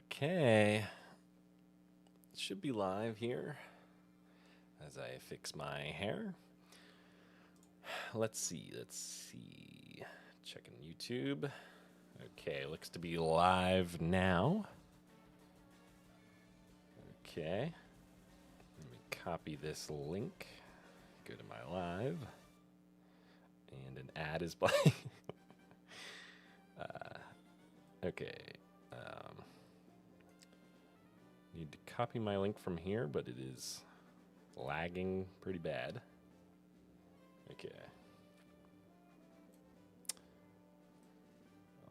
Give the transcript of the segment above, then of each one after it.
Okay. Should be live here as I fix my hair. Let's see. Checking YouTube. Okay, looks to be live now. Okay. Let me copy this link. Go to my live. And an ad is playing. Okay. Need to copy my link from here, but it is lagging pretty bad. Okay.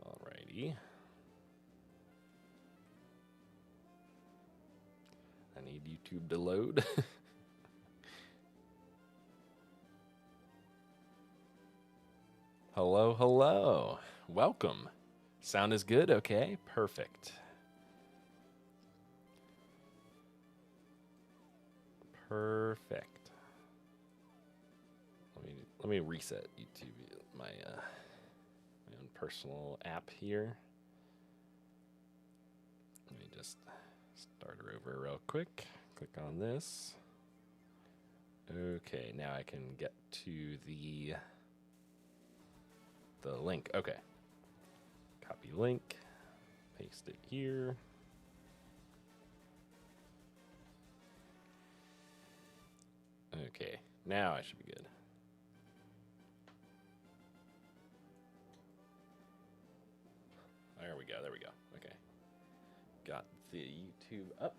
Alrighty. I need YouTube to load. Hello, hello. Welcome. Sound is good? Okay, perfect. Perfect. Let me reset YouTube, my own personal app here. Let me just start her over real quick. Click on this. Okay, now I can get to the link. Okay. Copy link. Paste it here. Okay, now I should be good. There we go, okay. Got the YouTube up.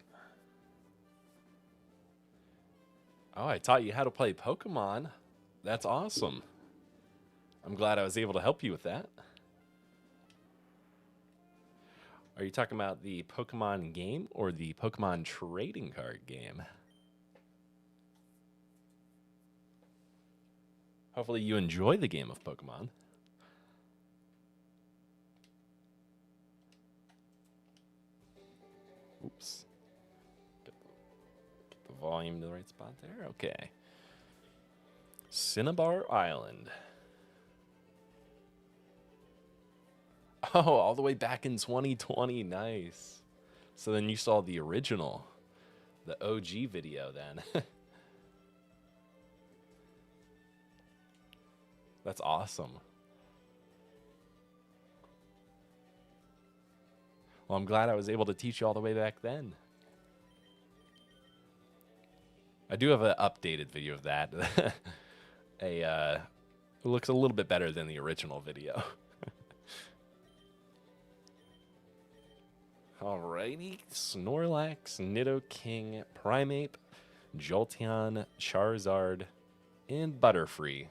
Oh, I taught you how to play Pokemon. That's awesome. I'm glad I was able to help you with that. Are you talking about the Pokemon game or the Pokemon trading card game? Hopefully you enjoy the game of Pokemon. Oops. Get the volume to the right spot there. Okay. Cinnabar Island. Oh, all the way back in 2020. Nice. So then you saw the original, the OG video then. That's awesome. Well, I'm glad I was able to teach you all the way back then. I do have an updated video of that. It looks a little bit better than the original video. Alrighty. Snorlax, Nidoking, Primeape, Jolteon, Charizard, and Butterfree.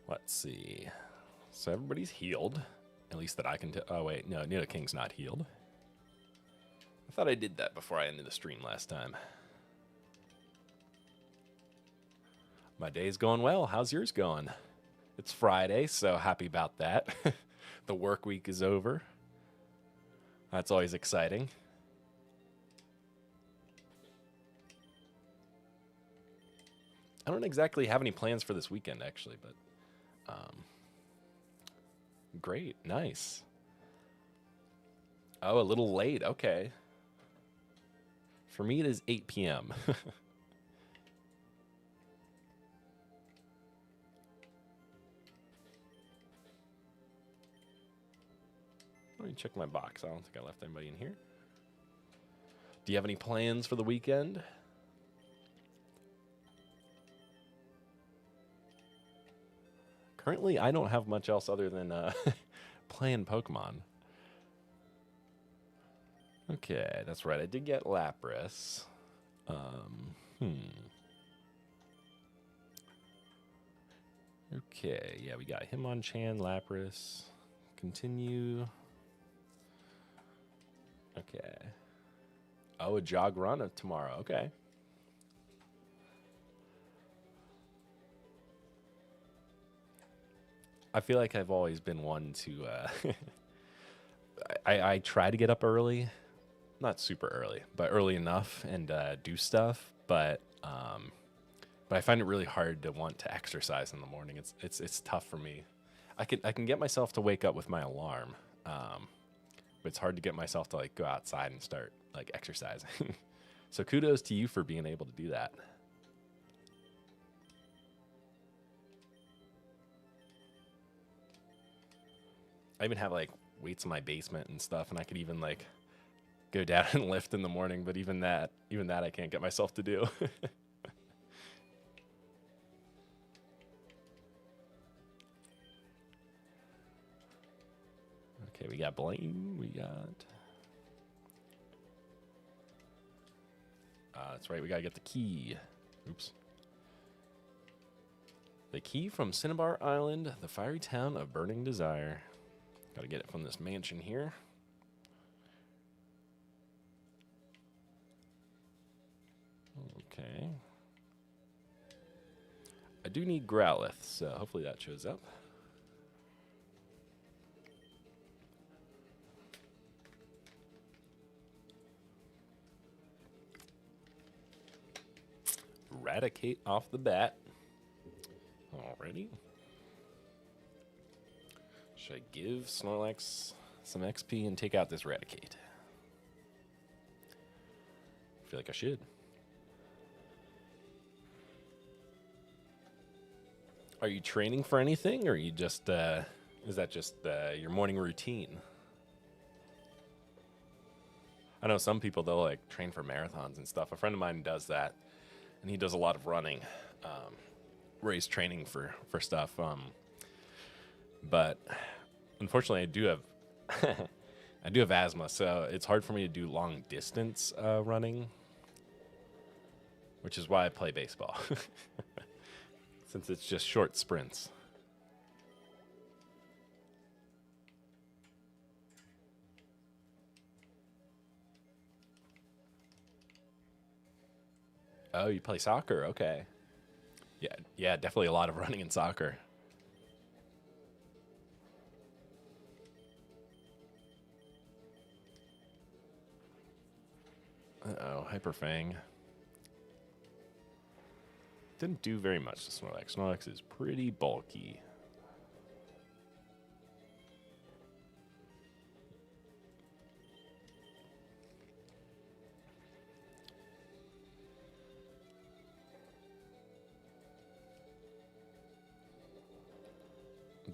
Let's see. So everybody's healed. At least that I can tell. Oh, wait. No, Nidoking's not healed. I thought I did that before I ended the stream last time. My day's going well. How's yours going? It's Friday, so happy about that. The work week is over. That's always exciting. I don't exactly have any plans for this weekend, actually, but great, nice. Oh, a little late. Okay. For me, it is 8 p.m. Let me check my box. I don't think I left anybody in here. Do you have any plans for the weekend? Currently, I don't have much else other than playing Pokemon. Okay, that's right. I did get Lapras. Okay, yeah, we got Hitmonchan, Lapras. Continue. Okay. Oh, a jog run tomorrow. Okay. I feel like I've always been one to I try to get up early, not super early, but early enough and do stuff. But I find it really hard to want to exercise in the morning. It's tough for me. I can get myself to wake up with my alarm, but it's hard to get myself to like go outside and start like exercising. So kudos to you for being able to do that. I even have like weights in my basement and stuff, and I could even like go down and lift in the morning, but even that I can't get myself to do. Okay, we got Blaine. We got... that's right, we gotta get the key. Oops. The key from Cinnabar Island, the fiery town of burning desire. Gotta get it from this mansion here. Okay. I do need Growlithe, so hopefully that shows up. Eradicate off the bat. Already. Should I give Snorlax some XP and take out this Eradicate? I feel like I should. Are you training for anything, or are you just, is that just your morning routine? I know some people, they'll like train for marathons and stuff. A friend of mine does that, and he does a lot of running, where he's training for stuff. But unfortunately, I do have I do have asthma, so it's hard for me to do long distance running, which is why I play baseball, since it's just short sprints. Oh, you play soccer? Okay. Yeah, definitely a lot of running in soccer. Uh-oh, Hyper Fang. Didn't do very much to Snorlax. Snorlax is pretty bulky.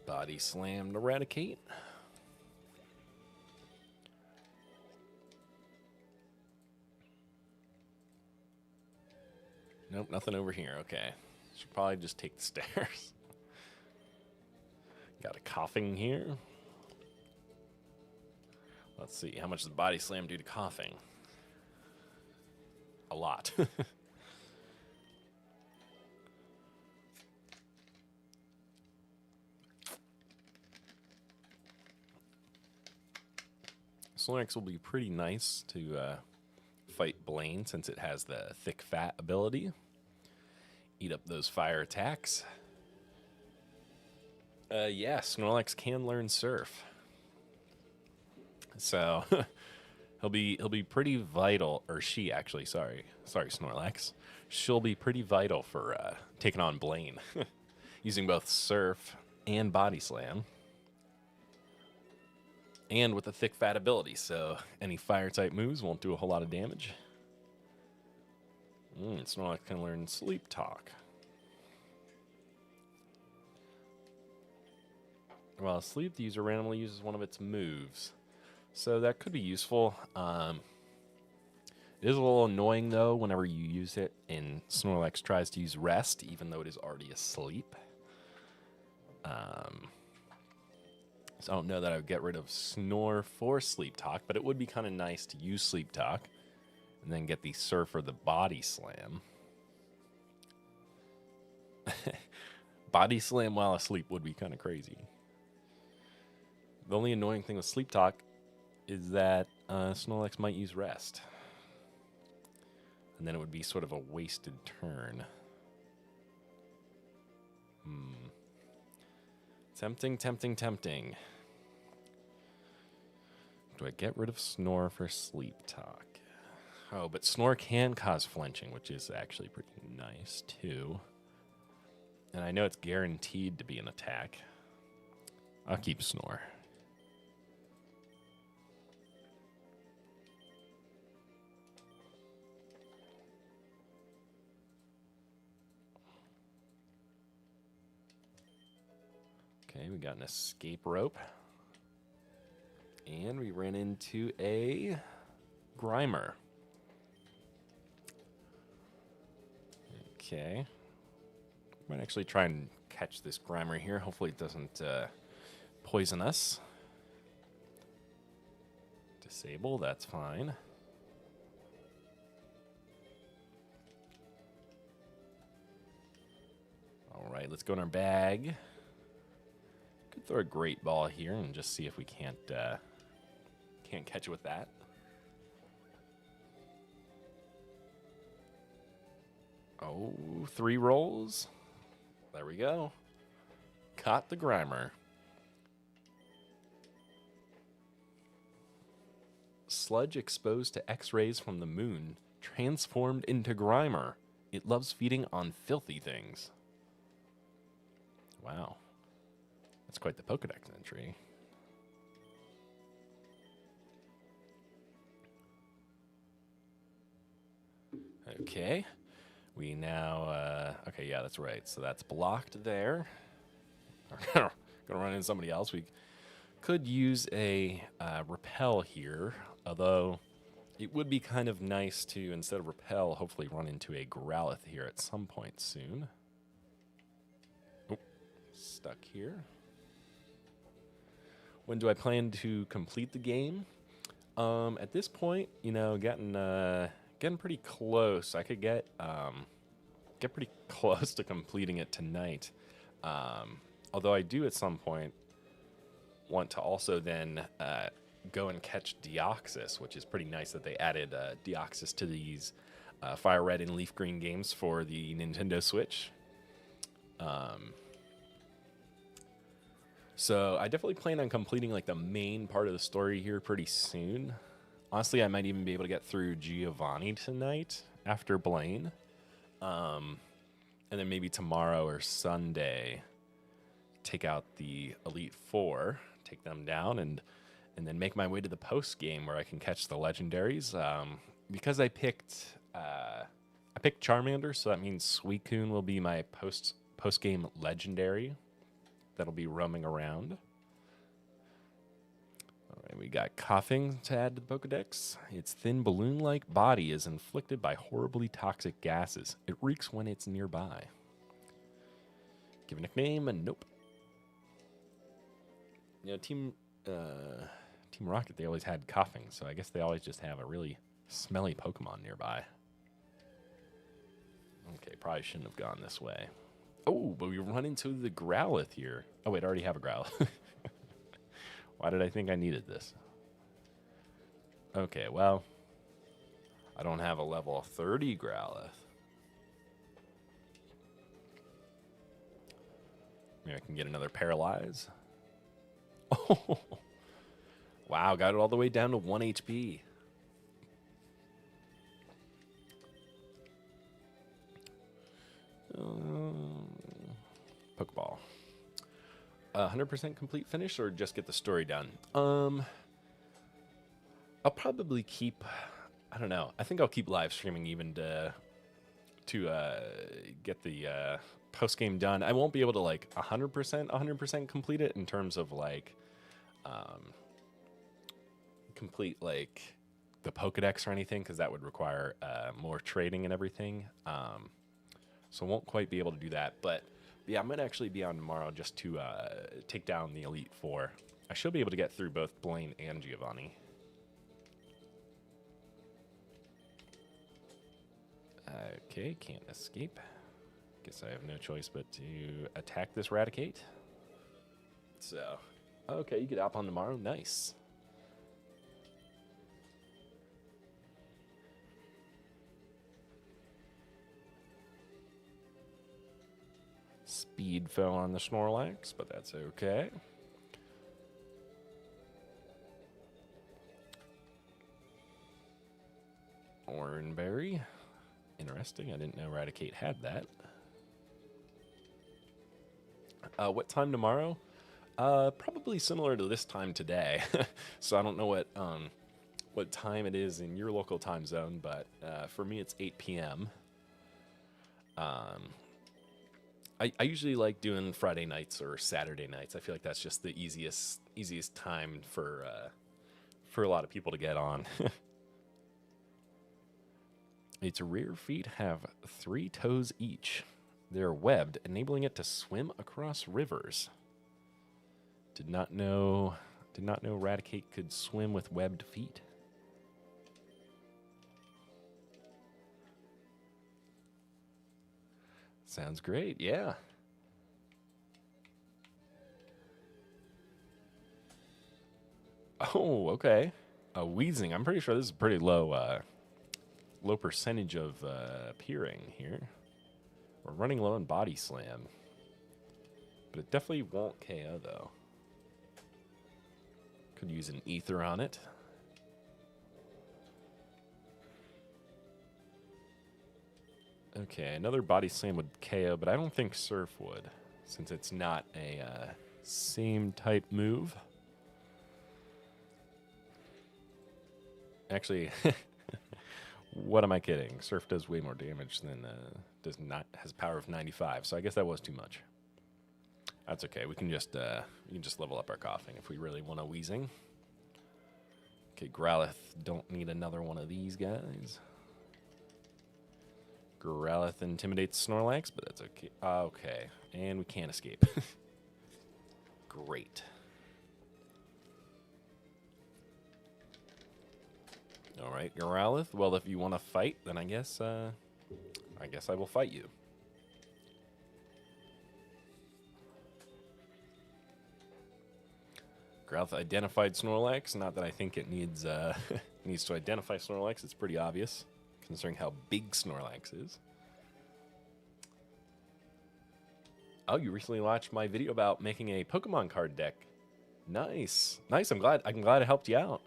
Body Slam to Eradicate. Nope, nothing over here. Okay. Should probably just take the stairs. Got a coughing here. Let's see. How much does Body Slam do to coughing? A lot. Snorlax will be pretty nice to fight Blaine, since it has the thick fat ability. Eat up those fire attacks. Yeah, Snorlax can learn Surf. So he'll be pretty vital, or she actually, sorry Snorlax. She'll be pretty vital for taking on Blaine, using both Surf and Body Slam. And with a thick fat ability, so any fire type moves won't do a whole lot of damage. Snorlax can learn Sleep Talk. Well, Sleep, the user randomly uses one of its moves, so that could be useful. It is a little annoying though whenever you use it and Snorlax tries to use Rest, even though it is already asleep. So I don't know that I would get rid of Snore for Sleep Talk, but it would be kind of nice to use Sleep Talk and then get the Surf or the Body Slam. Body Slam while asleep would be kind of crazy. The only annoying thing with Sleep Talk is that Snorlax might use Rest. And then it would be sort of a wasted turn. Tempting, tempting, tempting. Do I get rid of Snore for Sleep Talk? Oh, but Snore can cause flinching, which is actually pretty nice, too. And I know it's guaranteed to be an attack. I'll keep Snore. we got an escape rope. And we ran into a Grimer. Okay. Might actually try and catch this Grimer here. Hopefully it doesn't poison us. Disable, that's fine. All right, let's go in our bag. Could throw a great ball here and just see if we can't catch it with that. Oh, 3 rolls. There we go. Caught the Grimer. Sludge exposed to X-rays from the moon transformed into Grimer. It loves feeding on filthy things. Wow. That's quite the Pokedex entry. Okay. We now, okay, yeah, that's right. So that's blocked there. Gonna run into somebody else. We could use a repel here, although it would be kind of nice to, instead of repel, hopefully run into a Growlithe here at some point soon. Oh, stuck here. When do I plan to complete the game? At this point, you know, getting pretty close. I could get pretty close to completing it tonight. Although I do at some point want to also then go and catch Deoxys, which is pretty nice that they added Deoxys to these Fire Red and Leaf Green games for the Nintendo Switch. So I definitely plan on completing like the main part of the story here pretty soon. Honestly, I might even be able to get through Giovanni tonight after Blaine. And then maybe tomorrow or Sunday, take out the Elite Four, take them down, and then make my way to the post game where I can catch the legendaries. Because I picked Charmander, so that means Suicune will be my post game legendary that'll be roaming around. All right, we got coughing to add to the Pokedex. Its thin balloon-like body is inflicted by horribly toxic gases. It reeks when it's nearby. Give a nickname, and nope. You know, Team Rocket, they always had coughing, so I guess they always just have a really smelly Pokemon nearby. Okay, probably shouldn't have gone this way. Oh, but we run into the Growlithe here. Oh, wait, I already have a Growlithe. Why did I think I needed this? Okay, well, I don't have a level 30 Growlithe. Maybe I can get another Paralyze. Oh, wow, got it all the way down to 1 HP. Pokeball. 100% complete finish or just get the story done? I'll probably keep, I don't know. I think I'll keep live streaming even to get the post game done. I won't be able to like 100% complete it in terms of like complete like the Pokedex or anything, because that would require more trading and everything. So I won't quite be able to do that, but yeah, I'm going to actually be on tomorrow just to take down the Elite Four. I should be able to get through both Blaine and Giovanni. Okay, can't escape. Guess I have no choice but to attack this Raticate. So, okay, you get up on tomorrow. Nice. Speed fell on the Snorlax, but that's okay. Oranberry. Interesting. I didn't know Raticate had that. What time tomorrow? Probably similar to this time today. So I don't know what time it is in your local time zone, but for me it's 8 p.m. I usually like doing Friday nights or Saturday nights. I feel like that's just the easiest time for a lot of people to get on. Its rear feet have 3 toes each. They're webbed, enabling it to swim across rivers. Did not know Raticate could swim with webbed feet. Sounds great, yeah. Oh, okay. Wheezing. I'm pretty sure this is a pretty low percentage of peering here. We're running low on body slam. But it definitely won't KO, though. Could use an ether on it. Okay, another body slam would KO, but I don't think Surf would, since it's not a same type move. Actually, what am I kidding? Surf does way more damage than has a power of 95, so I guess that was too much. That's okay. We can just level up our coughing if we really want a wheezing. Okay, Growlithe, don't need another one of these guys. Growlithe intimidates Snorlax, but that's okay. Okay, and we can't escape. Great. All right, Growlithe. Well, if you want to fight, then I guess I will fight you. Growlithe identified Snorlax. Not that I think it needs needs to identify Snorlax. It's pretty obvious, considering how big Snorlax is. Oh, you recently watched my video about making a Pokemon card deck. Nice, nice. I'm glad I helped you out.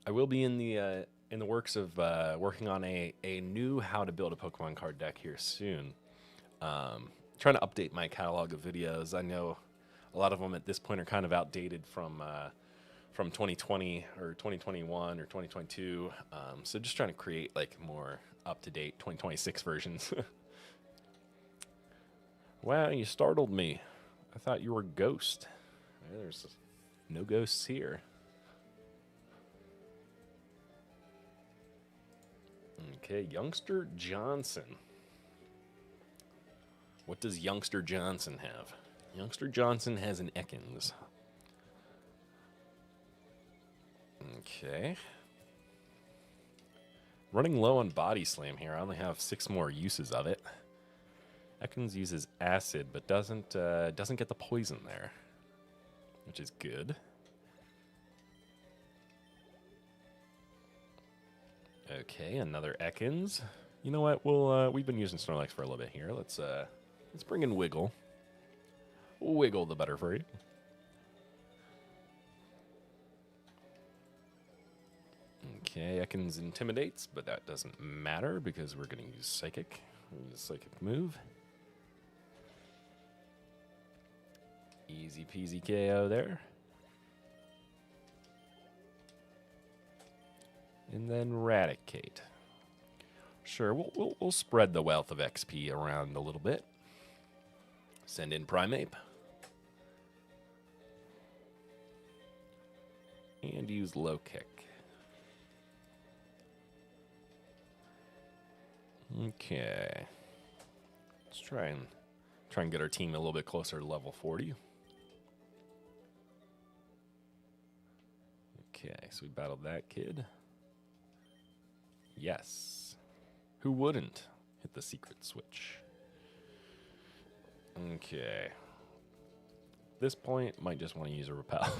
I will be in the works of working on a new how to build a Pokemon card deck here soon. Trying to update my catalog of videos. I know a lot of them at this point are kind of outdated from 2020 or 2021 or 2022. So just trying to create like more up-to-date 2026 versions. Wow, you startled me. I thought you were a ghost. There's no ghosts here. Okay, Youngster Johnson. What does Youngster Johnson have? Youngster Johnson has an Ekans. Okay. Running low on body slam here. I only have 6 more uses of it. Ekans uses acid, but doesn't get the poison there, which is good. Okay, another Ekans. You know what? We've been using Snorlax for a little bit here. Let's bring in Wiggle. Wiggle the better for you. Okay, Ekans intimidates, but that doesn't matter because we're going to use Psychic. We'll use Psychic move. Easy peasy KO there. And then Raticate. Sure, we'll spread the wealth of XP around a little bit. Send in Primeape. And use Low Kick. Okay. Let's try and get our team a little bit closer to level 40. Okay, so we battled that kid. Yes. Who wouldn't hit the secret switch? Okay. At this point, might just want to use a repel.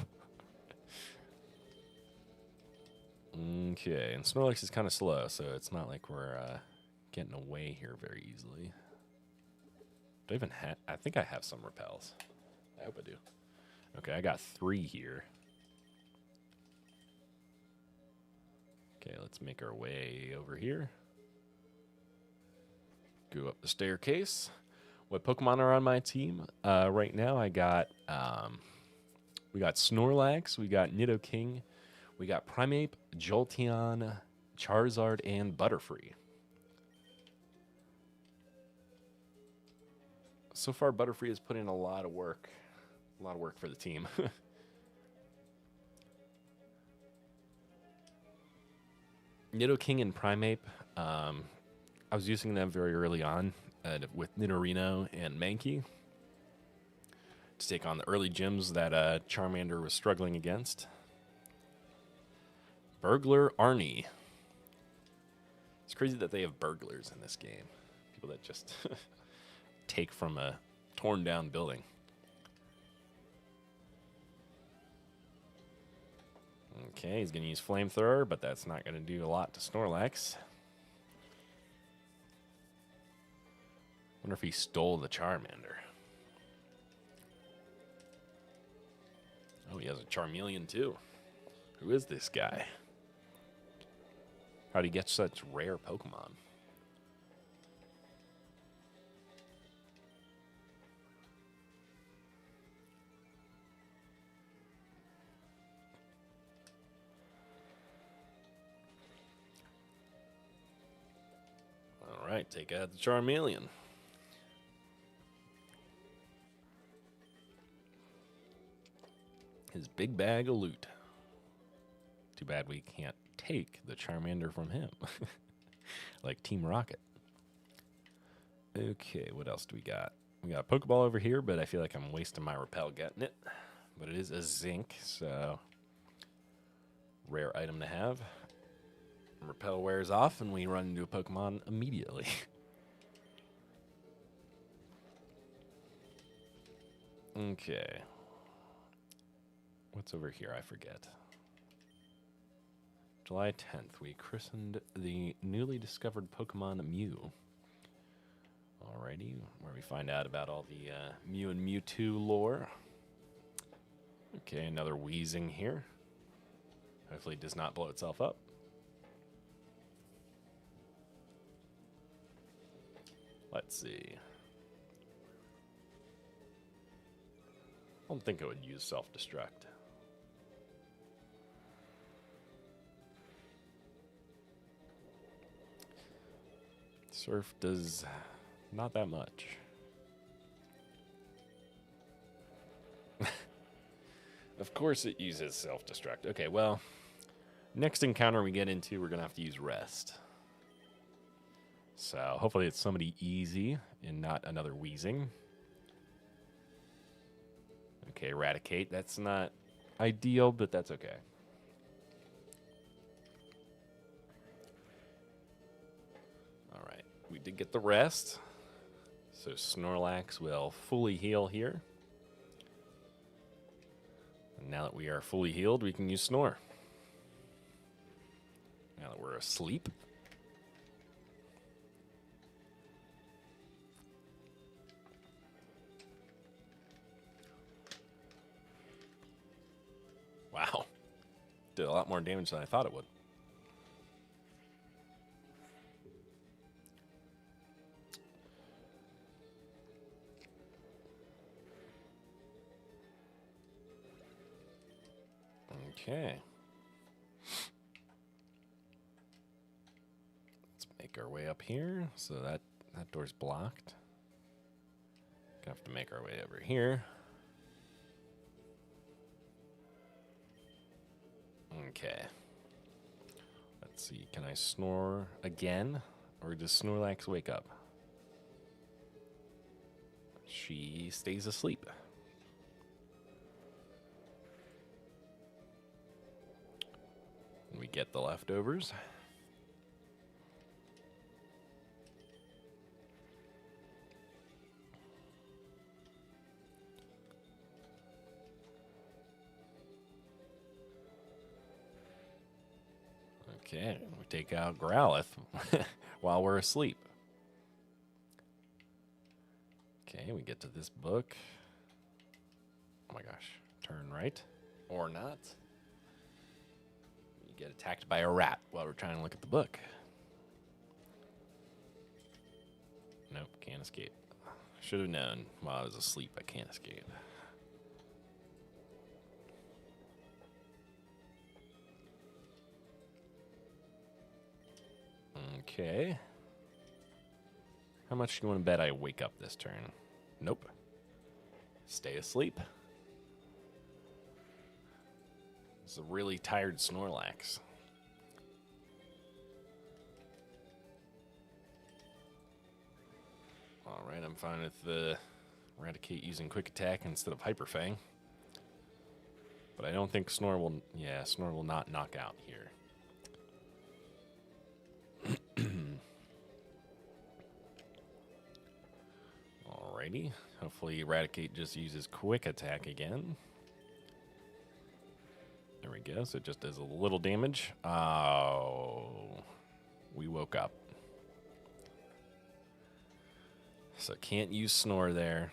Okay, and Snorlax is kind of slow, so it's not like we're getting away here very easily. Do I even have... I think I have some repels. I hope I do. Okay, I got 3 here. Okay, let's make our way over here. Go up the staircase. What Pokemon are on my team? Right now I got... we got Snorlax, we got Nidoking, we got Primeape, Jolteon, Charizard, and Butterfree. So far, Butterfree has put in a lot of work. A lot of work for the team. Nidoking and Primeape, I was using them very early on with Nidorino and Mankey to take on the early gyms that Charmander was struggling against. Burglar Arnie. It's crazy that they have burglars in this game. People that just take from a torn down building. Okay, he's going to use Flamethrower, but that's not going to do a lot to Snorlax. Wonder if he stole the Charmander. Oh, he has a Charmeleon too. Who is this guy? How'd he get such rare Pokemon? All right, take out the Charmeleon. His big bag of loot. Too bad we can't take the Charmander from him. Like Team Rocket. Okay, what else do we got? We got a Pokeball over here, but I feel like I'm wasting my Repel getting it. But it is a Zinc, so rare item to have. Repel wears off, and we run into a Pokemon immediately. Okay. What's over here? I forget. July 10th, we christened the newly discovered Pokemon Mew. Alrighty, where we find out about all the Mew and Mewtwo lore. Okay, another Weezing here. Hopefully it does not blow itself up. Let's see. I don't think it would use self-destruct. Surf does not that much. Of course it uses self-destruct. Okay, well, next encounter we get into, we're going to have to use Rest. So hopefully it's somebody easy and not another Weezing. Okay, Eradicate. That's not ideal, but that's okay. All right, we did get the Rest. So Snorlax will fully heal here. And now that we are fully healed, we can use Snore. Now that we're asleep. Wow. Did a lot more damage than I thought it would. Okay. Let's make our way up here. So that door's blocked. Gonna have to make our way over here. Okay. Let's see. Can I snore again? Or does Snorlax wake up? She stays asleep. We get the leftovers. Okay, we take out Growlithe while we're asleep. Okay, we get to this book. Oh my gosh. Turn right. Or not. You get attacked by a rat while we're trying to look at the book. Nope, can't escape. Should have known while I was asleep I can't escape. Okay. How much do you want to bet I wake up this turn? Nope. Stay asleep. It's a really tired Snorlax. Alright, I'm fine with the Eradicate using Quick Attack instead of Hyper Fang. But I don't think Snore will... Yeah, Snore will not knock out here. Alrighty. Hopefully Eradicate just uses Quick Attack again. There we go. So it just does a little damage. Oh. We woke up. So can't use Snore there.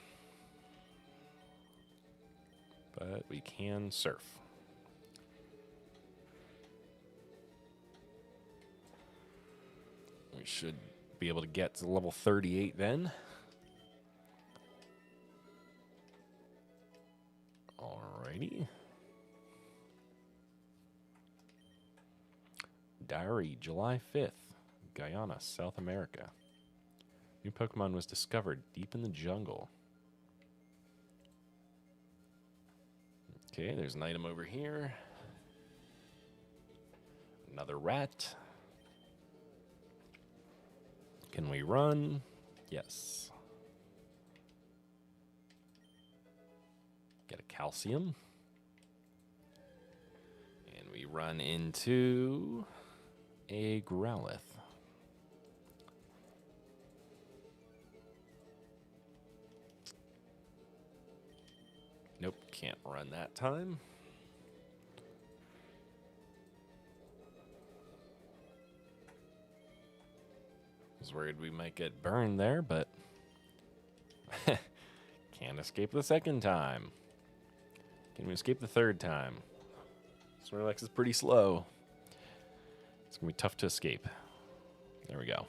But we can Surf. We should be able to get to level 38 then. Alrighty. Diary, July 5th, Guyana, South America. New Pokemon was discovered deep in the jungle. Okay, there's an item over here. Another rat. Can we run? Yes. Get a calcium. And we run into a Growlithe. Nope, can't run that time. I was worried we might get burned there, but can't escape the second time. Can we escape the third time? Snorlax is pretty slow. It's going to be tough to escape. There we go.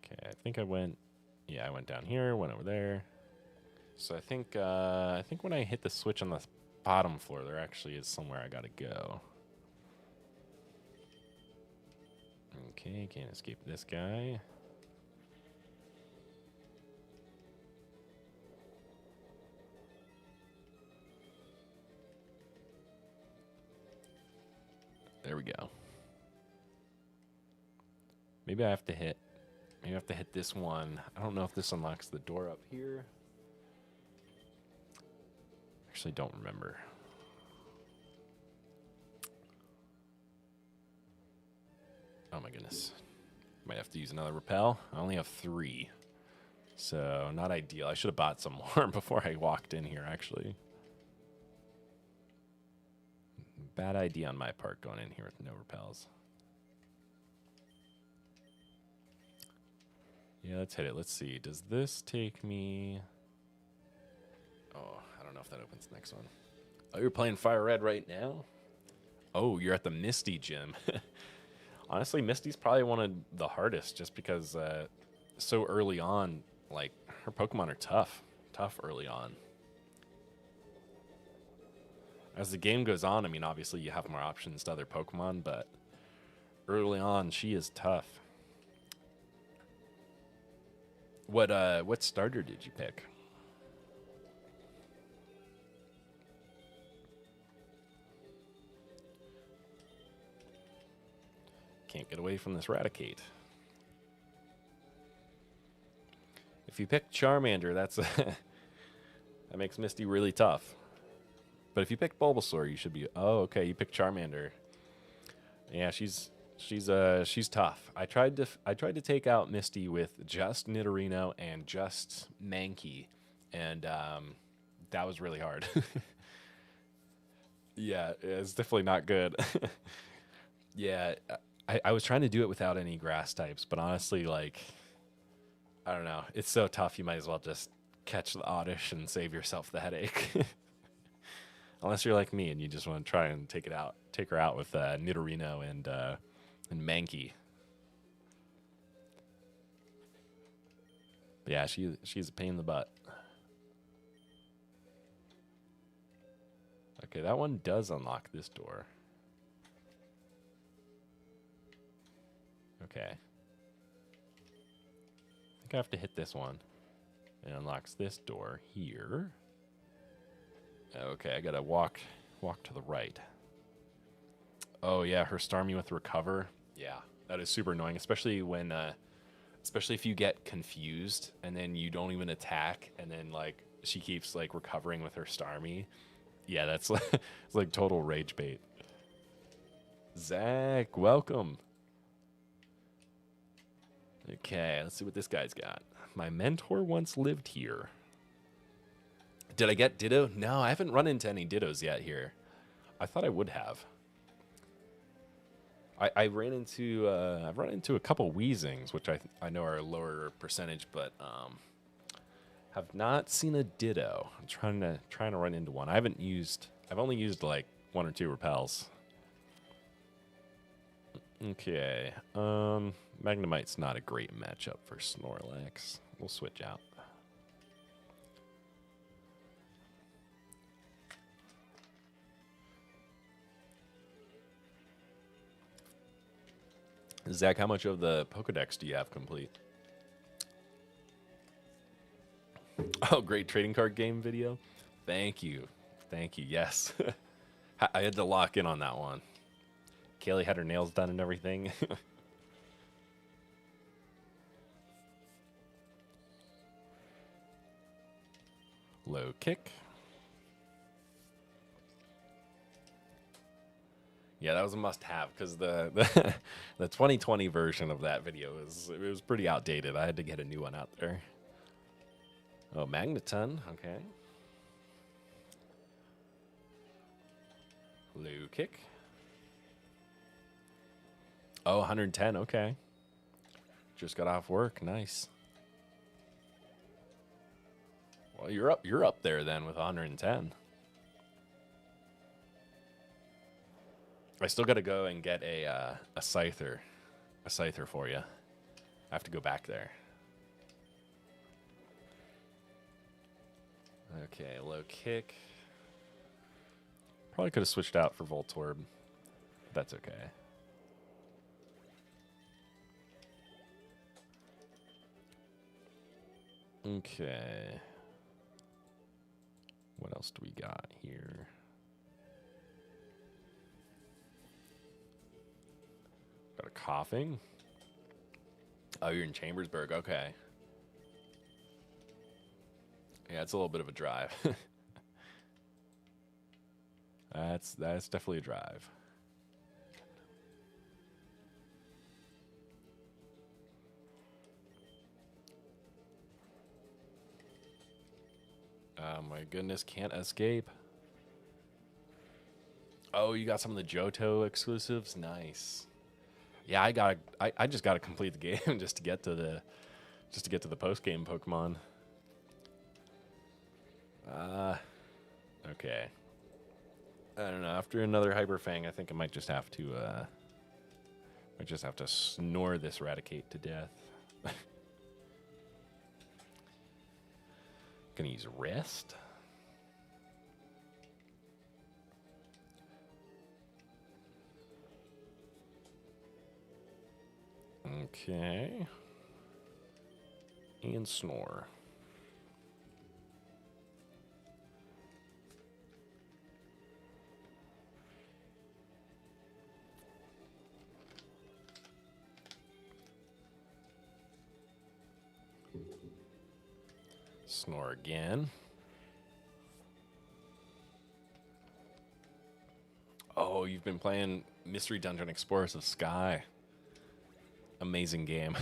Okay, I think I went... Yeah, I went down here, went over there. So I think when I hit the switch on the bottom floor, there actually is somewhere I got to go. Okay, can't escape this guy. There we go. Maybe I have to hit this one. I don't know if this unlocks the door up here. Actually, don't remember. Oh my goodness. Might have to use another repel. I only have 3. So, not ideal. I should have bought some more before I walked in here, actually. Bad idea on my part going in here with no repels. Yeah, let's hit it. Let's see. Does this take me... Oh, I don't know if that opens the next one. Oh, you're playing Fire Red right now? Oh, you're at the Misty gym. Honestly, Misty's probably one of the hardest just because so early on, like, her Pokemon are tough. Tough early on. As the game goes on, I mean, obviously you have more options to other Pokemon, but early on, she is tough. What starter did you pick? Can't get away from this Raticate. If you pick Charmander, that's that makes Misty really tough. But if you pick Bulbasaur, you should be... Oh, okay, you picked Charmander. Yeah, she's tough. I tried to take out Misty with just Nidorino and just Mankey, and that was really hard. Yeah, it's definitely not good. Yeah, I was trying to do it without any grass types, but honestly, like, I don't know. It's so tough, you might as well just catch the Oddish and save yourself the headache. Unless you're like me and you just want to try and take her out with Nidorino and Mankey. But yeah, she's a pain in the butt. Okay, that one does unlock this door. Okay. think I have to hit this one. It unlocks this door here. Okay, I gotta walk to the right. Oh yeah, her Starmie with recover. Yeah, that is super annoying, especially when, especially if you get confused and then you don't even attack, and then like she keeps like recovering with her Starmie. Yeah, that's like, it's like total rage bait. Zach, welcome. Okay, let's see what this guy's got. My mentor once lived here. Did I get Ditto? No, I haven't run into any Dittos yet here. I thought I would have. I've run into a couple Weezings, which I know are a lower percentage, but have not seen a Ditto. I'm trying to run into one. I've only used like 1 or 2 repels. Okay. Magnemite's not a great matchup for Snorlax. We'll switch out. Zach, how much of the Pokedex do you have complete? Oh, great trading card game video. Thank you. Thank you. Yes. I had to lock in on that one. Kaylee had her nails done and everything. Low kick. Yeah, that was a must-have because the 2020 version of that video was pretty outdated. I had to get a new one out there. Oh, Magneton. Okay. Low kick. Oh, 110. Okay. Just got off work. Nice. Well, you're up there then with 110. I still got to go and get a Scyther for you. I have to go back there. Okay, low kick. Probably could have switched out for Voltorb. That's okay. Okay. What else do we got here? Got a coughing. Oh, you're in Chambersburg. Okay. Yeah, it's a little bit of a drive. That's definitely a drive. Oh my goodness, can't escape. Oh, you got some of the Johto exclusives? Nice. Yeah, I just gotta complete the game just to get to the post-game Pokemon. Okay. I don't know. After another Hyper Fang, I think I might just have to snore this Raticate to death. Gonna use Rest. Okay. And Snore. Snore again. Oh, you've been playing Mystery Dungeon Explorers of Sky. Amazing game.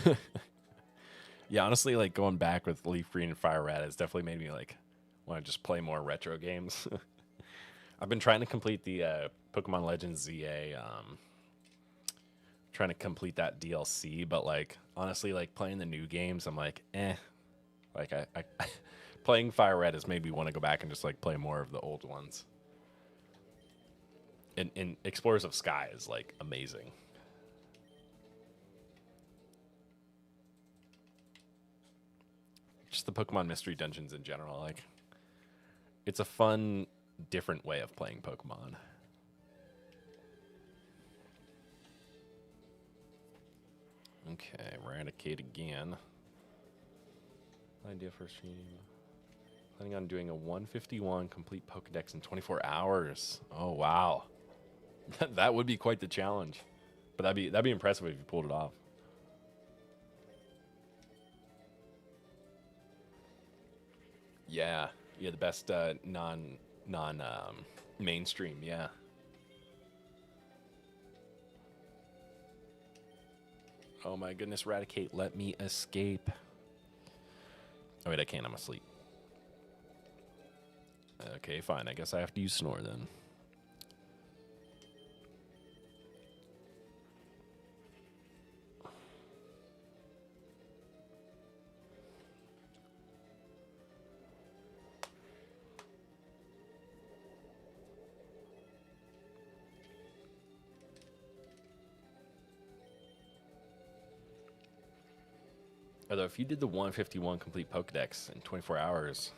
Yeah, honestly, like going back with Leaf Green and Fire Red has definitely made me like want to just play more retro games. I've been trying to complete the Pokemon Legends ZA, trying to complete that DLC, but like honestly, like playing the new games, I'm like, eh. Like I playing Fire Red has made me want to go back and just like play more of the old ones. And Explorers of Sky is like amazing. Just the Pokemon Mystery Dungeons in general, like it's a fun, different way of playing Pokemon. Okay, Raticate again. Idea for a stream. Planning on doing a 151 complete Pokedex in 24 hours. Oh wow, that would be quite the challenge. But that'd be impressive if you pulled it off. Yeah, the best non mainstream. Yeah. Oh my goodness, Raticate, let me escape. Oh wait, I can't. I'm asleep. Okay, fine. I guess I have to use Snore then. Although if you did the 151 complete Pokedex in 24 hours,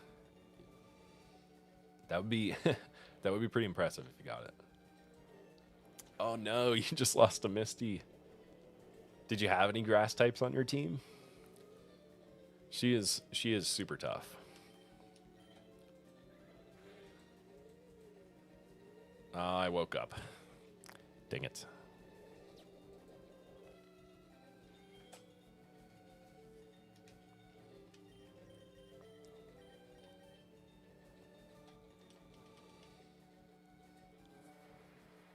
that would be that would be pretty impressive if you got it. Oh no, you just lost to Misty. Did you have any grass types on your team? She is super tough. I woke up. Dang it.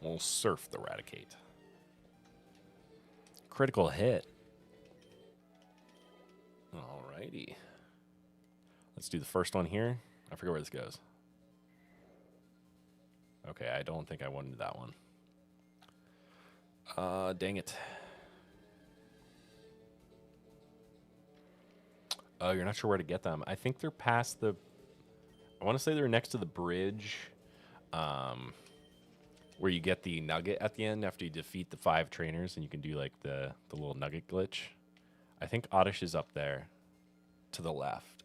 We'll surf the Raticate. Critical hit. Alrighty. Let's do the first one here. I forget where this goes. Okay, I don't think I wanted that one. Dang it. Oh, you're not sure where to get them. I think they're past the... I want to say they're next to the bridge. Where you get the nugget at the end after you defeat the 5 trainers, and you can do like the little nugget glitch. I think Oddish is up there to the left.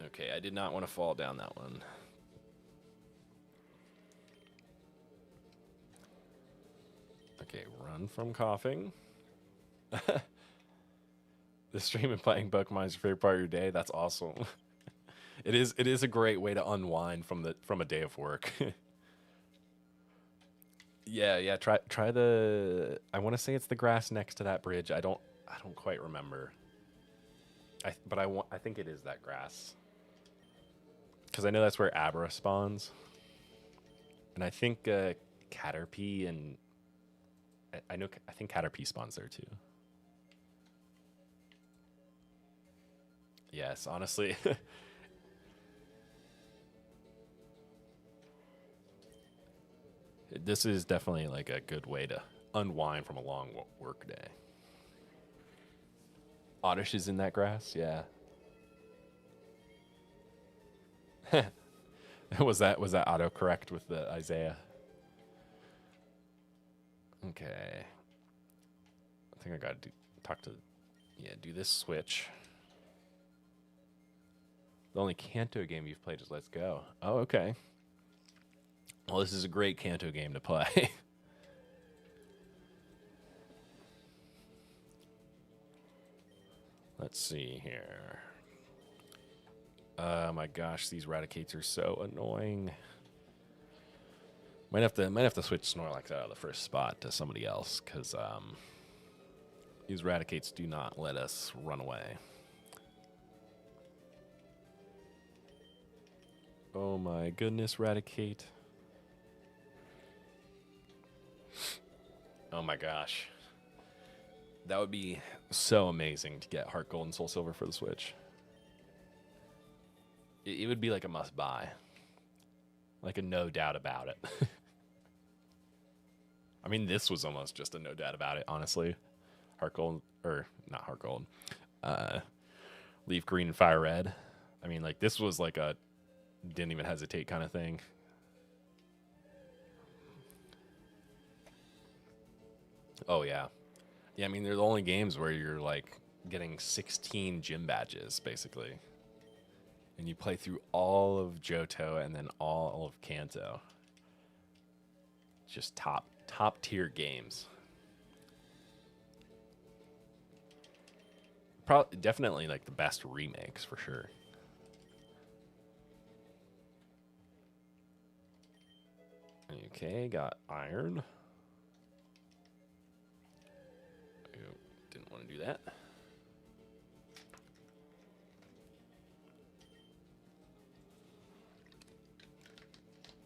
Okay, I did not want to fall down that one. Okay, run from coughing. The stream and playing Pokemon is your favorite part of your day. That's awesome. It is a great way to unwind from a day of work. Yeah. Try the. I want to say it's the grass next to that bridge. I don't quite remember. I think it is that grass. Because I know that's where Abra spawns, and I think Caterpie and I think Caterpie spawns there too. Yes, honestly. This is definitely like a good way to unwind from a long work day. Oddish is in that grass, yeah. was that autocorrect with the Isaiah? Okay. I think I gotta do this switch. The only Kanto game you've played is Let's Go. Oh, okay. Well, this is a great Kanto game to play. Let's see here. Oh my gosh, these Raticates are so annoying. Might have to switch Snorlax out of the first spot to somebody else, because these Raticates do not let us run away. Oh my goodness, Raticate. Oh my gosh. That would be so amazing to get Heart Gold and Soul Silver for the Switch. It would be like a must buy. Like a no doubt about it. I mean, this was almost just a no doubt about it, honestly. Heart Gold, or not Heart Gold. Leaf Green and Fire Red. I mean, like, this was like a didn't even hesitate kind of thing. Oh, yeah. Yeah, I mean, they're the only games where you're, like, getting 16 gym badges, basically. And you play through all of Johto and then all of Kanto. Just top tier games. Probably, definitely like the best remakes for sure. Okay, got iron. Didn't want to do that.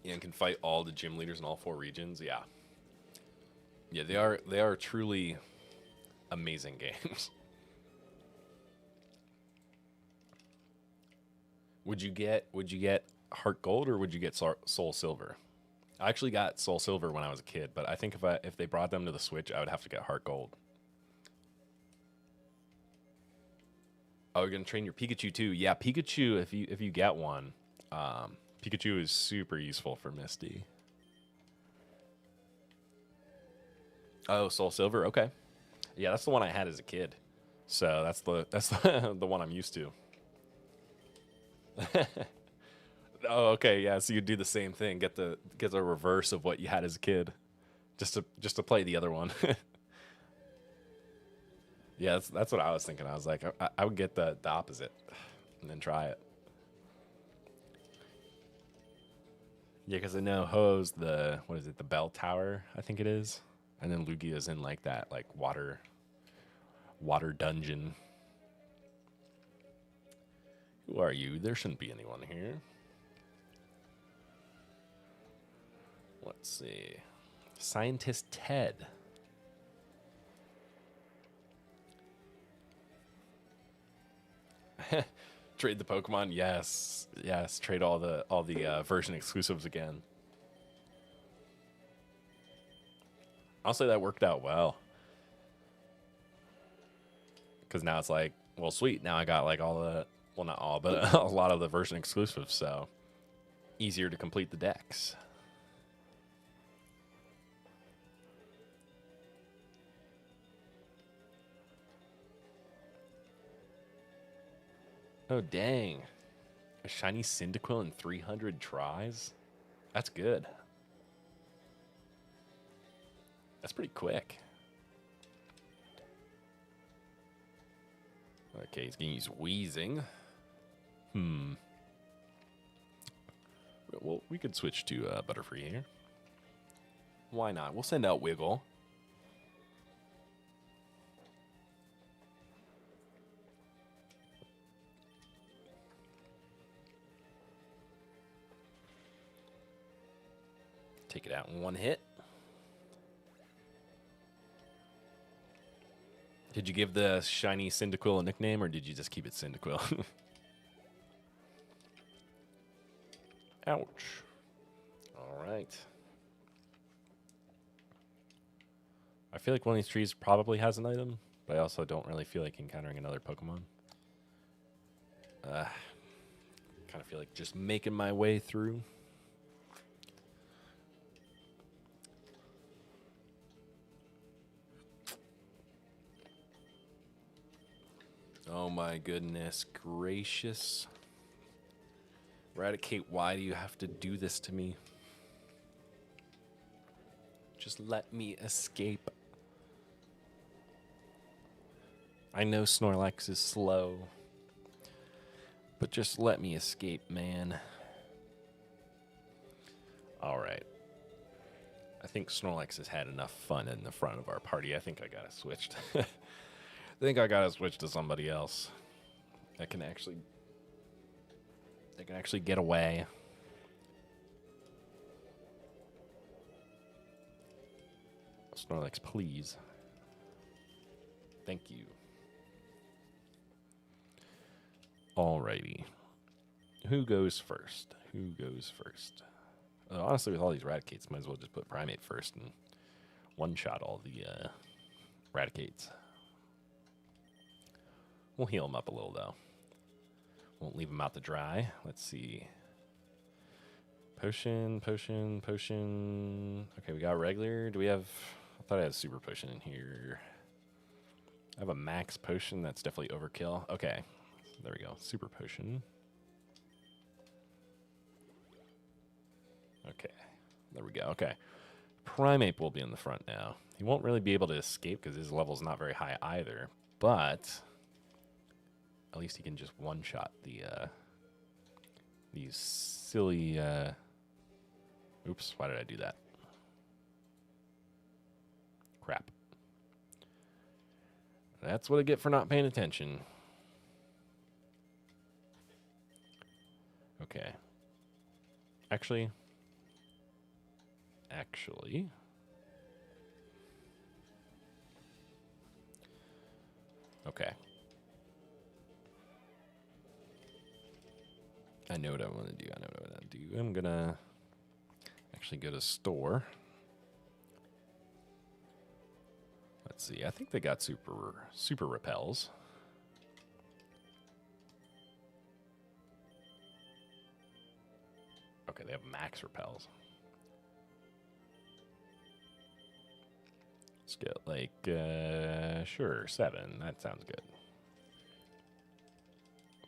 Yeah, and can fight all the gym leaders in all 4 regions. Yeah. Yeah, they are truly amazing games. Would you get Heart Gold or would you get Soul Silver? I actually got Soul Silver when I was a kid, but I think if they brought them to the Switch, I would have to get Heart Gold. Oh, you're gonna train your Pikachu too? Yeah, Pikachu. If you get one, Pikachu is super useful for Misty. Oh, Soul Silver. Okay. Yeah, that's the one I had as a kid. So that's the one I'm used to. Oh, okay. Yeah, so you do the same thing. Get the reverse of what you had as a kid, just to play the other one. Yeah, that's what I was thinking. I was like, I would get the opposite, and then try it. Yeah, because I know Ho's the what is it? The bell tower, I think it is, and then Lugia's in like that like water dungeon. Who are you? There shouldn't be anyone here. Let's see. Scientist Ted. Trade the Pokemon? Yes. Yes, trade all the version exclusives again. I'll say that worked out well. Cuz now it's like, well, sweet. Now I got like all the, well, not all, but a lot of the version exclusives, so easier to complete the decks. Oh, dang. A shiny Cyndaquil in 300 tries? That's good. That's pretty quick. Okay, he's going to use Wheezing. Well, we could switch to Butterfree here. Why not? We'll send out Wiggle. Take it out in one hit. Did you give the shiny Cyndaquil a nickname, or did you just keep it Cyndaquil? Ouch. All right. I feel like one of these trees probably has an item, but I also don't really feel like encountering another Pokemon. Kind of feel like just making my way through. Oh my goodness gracious. Eradicate, why do you have to do this to me? Just let me escape. I know Snorlax is slow, but just let me escape, man. Alright. I think Snorlax has had enough fun in the front of our party. I think I gotta switch. I think I gotta switch to somebody else that can actually get away. Snorlax, please. Thank you. Alrighty. Who goes first? Who goes first? Honestly, with all these Raticates, might as well just put Primate first and one-shot all the Raticates. We'll heal him up a little, though. Won't leave him out to dry. Let's see. Potion, potion, potion. Okay, we got regular. Do we have... I thought I had a super potion in here. I have a max potion. That's definitely overkill. Okay. There we go. Super potion. Okay. There we go. Okay. Primate will be in the front now. He won't really be able to escape because his level's not very high either. But At least he can just one-shot these silly... Oops, why did I do that? Crap. That's what I get for not paying attention. Okay. Actually. Okay. I know what I want to do. I'm going to actually go to store. Let's see. I think they got super repels. Okay, they have max repels. Let's get like, sure, 7. That sounds good.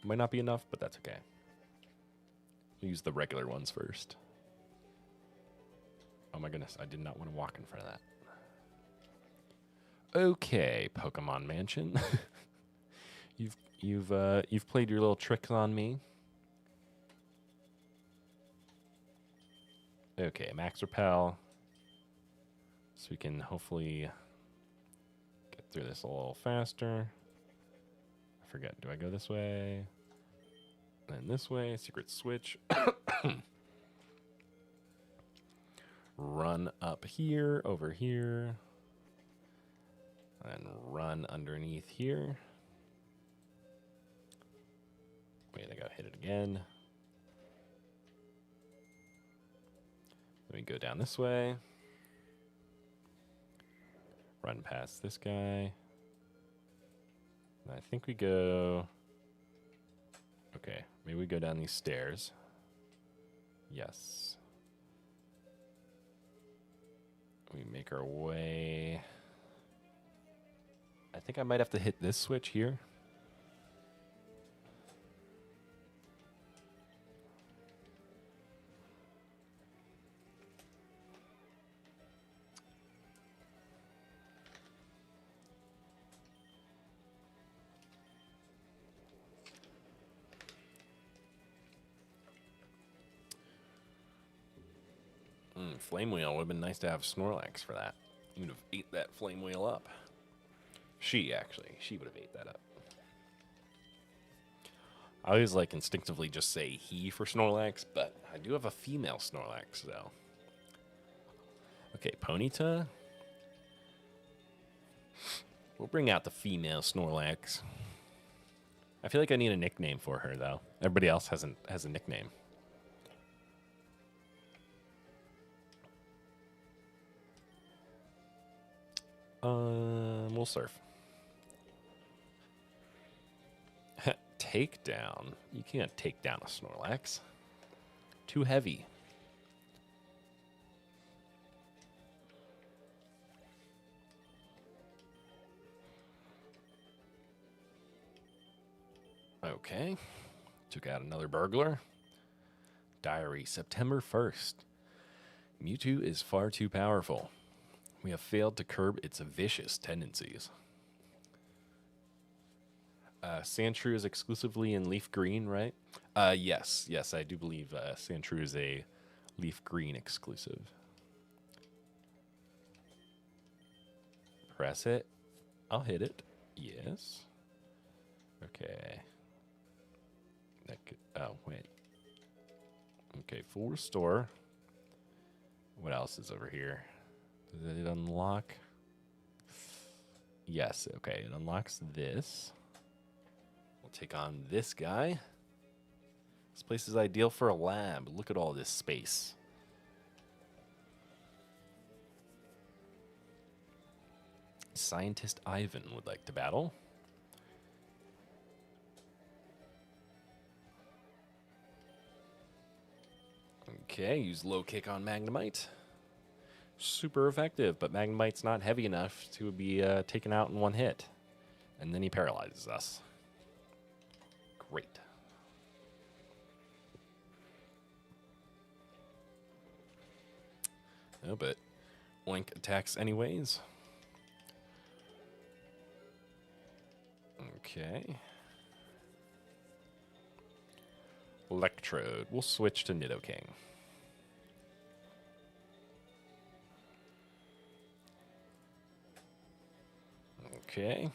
Might not be enough, but that's okay. Use the regular ones first. Oh my goodness, I did not want to walk in front of that. Okay, Pokemon Mansion. You've played your little tricks on me. Okay, max repel. So we can hopefully get through this a little faster. I forget, do I go this way? And then this way, secret switch. Run up here, over here. And run underneath here. Wait, I gotta hit it again. Then we go down this way. Run past this guy. And I think we go... Okay, maybe we go down these stairs. Yes. We make our way... I think I might have to hit this switch here. Flame wheel would have been nice to have Snorlax for that. You would have ate that flame wheel up. She would have ate that up. I always like instinctively just say he for Snorlax, but I do have a female Snorlax though. Okay, Ponyta. We'll bring out the female Snorlax. I feel like I need a nickname for her though. Everybody else has a nickname. We'll surf. Takedown. You can't take down a Snorlax. Too heavy. Okay. Took out another burglar. Diary, September 1st. Mewtwo is far too powerful. We have failed to curb its vicious tendencies. Sandshrew is exclusively in leaf green, right? Yes, I do believe Sandshrew is a leaf green exclusive. Press it. I'll hit it. Yes. Okay. That could, oh, wait. Okay, full restore. What else is over here? Does it unlock? Yes, okay, it unlocks this. We'll take on this guy. This place is ideal for a lab. Look at all this space. Scientist Ivan would like to battle. Okay, use low kick on Magnemite. Super effective, but Magnemite's not heavy enough to be taken out in one hit. And then he paralyzes us. Great. No, but Oink attacks anyways. Okay. Electrode. We'll switch to Nidoking. Okay.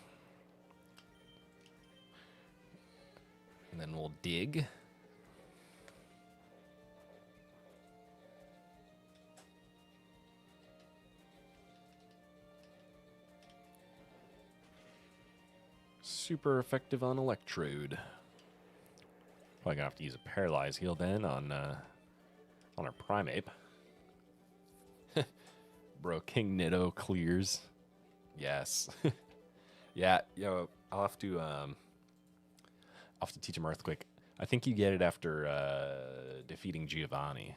And then we'll dig. Super effective on Electrode. Probably gonna have to use a Paralyze Heal then on our Primeape. Bro, King Nido clears. Yes. Yeah, I'll have to teach him Earthquake. I think you get it after defeating Giovanni.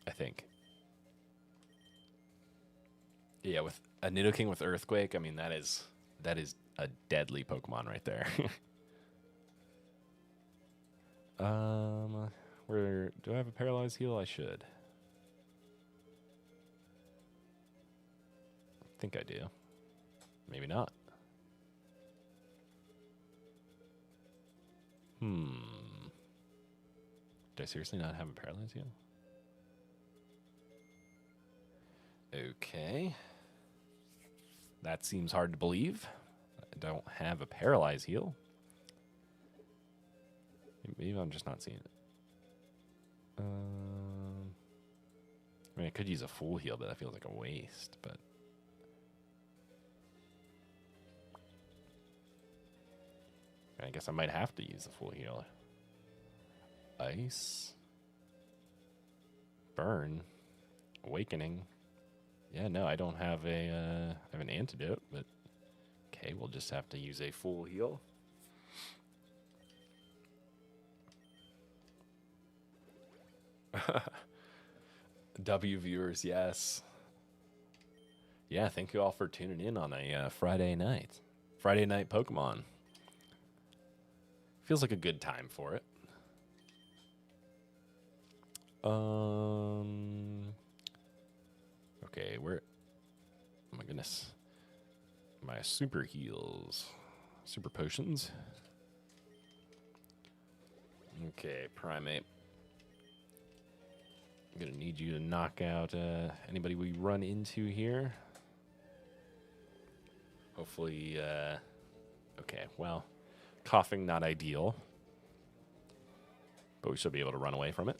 I think. Yeah, with a Nidoking with Earthquake, I mean that is a deadly Pokemon right there. Where do I have a Paralyzed Heal? I should. I think I do. Maybe not. Did I seriously not have a Paralyzed Heal? Okay. That seems hard to believe. I don't have a Paralyzed Heal. Maybe I'm just not seeing it. I mean, I could use a full heal, but that feels like a waste. But I guess I might have to use the full heal. Ice. Burn. Awakening. Yeah, no, I don't have a. I have an antidote, but okay, we'll just have to use a full heal. W viewers, yes. Yeah, thank you all for tuning in on a Friday night. Friday night Pokemon. Feels like a good time for it. Okay, where? Oh my goodness. My super heals. Super potions. Okay, Primeape. I'm gonna need you to knock out anybody we run into here. Hopefully, okay, well, coughing not ideal, but we should be able to run away from it.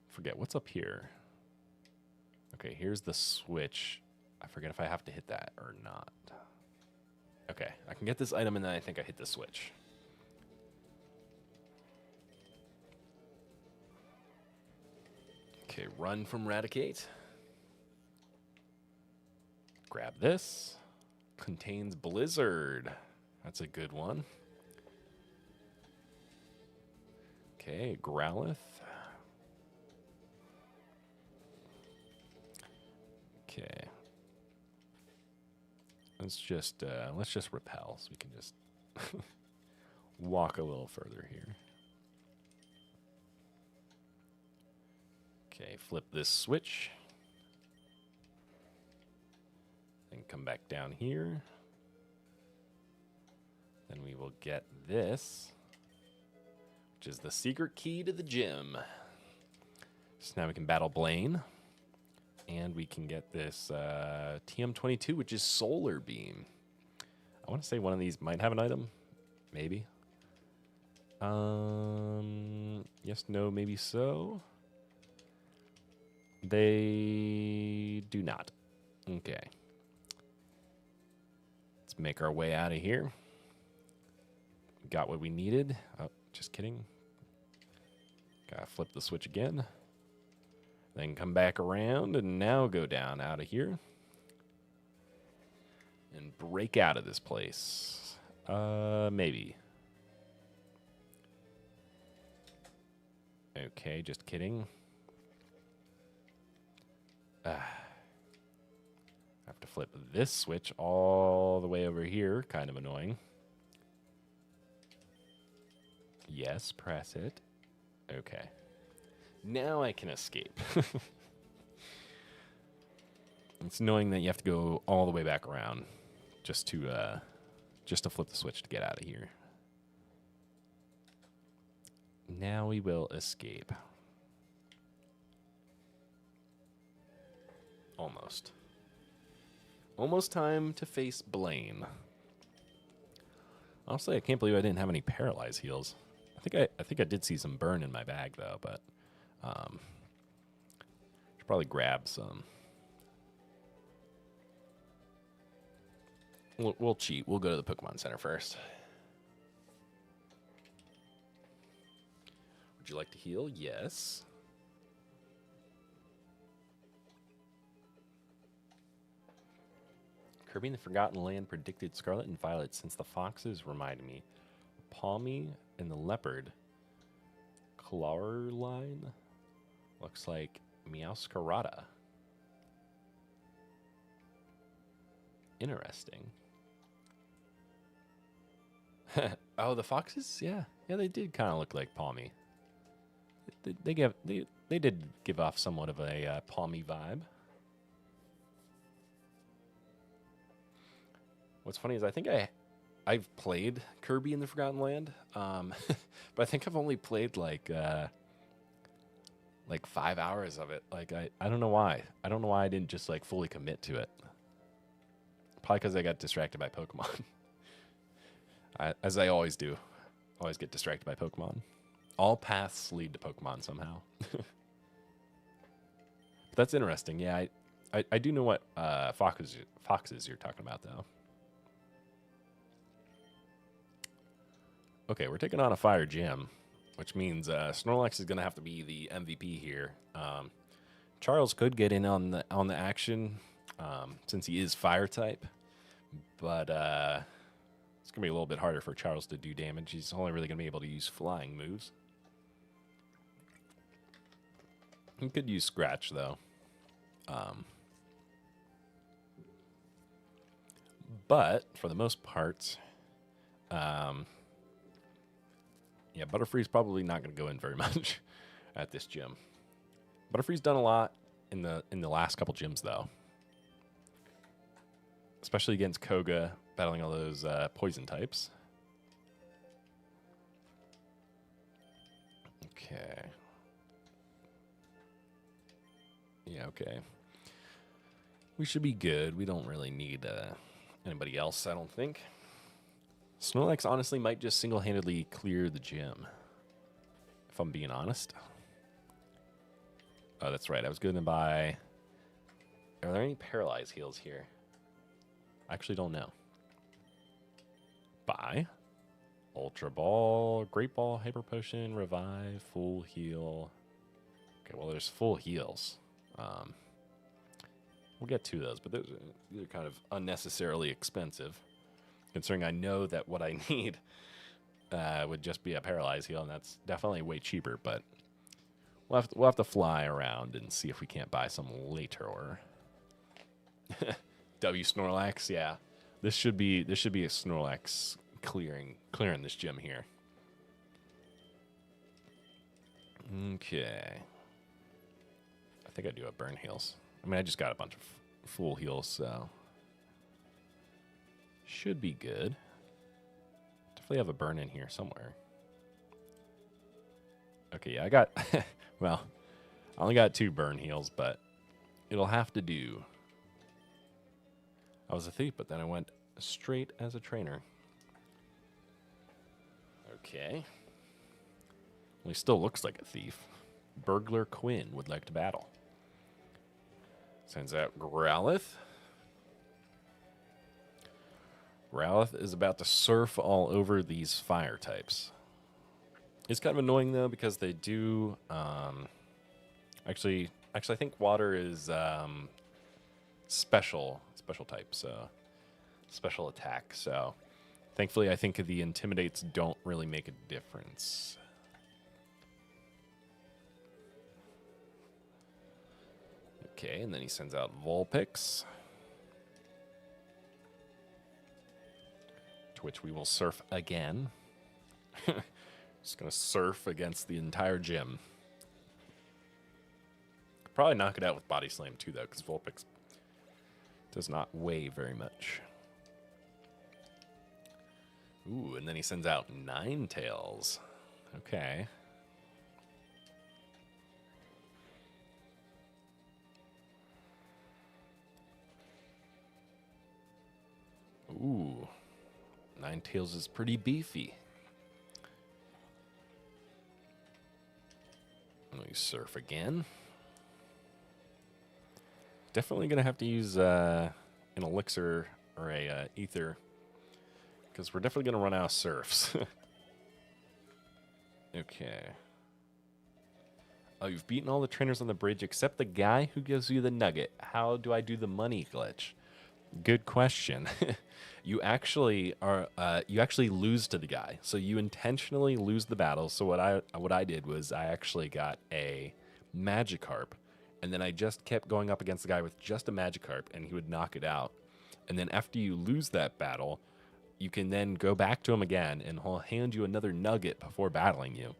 Forget, what's up here? Okay, here's the switch. I forget if I have to hit that or not. Okay, I can get this item and then I think I hit the switch. Okay, run from Raticate. Grab this. Contains Blizzard. That's a good one. Okay, Growlithe. Okay. Let's just repel so we can just walk a little further here. Okay, flip this switch. Then come back down here. Then we will get this, which is the secret key to the gym. So now we can battle Blaine. And we can get this TM22, which is Solar Beam. I want to say one of these might have an item. Maybe. Yes, no, maybe so. They do not. Okay. Let's make our way out of here. Got what we needed. Oh, just kidding. Gotta flip the switch again. Then come back around and now go down out of here. And break out of this place. Maybe. Okay, just kidding. I have to flip this switch all the way over here. Kind of annoying. Yes, press it. Okay. Now I can escape. It's annoying that you have to go all the way back around just to flip the switch to get out of here. Now we will escape. Almost. Almost time to face Blaine. Honestly, I can't believe I didn't have any paralyzed heals. I think I did see some burn in my bag though, but should probably grab some. We'll cheat. We'll go to the Pokemon Center first. Would you like to heal? Yes. Kirby in the Forgotten Land predicted Scarlet and Violet since the foxes reminded me. Palmy and the leopard. Line looks like Meowscarada. Interesting. Oh, the foxes? Yeah, they did kind of look like Palmy. They did give off somewhat of a Palmy vibe. What's funny is I think I've played Kirby in the Forgotten Land, but I think I've only played like 5 hours of it. Like I don't know why. I don't know why I didn't just like fully commit to it. Probably because I got distracted by Pokemon. As I always do. Always get distracted by Pokemon. All paths lead to Pokemon somehow. But that's interesting. Yeah, I do know what foxes you're talking about, though. Okay, we're taking on a fire gym, which means Snorlax is going to have to be the MVP here. Charles could get in on the action since he is fire type, but it's going to be a little bit harder for Charles to do damage. He's only really going to be able to use flying moves. He could use Scratch, though. But, for the most part, yeah, Butterfree's probably not going to go in very much at this gym. Butterfree's done a lot in the last couple gyms, though. Especially against Koga, battling all those poison types. Okay. Yeah, okay. We should be good. We don't really need anybody else, I don't think. Snorlax honestly might just single-handedly clear the gym, if I'm being honest. Oh, that's right. I was going to buy... Are there any paralyzed heals here? I actually don't know. Buy. Ultra Ball, Great Ball, Hyper Potion, Revive, Full Heal. Okay, well, there's full heals. We'll get to those, but these are kind of unnecessarily expensive, considering I know that what I need would just be a paralyzed heal, and that's definitely way cheaper. But we'll have to fly around and see if we can't buy some later. W Snorlax, yeah. This should be a Snorlax clearing this gym here. Okay. I think I do have burn heals. I mean, I just got a bunch of full heals, so should be good. Definitely have a burn in here somewhere. Okay, yeah, I got well, I only got 2 burn heals, but it'll have to do. I was a thief, but then I went straight as a trainer. Okay. Well, he still looks like a thief. Burglar Quinn would like to battle. Sends out Growlithe. Growlithe is about to surf all over these fire types. It's kind of annoying, though, because they do... Actually, I think water is special type, so special attack. So thankfully, I think the Intimidates don't really make a difference. Okay, and then he sends out Vulpix, to which we will surf again. Just gonna surf against the entire gym. Could probably knock it out with Body Slam too, though, because Vulpix does not weigh very much. Ooh, and then he sends out Ninetales. Okay. Ninetales is pretty beefy. Let me surf again. Definitely going to have to use an elixir or a ether, because we're definitely going to run out of surfs. Okay. Oh, you've beaten all the trainers on the bridge except the guy who gives you the nugget. How do I do the money glitch? Good question. You actually lose to the guy. So you intentionally lose the battle. So what I did was I actually got a Magikarp, and then I just kept going up against the guy with just a Magikarp, and he would knock it out. And then after you lose that battle, you can then go back to him again, and he'll hand you another nugget before battling you.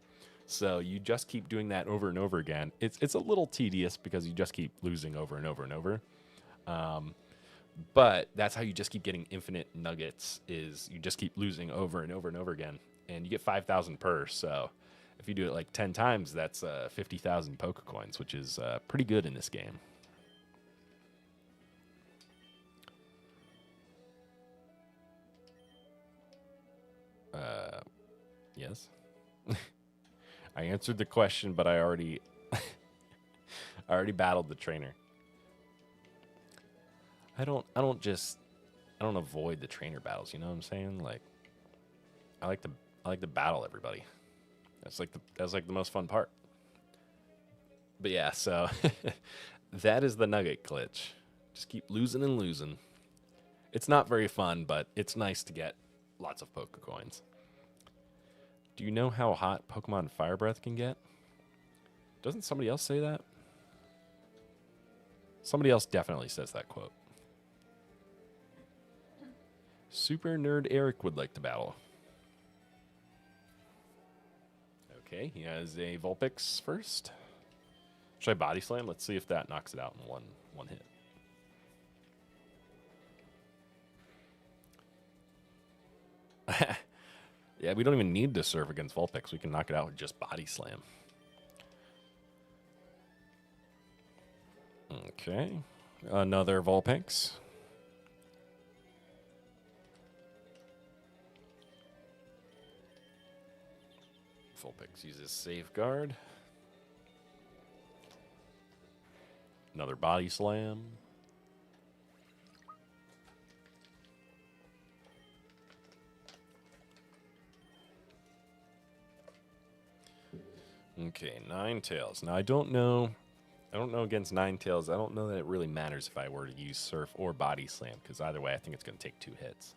So you just keep doing that over and over again. It's a little tedious because you just keep losing over and over and over. But that's how you just keep getting infinite nuggets, is you just keep losing over and over and over again. And you get 5,000 per. So if you do it like 10 times, that's 50,000 Pokecoins, which is pretty good in this game. Yes. I answered the question, but I already battled the trainer. I don't avoid the trainer battles, you know what I'm saying? Like I like to battle everybody. That's like the most fun part. But yeah, so that is the nugget glitch. Just keep losing and losing. It's not very fun, but it's nice to get lots of Pokecoins. Do you know how hot Pokemon Fire Breath can get? Doesn't somebody else say that? Somebody else definitely says that quote. Super Nerd Eric would like to battle. Okay, he has a Vulpix first. Should I Body Slam? Let's see if that knocks it out in one hit. Yeah, we don't even need to serve against Vulpix. We can knock it out with just Body Slam. Okay. Another Vulpix. Vulpix uses Safeguard. Another Body Slam. Okay, Ninetales. Now I don't know against Ninetales. I don't know that it really matters if I were to use Surf or Body Slam, because either way I think it's going to take 2 hits.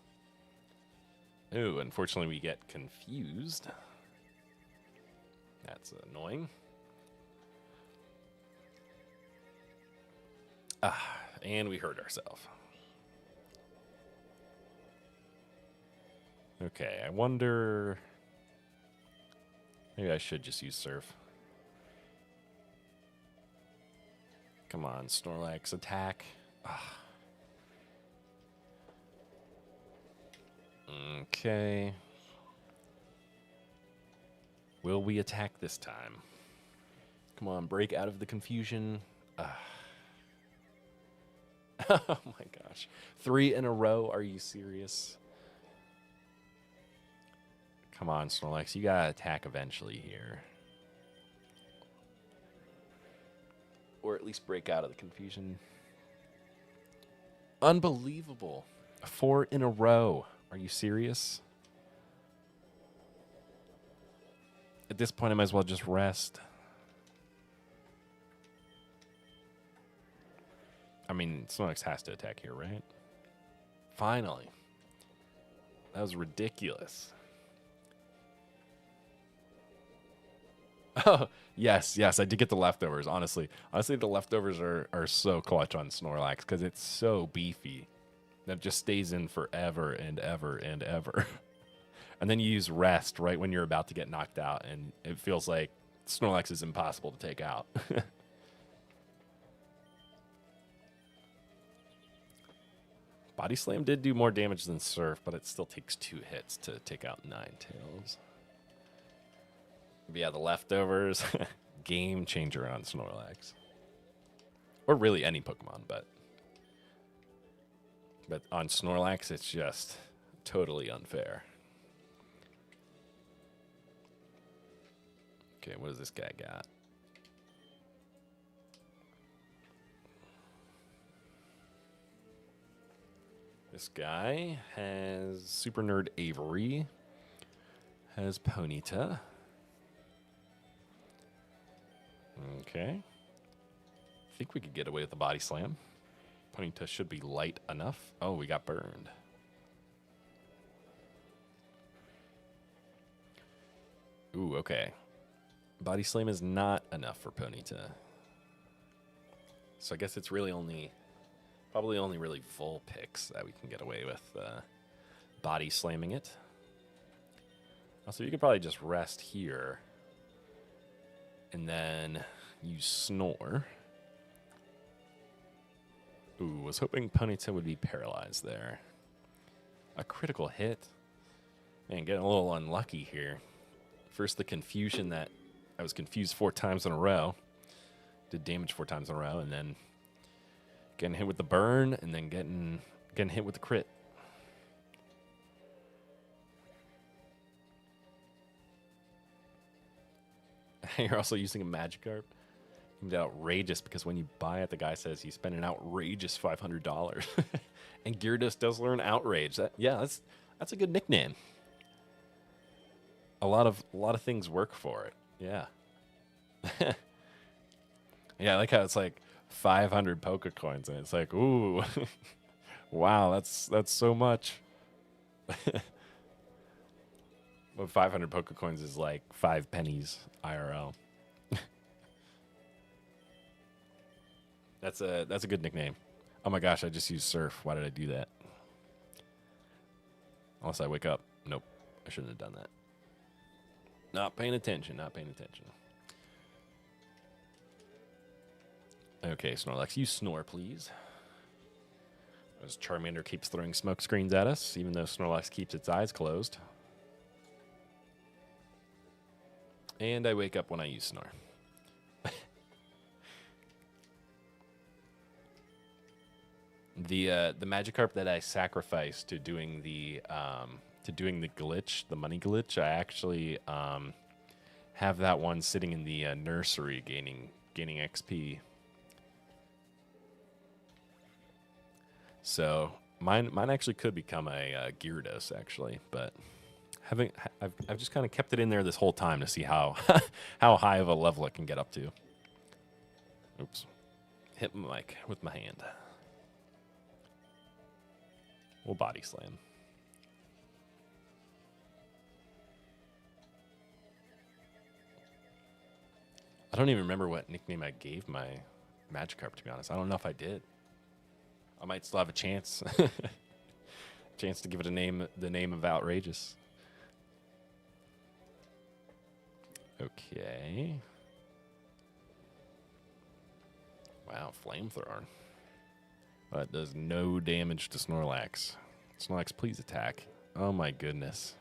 Ooh, unfortunately we get confused. That's annoying. And we hurt ourselves. Okay, I wonder... Maybe I should just use Surf. Come on, Snorlax, attack. Okay. Will we attack this time? Come on, break out of the confusion. Oh my gosh. 3 in a row? Are you serious? Come on, Snorlax. You gotta attack eventually here. Or at least break out of the confusion. Unbelievable. 4 in a row. Are you serious? At this point, I might as well just rest. I mean, Snorlax has to attack here, right? Finally. That was ridiculous. Oh, yes, I did get the leftovers, honestly. Honestly, the leftovers are so clutch on Snorlax because it's so beefy that it just stays in forever and ever and ever. And then you use rest right when you're about to get knocked out, and it feels like Snorlax is impossible to take out. Body Slam did do more damage than Surf, but it still takes 2 hits to take out Ninetales. But yeah, the leftovers, game changer on Snorlax. Or really any Pokemon, but on Snorlax, it's just Totally unfair. Okay, what does this guy got? This guy has Super Nerd Avery, has Ponyta. Okay. I think we could get away with the body slam. Ponyta should be light enough. Oh, we got burned. Ooh, okay. Body slam is not enough for Ponyta. So I guess it's really probably only really Vulpix that we can get away with body slamming it. Also, you could probably just rest here and then use Snore. Ooh, was hoping Ponyta would be paralyzed there. A critical hit. Man, getting a little unlucky here. First, the confusion that I was confused 4 times in a row. Did damage 4 times in a row, and then getting hit with the burn, and then getting hit with the crit. You're also using a Magikarp. It's outrageous because when you buy it, the guy says he spent an outrageous $500. And Gyarados does learn Outrage. That's a good nickname. A lot of things work for it. Yeah. Yeah, I like how it's like 500 Pokecoins, and it's like, ooh, wow, that's so much. Well, 500 Pokecoins is like 5 pennies IRL. That's a good nickname. Oh my gosh, I just used Surf. Why did I do that? Unless I wake up. Nope, I shouldn't have done that. Not paying attention, not paying attention. Okay, Snorlax, you snore, please. As Charmander keeps throwing smoke screens at us, even though Snorlax keeps its eyes closed. And I wake up when I use Snore. The Magikarp that I sacrificed to doing the glitch, the money glitch, I actually have that one sitting in the nursery gaining XP. So mine actually could become a Gyarados actually, but I've just kind of kept it in there this whole time to see how how high of a level it can get up to. Oops, hit my mic with my hand. We'll body slam. I don't even remember what nickname I gave my Magikarp, to be honest. I don't know if I did. I might still have a chance. Chance to give it a name, the name of Outrageous. Okay. Wow, Flamethrower. That does no damage to Snorlax. Snorlax, please attack. Oh my goodness.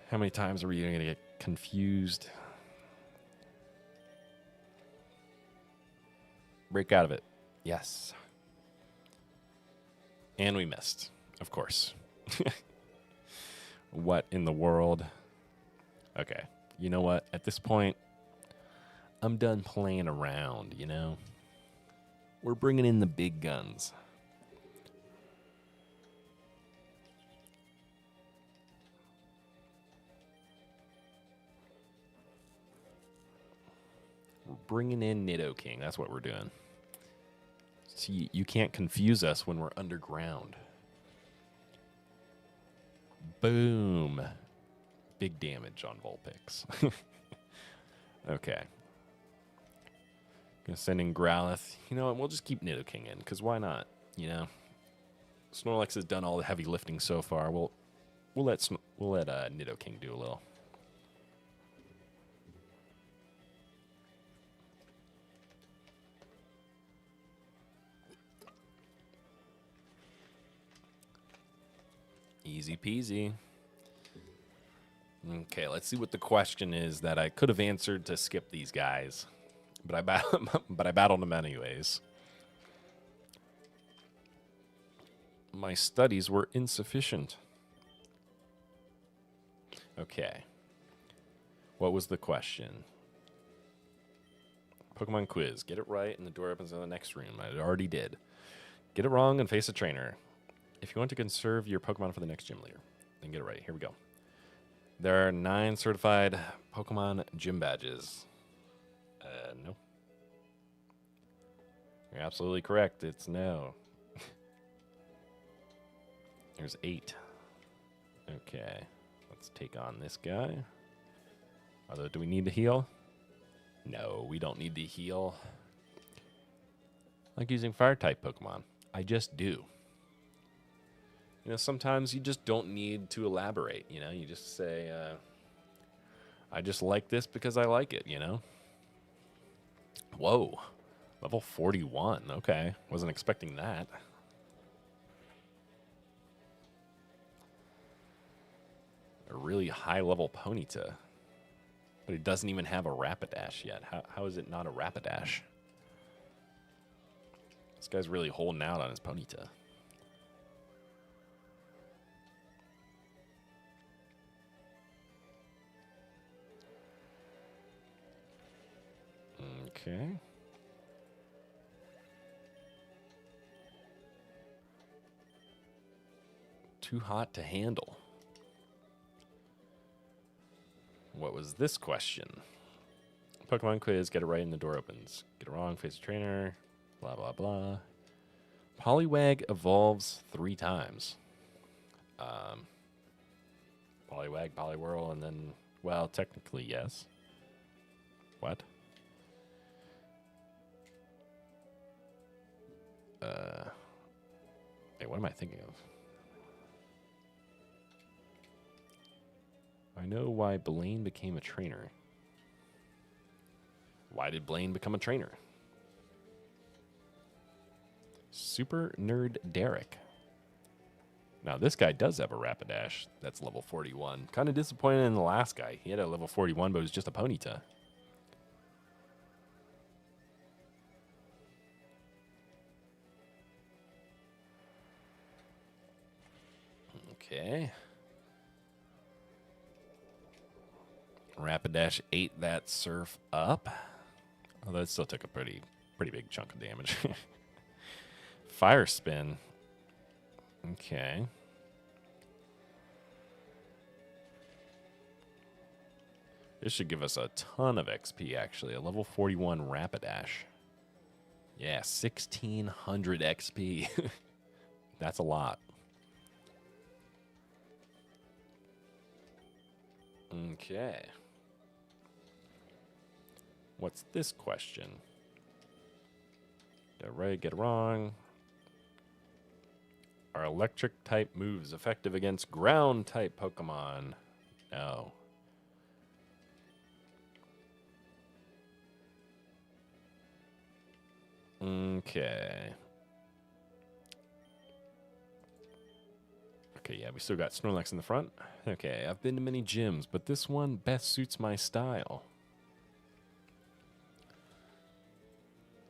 How many times are we going to get confused? Break out of it. Yes. And we missed, of course. What in the world? Okay. You know what? At this point, I'm done playing around, you know? We're bringing in the big guns. We're bringing in Nidoking. That's what we're doing. See, you can't confuse us when we're underground. Boom. Big damage on Vulpix. Okay. Gonna send in Growlithe. You know what? We'll just keep Nidoking in, because why not? You know? Snorlax has done all the heavy lifting so far. We'll let Nidoking do a little. Easy peasy. Okay, let's see what the question is that I could have answered to skip these guys, but I battled them anyways. My studies were insufficient. Okay. What was the question? Pokemon quiz. Get it right and the door opens in the next room. I already did. Get it wrong and face a trainer. If you want to conserve your Pokemon for the next gym leader, then get it right. Here we go. There are 9 certified Pokemon gym badges. No. You're absolutely correct. It's no. There's 8. Okay. Let's take on this guy. Although, do we need to heal? No, we don't need to heal. I like using fire-type Pokemon. I just do. You know, sometimes you just don't need to elaborate, you know? You just say, I just like this because I like it, you know? Whoa. Level 41. Okay. Wasn't expecting that. A really high-level Ponyta. But it doesn't even have a Rapidash yet. How is it not a Rapidash? This guy's really holding out on his Ponyta. Okay. Too hot to handle. What was this question? Pokemon quiz, get it right and the door opens. Get it wrong, face a trainer, blah, blah, blah. Poliwag evolves 3 times. Poliwag, Poliwhirl, and then, well, technically, yes. What? Wait, what am I thinking of? I know why Blaine became a trainer. Why did Blaine become a trainer? Super Nerd Derek. Now, this guy does have a Rapidash that's level 41. Kind of disappointed in the last guy. He had a level 41, but it was just a Ponyta. Okay. Rapidash ate that Surf up. Although it still took a pretty big chunk of damage. Fire Spin. Okay. This should give us a ton of XP, actually. A level 41 Rapidash. Yeah, 1,600 XP. That's a lot. Okay. What's this question? Get it right, get it wrong. Are electric type moves effective against ground type Pokemon? No. Okay. Okay, yeah, we still got Snorlax in the front. Okay, I've been to many gyms, but this one best suits my style.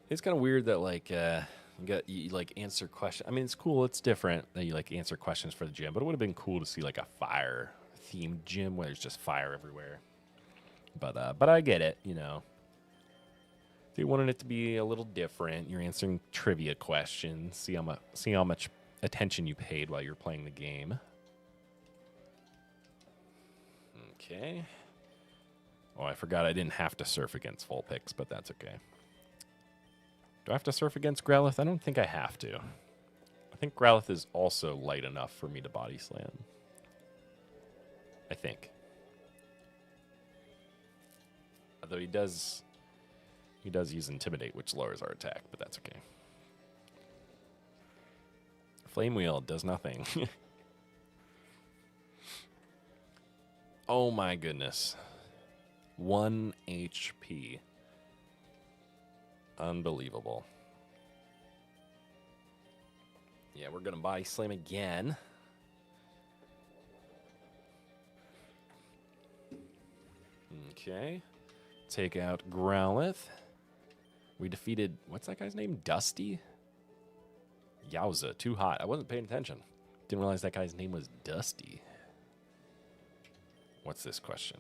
It's kind of weird that, like, you like answer questions. I mean, it's cool. It's different that you like answer questions for the gym, but it would have been cool to see like a fire themed gym where there's just fire everywhere. But I get it. You know, if you wanted it to be a little different, you're answering trivia questions. See how much attention you paid while you're playing the game. Okay. Oh, I forgot I didn't have to surf against Vulpix, but that's okay. Do I have to surf against Growlithe? I don't think I have to. I think Growlithe is also light enough for me to body slam. I think. Although he does use Intimidate, which lowers our attack, but that's okay. Flame Wheel does nothing. Oh my goodness. 1 HP. Unbelievable. Yeah, we're going to body slam again. Okay. Take out Growlithe. We defeated, what's that guy's name? Dusty? Yowza, too hot. I wasn't paying attention. Didn't realize that guy's name was Dusty. What's this question?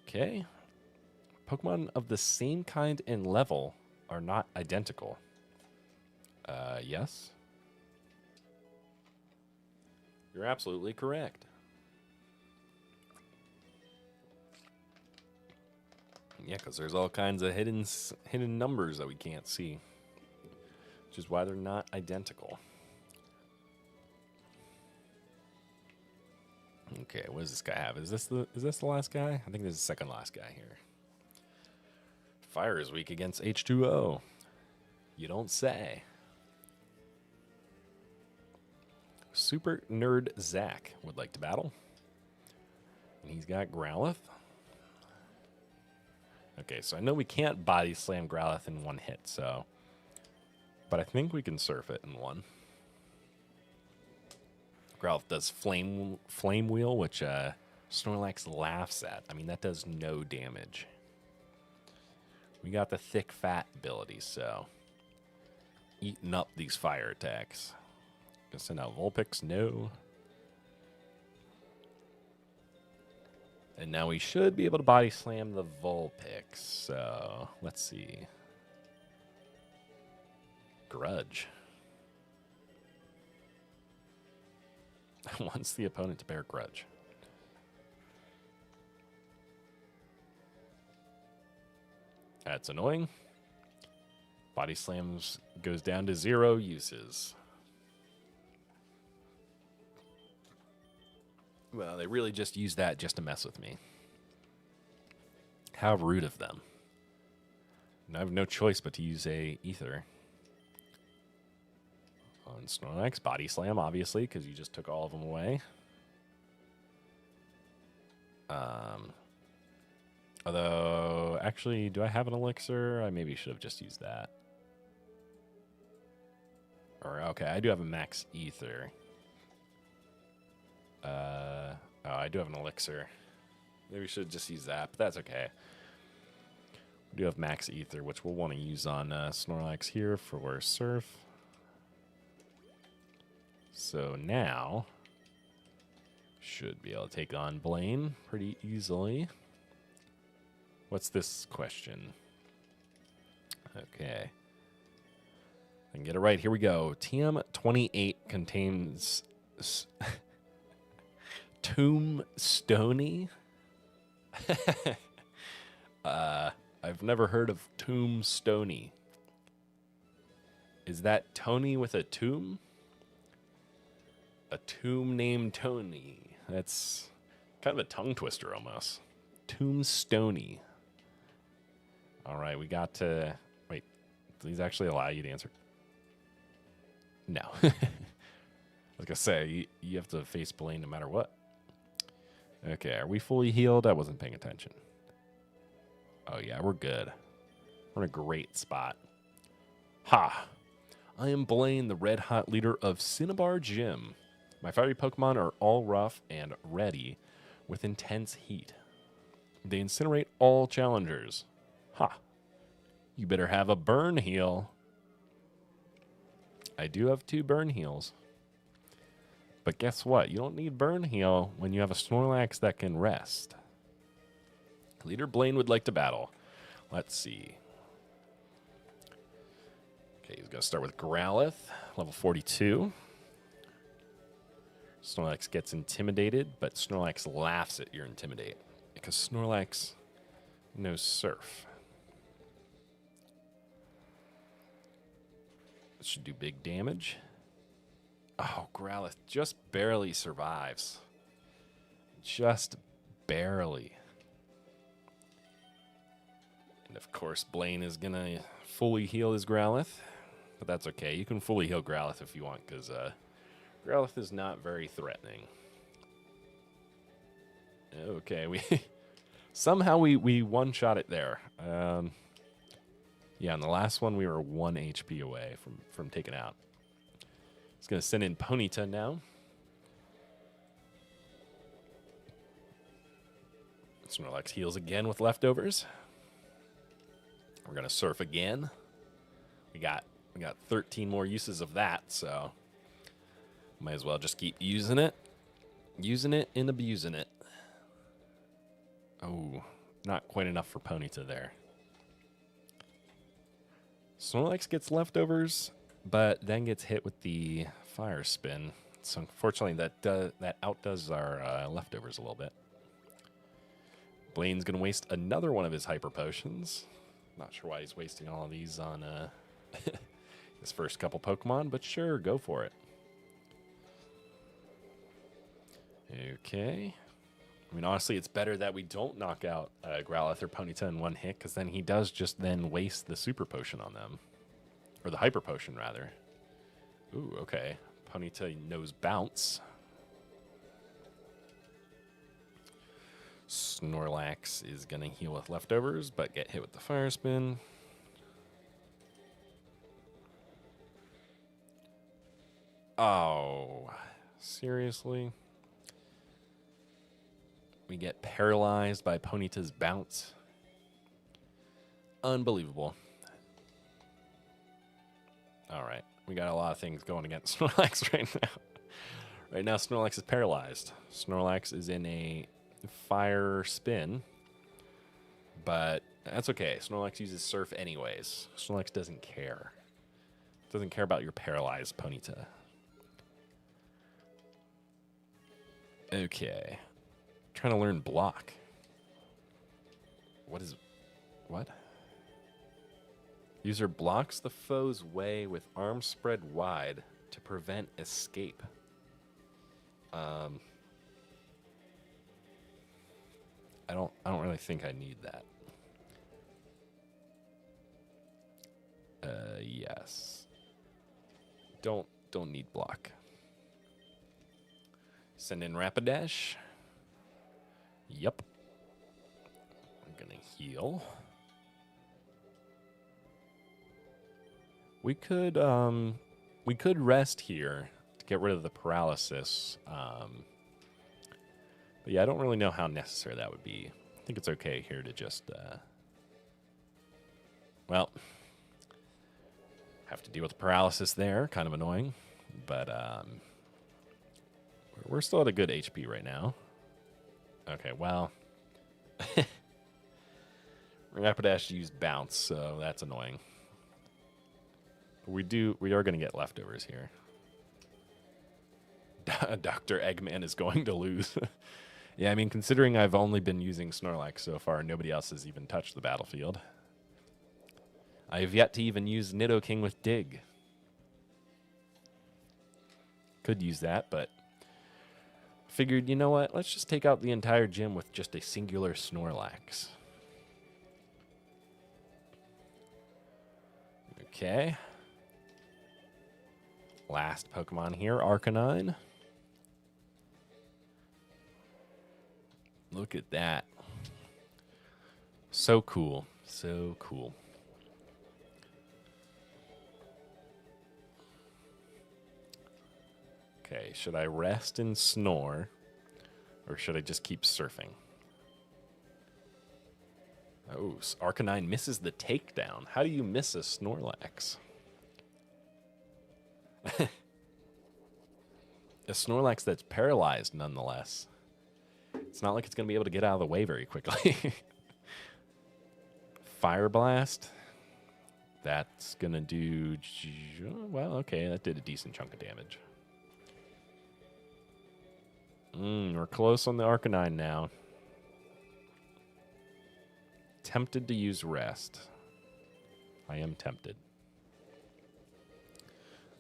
Okay. Pokemon of the same kind and level are not identical. Yes. You're absolutely correct. Yeah, because there's all kinds of hidden numbers that we can't see, which is why they're not identical. Okay, what does this guy have? Is this the last guy? I think this is the second last guy here. Fire is weak against H2O. You don't say. Super Nerd Zach would like to battle. And he's got Growlithe. Okay, so I know we can't body slam Growlithe in one hit, so. But I think we can surf it in one. Growlithe does Flame Wheel, which Snorlax laughs at. I mean, that does no damage. We got the thick fat ability, so. Eating up these fire attacks. Gonna send out Vulpix, no. And now we should be able to body slam the Vulpix. So let's see. Grudge. Wants the opponent to bear grudge. That's annoying. Body slams goes down to 0 uses. Well, they really just used that just to mess with me. How rude of them. And I have no choice but to use a Ether. On Snorlax, Body Slam, obviously, because you just took all of them away. Although, actually, do I have an Elixir? I maybe should have just used that. Or, okay, I do have a Max Ether. Oh, I do have an Elixir. Maybe we should just use that, but that's okay. We do have Max Ether, which we'll want to use on Snorlax here for Surf. So now, should be able to take on Blaine pretty easily. What's this question? Okay. I can get it right. Here we go. TM28 contains Tombstony. I've never heard of Tombstony. Is that Tony with a tomb? A tomb named Tony. That's kind of a tongue twister almost. Tombstony. All right, we got to... Wait, do these actually allow you to answer? No. I was going to say, you have to face Blaine no matter what. Okay, are we fully healed? I wasn't paying attention. Oh, yeah, we're good. We're in a great spot. Ha! I am Blaine, the red-hot leader of Cinnabar Gym. My fiery Pokemon are all rough and ready with intense heat. They incinerate all challengers. Ha! You better have a burn heal. I do have 2 burn heals. But guess what? You don't need burn heal when you have a Snorlax that can rest. Leader Blaine would like to battle. Let's see. Okay, he's going to start with Growlithe, level 42. Snorlax gets intimidated, but Snorlax laughs at your intimidate because Snorlax knows Surf. This should do big damage. Oh, Growlithe just barely survives. Just barely. And of course, Blaine is going to fully heal his Growlithe. But that's okay. You can fully heal Growlithe if you want, because Growlithe is not very threatening. Okay, somehow we one-shot it there. Yeah, in the last one, we were 1 HP away from taking out. He's going to send in Ponyta now. Snorlax heals again with leftovers. We're going to Surf again. We got We got 13 more uses of that, so might as well just keep using it. Using it and abusing it. Oh, not quite enough for Ponyta there. Snorlax gets leftovers, but then gets hit with the fire spin. So unfortunately, that outdoes our leftovers a little bit. Blaine's going to waste another one of his hyper potions. Not sure why he's wasting all of these on his first couple Pokemon, but sure, go for it. Okay. I mean, honestly, it's better that we don't knock out Growlithe or Ponyta in one hit, because then he does just then waste the Super Potion on them. Or the Hyper Potion, rather. Ooh, okay. Ponyta knows Bounce. Snorlax is going to heal with leftovers, but get hit with the Fire Spin. Oh, seriously? We get paralyzed by Ponyta's bounce. Unbelievable. All right. We got a lot of things going against Snorlax right now. Right now, Snorlax is paralyzed. Snorlax is in a fire spin. But that's okay. Snorlax uses Surf anyways. Snorlax doesn't care. Doesn't care about your paralyzed Ponyta. Okay. Trying to learn block. What? User blocks the foe's way with arms spread wide to prevent escape. I don't really think I need that. Yes. Don't need block. Send in Rapidash. Yep. I'm gonna heal. We could rest here to get rid of the paralysis. But yeah, I don't really know how necessary that would be. I think it's okay here to just well, have to deal with the paralysis there. Kind of annoying, but we're still at a good HP right now. Okay, well, Rapidash used Bounce, so that's annoying. We are going to get leftovers here. Dr. Eggman is going to lose. Yeah, I mean, considering I've only been using Snorlax so far, nobody else has even touched the battlefield. I have yet to even use Nidoking with Dig. Could use that, but figured, you know what? Let's just take out the entire gym with just a singular Snorlax. Okay. Last Pokemon here, Arcanine. Look at that. So cool. So cool. Okay, should I rest and snore, or should I just keep surfing? Oh, Arcanine misses the takedown. How do you miss a Snorlax? A Snorlax that's paralyzed, nonetheless. It's not like it's going to be able to get out of the way very quickly. Fire Blast. That's going to do... Well, okay, that did a decent chunk of damage. We're close on the Arcanine now. Tempted to use Rest. I am tempted.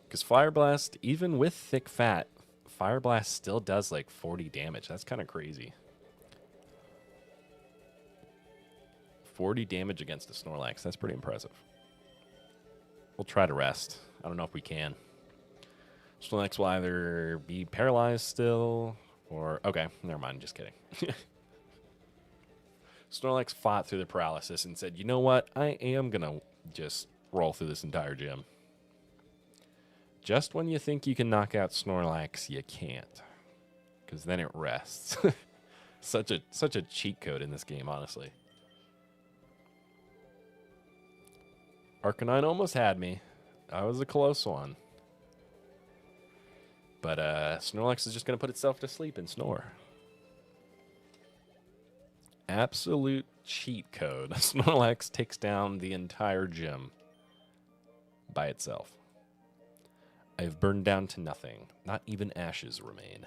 Because Fire Blast, even with Thick Fat, Fire Blast still does like 40 damage. That's kind of crazy. 40 damage against a Snorlax. That's pretty impressive. We'll try to rest. I don't know if we can. Snorlax will either be paralyzed still, or... Okay, never mind. Just kidding. Snorlax fought through the paralysis and said, you know what? I am going to just roll through this entire gym. Just when you think you can knock out Snorlax, you can't. Because then it rests. Such a cheat code in this game, honestly. Arcanine almost had me. I was a close one. But Snorlax is just going to put itself to sleep and snore. Absolute cheat code. Snorlax takes down the entire gym by itself. I've burned down to nothing. Not even ashes remain.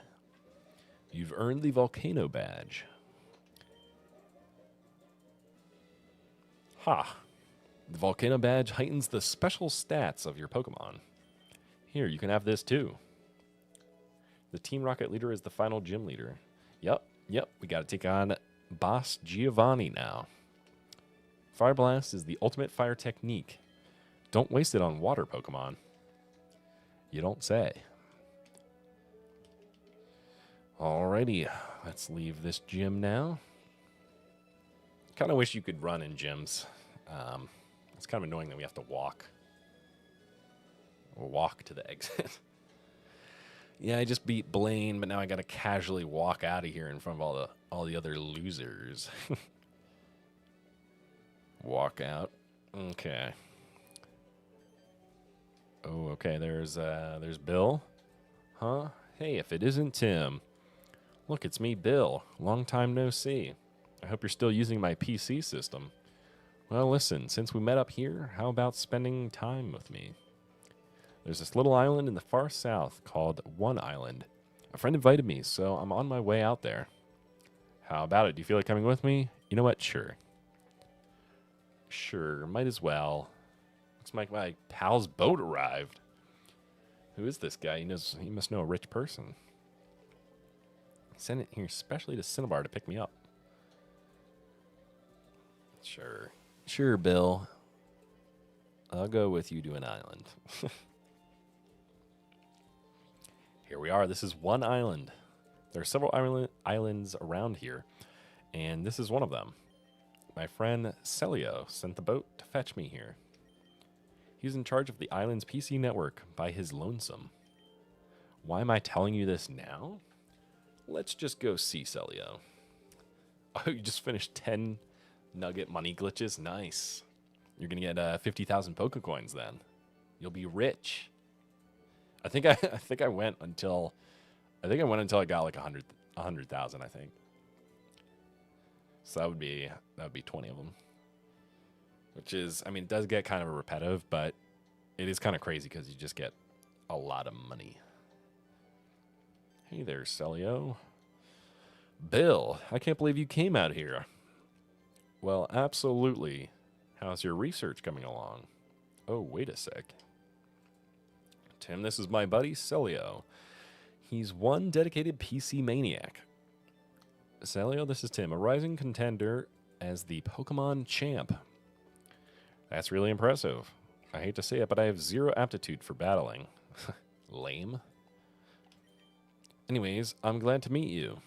You've earned the Volcano Badge. Ha! The Volcano Badge heightens the special stats of your Pokemon. Here, you can have this too. The Team Rocket leader is the final gym leader. Yep, we gotta take on Boss Giovanni now. Fire Blast is the ultimate fire technique. Don't waste it on water Pokemon. You don't say. Alrighty, let's leave this gym now. Kind of wish you could run in gyms. It's kind of annoying that we have to walk. Or walk to the exit. Yeah, I just beat Blaine, but now I gotta casually walk out of here in front of all the other losers. Walk out. Okay. Oh, okay. There's Bill. Huh? Hey, if it isn't Tim. Look, it's me, Bill. Long time no see. I hope you're still using my PC system. Well, listen, since we met up here, how about spending time with me? There's this little island in the far south called One Island. A friend invited me, so I'm on my way out there. How about it? Do you feel like coming with me? You know what? Sure. Sure, might as well. Looks like my pal's boat arrived. Who is this guy? He must know a rich person. He sent it here especially to Cinnabar to pick me up. Sure. Sure, Bill. I'll go with you to an island. Here we are. This is One Island. There are several islands around here, and this is one of them. My friend Celio sent the boat to fetch me here. He's in charge of the island's PC network by his lonesome. Why am I telling you this now? Let's just go see Celio. Oh, you just finished 10 nugget money glitches? Nice. You're going to get 50,000 Pokecoins then. You'll be rich. I think I went until I got like 100,000, I think. So that would be 20 of them. Which is, I mean, it does get kind of repetitive, but it is kind of crazy because you just get a lot of money. Hey there, Celio. Bill, I can't believe you came out here. Well, absolutely. How's your research coming along? Oh, wait a sec. Tim, this is my buddy, Celio. He's one dedicated PC maniac. Celio, this is Tim, a rising contender as the Pokemon champ. That's really impressive. I hate to say it, but I have zero aptitude for battling. Lame. Anyways, I'm glad to meet you.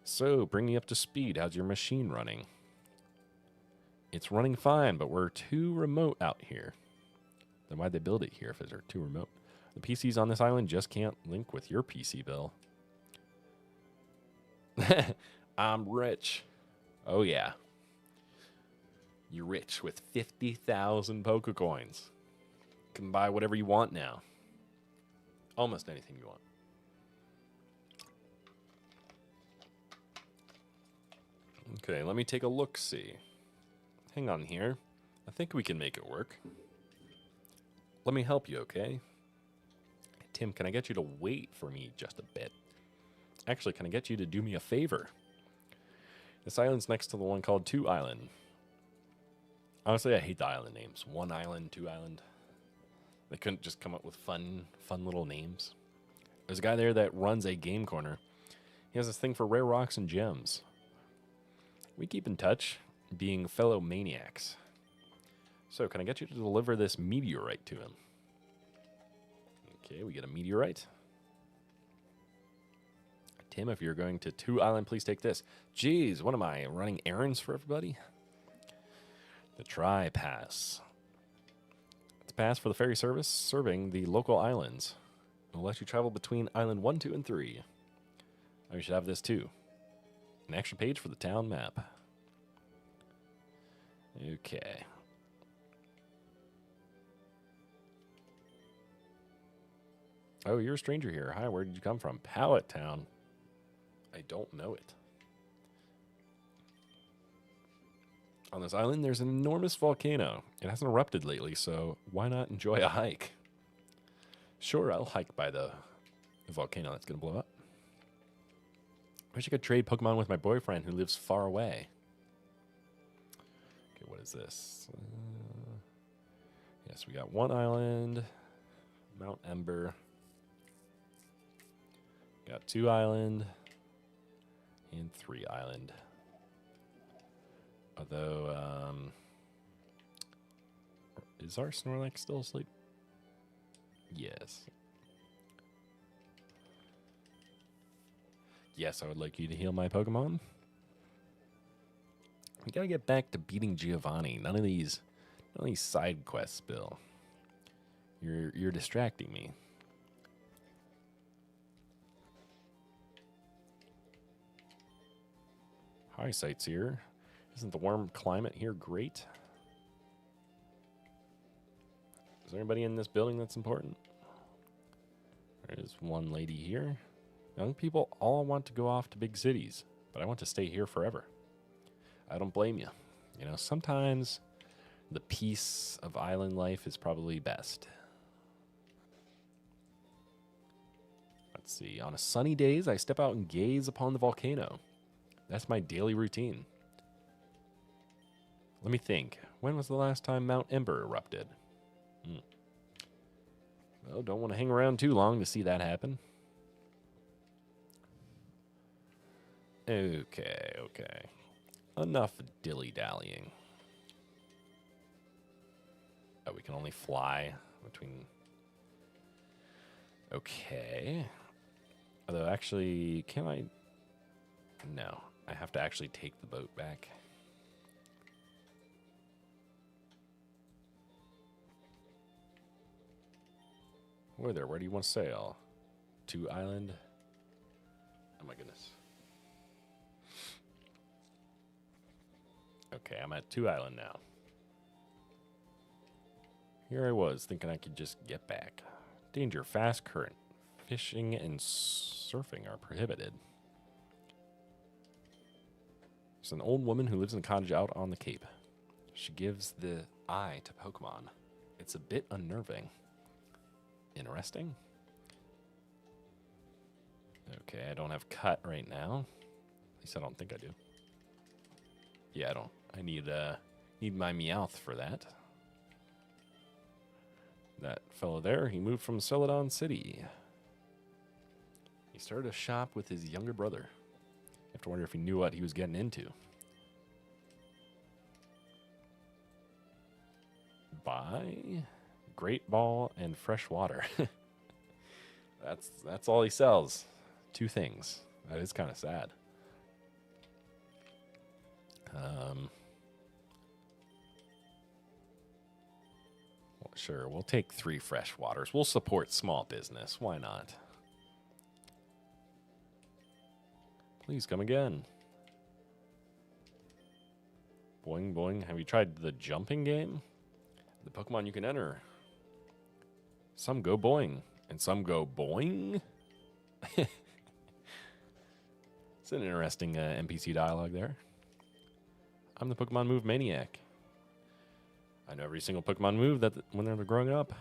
So, bring me up to speed. How's your machine running? It's running fine, but we're too remote out here. Then why'd they build it here if they're too remote? The PCs on this island just can't link with your PC, Bill. I'm rich. Oh, yeah. You're rich with 50,000 Pokecoins. You can buy whatever you want now. Almost anything you want. Okay, let me take a look-see. Hang on here. I think we can make it work. Let me help you, okay? Tim, can I get you to wait for me just a bit? Actually, can I get you to do me a favor? This island's next to the one called Two Island. Honestly, I hate the island names. One Island, Two Island. They couldn't just come up with fun little names. There's a guy there that runs a game corner. He has this thing for rare rocks and gems. We keep in touch, being fellow maniacs. So, can I get you to deliver this meteorite to him? Okay, we get a meteorite. Tim, if you're going to Two Island, please take this. Jeez, what am I, running errands for everybody? The Tri-Pass. It's a pass for the ferry service serving the local islands. It will let you travel between Island 1, 2, and 3. Oh, you should have this too. An extra page for the town map. Okay. Oh, you're a stranger here. Hi, where did you come from? Pallet Town. I don't know it. On this island, there's an enormous volcano. It hasn't erupted lately, so why not enjoy a hike? Sure, I'll hike by the volcano that's going to blow up. I wish I could trade Pokemon with my boyfriend who lives far away. Okay, what is this? Yes, we got one island. Mount Ember. Got 2 island. And 3 island. Although, is our Snorlax still asleep? Yes. Yes, I would like you to heal my Pokemon. We gotta get back to beating Giovanni. None of these side quests, Bill. You're distracting me. Hi, Sightseer. Isn't the warm climate here great? Is there anybody in this building that's important? There is one lady here. Young people all want to go off to big cities, but I want to stay here forever. I don't blame you. You know, sometimes the peace of island life is probably best. Let's see. On a sunny days, I step out and gaze upon the volcano. That's my daily routine. Let me think. When was the last time Mount Ember erupted? Well, don't want to hang around too long to see that happen. Okay. Enough dilly-dallying. Oh, we can only fly between... Okay. Although, actually, can I... No, I have to actually take the boat back. Where there? Where do you want to sail? 2 island? Oh my goodness. Okay, I'm at 2 island now. Here I was, thinking I could just get back. Danger, fast current. Fishing and surfing are prohibited. There's an old woman who lives in a cottage out on the Cape. She gives the eye to Pokemon. It's a bit unnerving. Interesting. Okay, I don't have cut right now. At least I don't think I do. Yeah, I don't. I need my Meowth for that. That fellow there, he moved from Celadon City. He started a shop with his younger brother. You have to wonder if he knew what he was getting into. Buy Great Ball and fresh water. That's all he sells. 2 things. That is kind of sad. Well, sure, we'll take 3 fresh waters. We'll support small business. Why not? Please come again. Boing, boing. Have you tried the jumping game? The Pokemon you can enter. Some go boing, and some go boing. It's an interesting NPC dialogue there. I'm the Pokemon Move Maniac. I know every single Pokemon move that when they're growing up.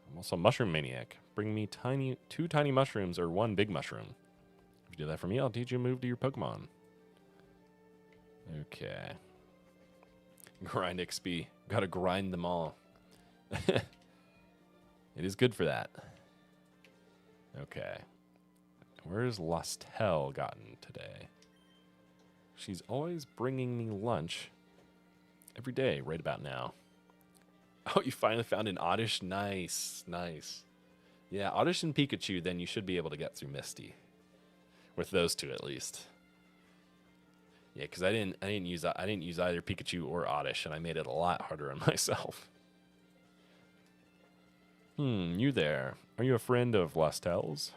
I'm also a Mushroom Maniac. Bring me 2 tiny mushrooms or 1 big mushroom. If you do that for me, I'll teach you a move to your Pokemon. Okay. Grind XP. Gotta grind them all. It is good for that. Okay. Where's Lostel gotten today? She's always bringing me lunch every day, right about now. Oh, you finally found an Oddish? Nice, nice. Yeah, Oddish and Pikachu, then you should be able to get through Misty. With those 2 at least. Yeah, because I didn't use either Pikachu or Oddish, and I made it a lot harder on myself. You there. Are you a friend of Lostel's?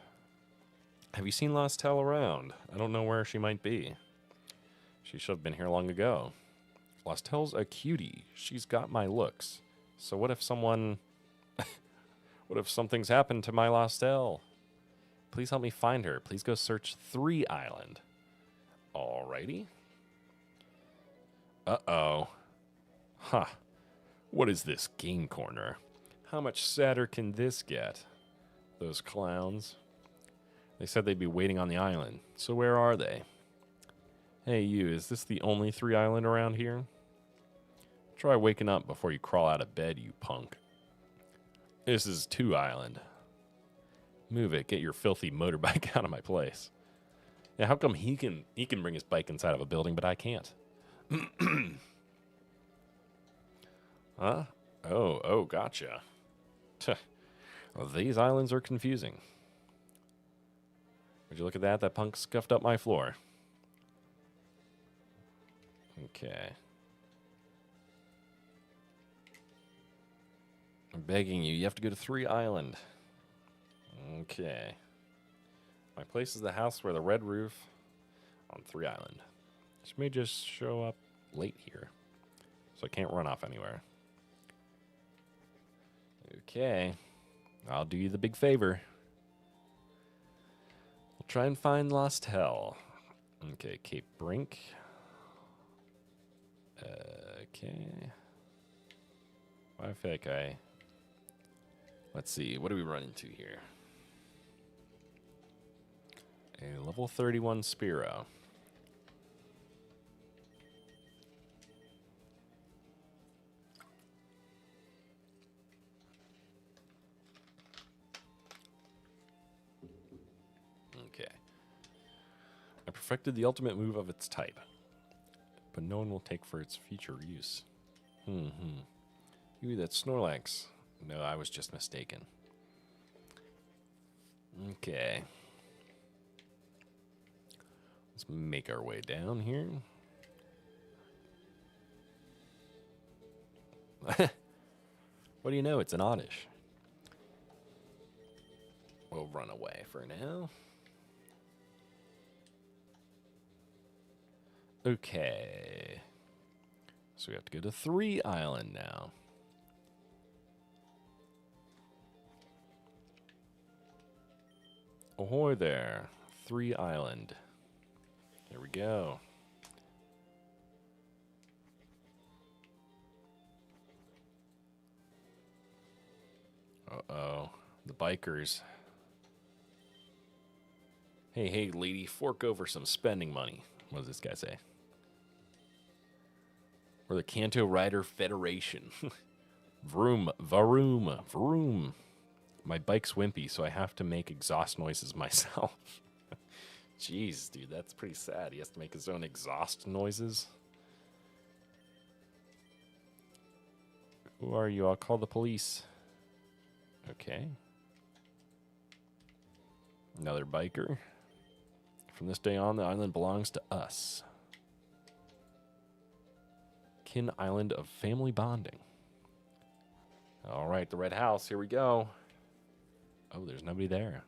Have you seen Lostel around? I don't know where she might be. She should have been here long ago. Lostel's a cutie. She's got my looks. So what if someone... what if something's happened to my Lostel? Please help me find her. Please go search 3 Island. Alrighty. Uh-oh. Huh. What is this game corner? How much sadder can this get? Those clowns. They said they'd be waiting on the island. So where are they? Hey, you, is this the only 3 Island around here? Try waking up before you crawl out of bed, you punk. This is 2 Island. Move it. Get your filthy motorbike out of my place. Yeah, how come he can bring his bike inside of a building, but I can't? Huh? Oh, gotcha. Well, these islands are confusing. Would you look at that? That punk scuffed up my floor. Okay. I'm begging you. You have to go to 3 Island. Okay. My place is the house where the red roof on 3 Island. This may just show up late here, so I can't run off anywhere. Okay. I'll do you the big favor. We'll try and find Lost Hell. Okay, Cape Brink. Okay. I feel like let's see, what do we run into here? A level 31 Spearow. Okay. I perfected the ultimate move of its type, but no one will take for its future use. Ooh, that's Snorlax. No, I was just mistaken. Okay. Let's make our way down here. What do you know? It's an Oddish. We'll run away for now. Okay. So we have to go to 3 Island now. Ahoy there. 3 Island. Here we go. Uh-oh. The bikers. Hey, lady, fork over some spending money. What does this guy say? We're the Kanto Rider Federation. Vroom, varoom, vroom. My bike's wimpy, so I have to make exhaust noises myself. Jeez, dude, that's pretty sad. He has to make his own exhaust noises. Who are you? I'll call the police. Okay. Another biker. From this day on, the island belongs to us. Kin Island of family bonding. All right, the red house. Here we go. Oh, there's nobody there.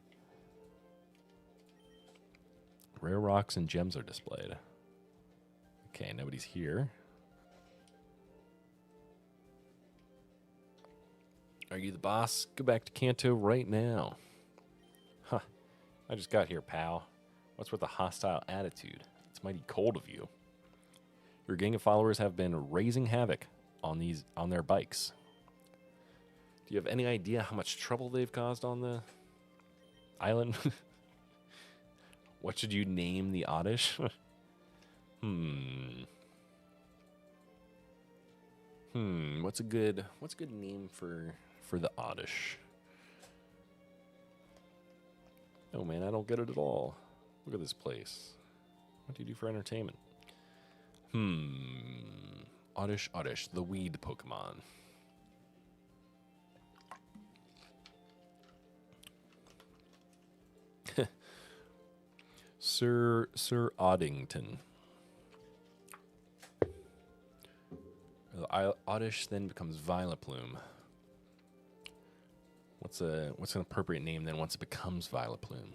Rare rocks and gems are displayed. Okay, nobody's here. Are you the boss? Go back to Kanto right now. Huh. I just got here, pal. What's with the hostile attitude? It's mighty cold of you. Your gang of followers have been raising havoc on their bikes. Do you have any idea how much trouble they've caused on the island? What should you name the Oddish? What's a good name for the Oddish? Oh man, I don't get it at all. Look at this place. What do you do for entertainment? Oddish, the weed Pokemon. Sir Oddington. The Oddish then becomes Vileplume. What's an appropriate name then once it becomes Vileplume?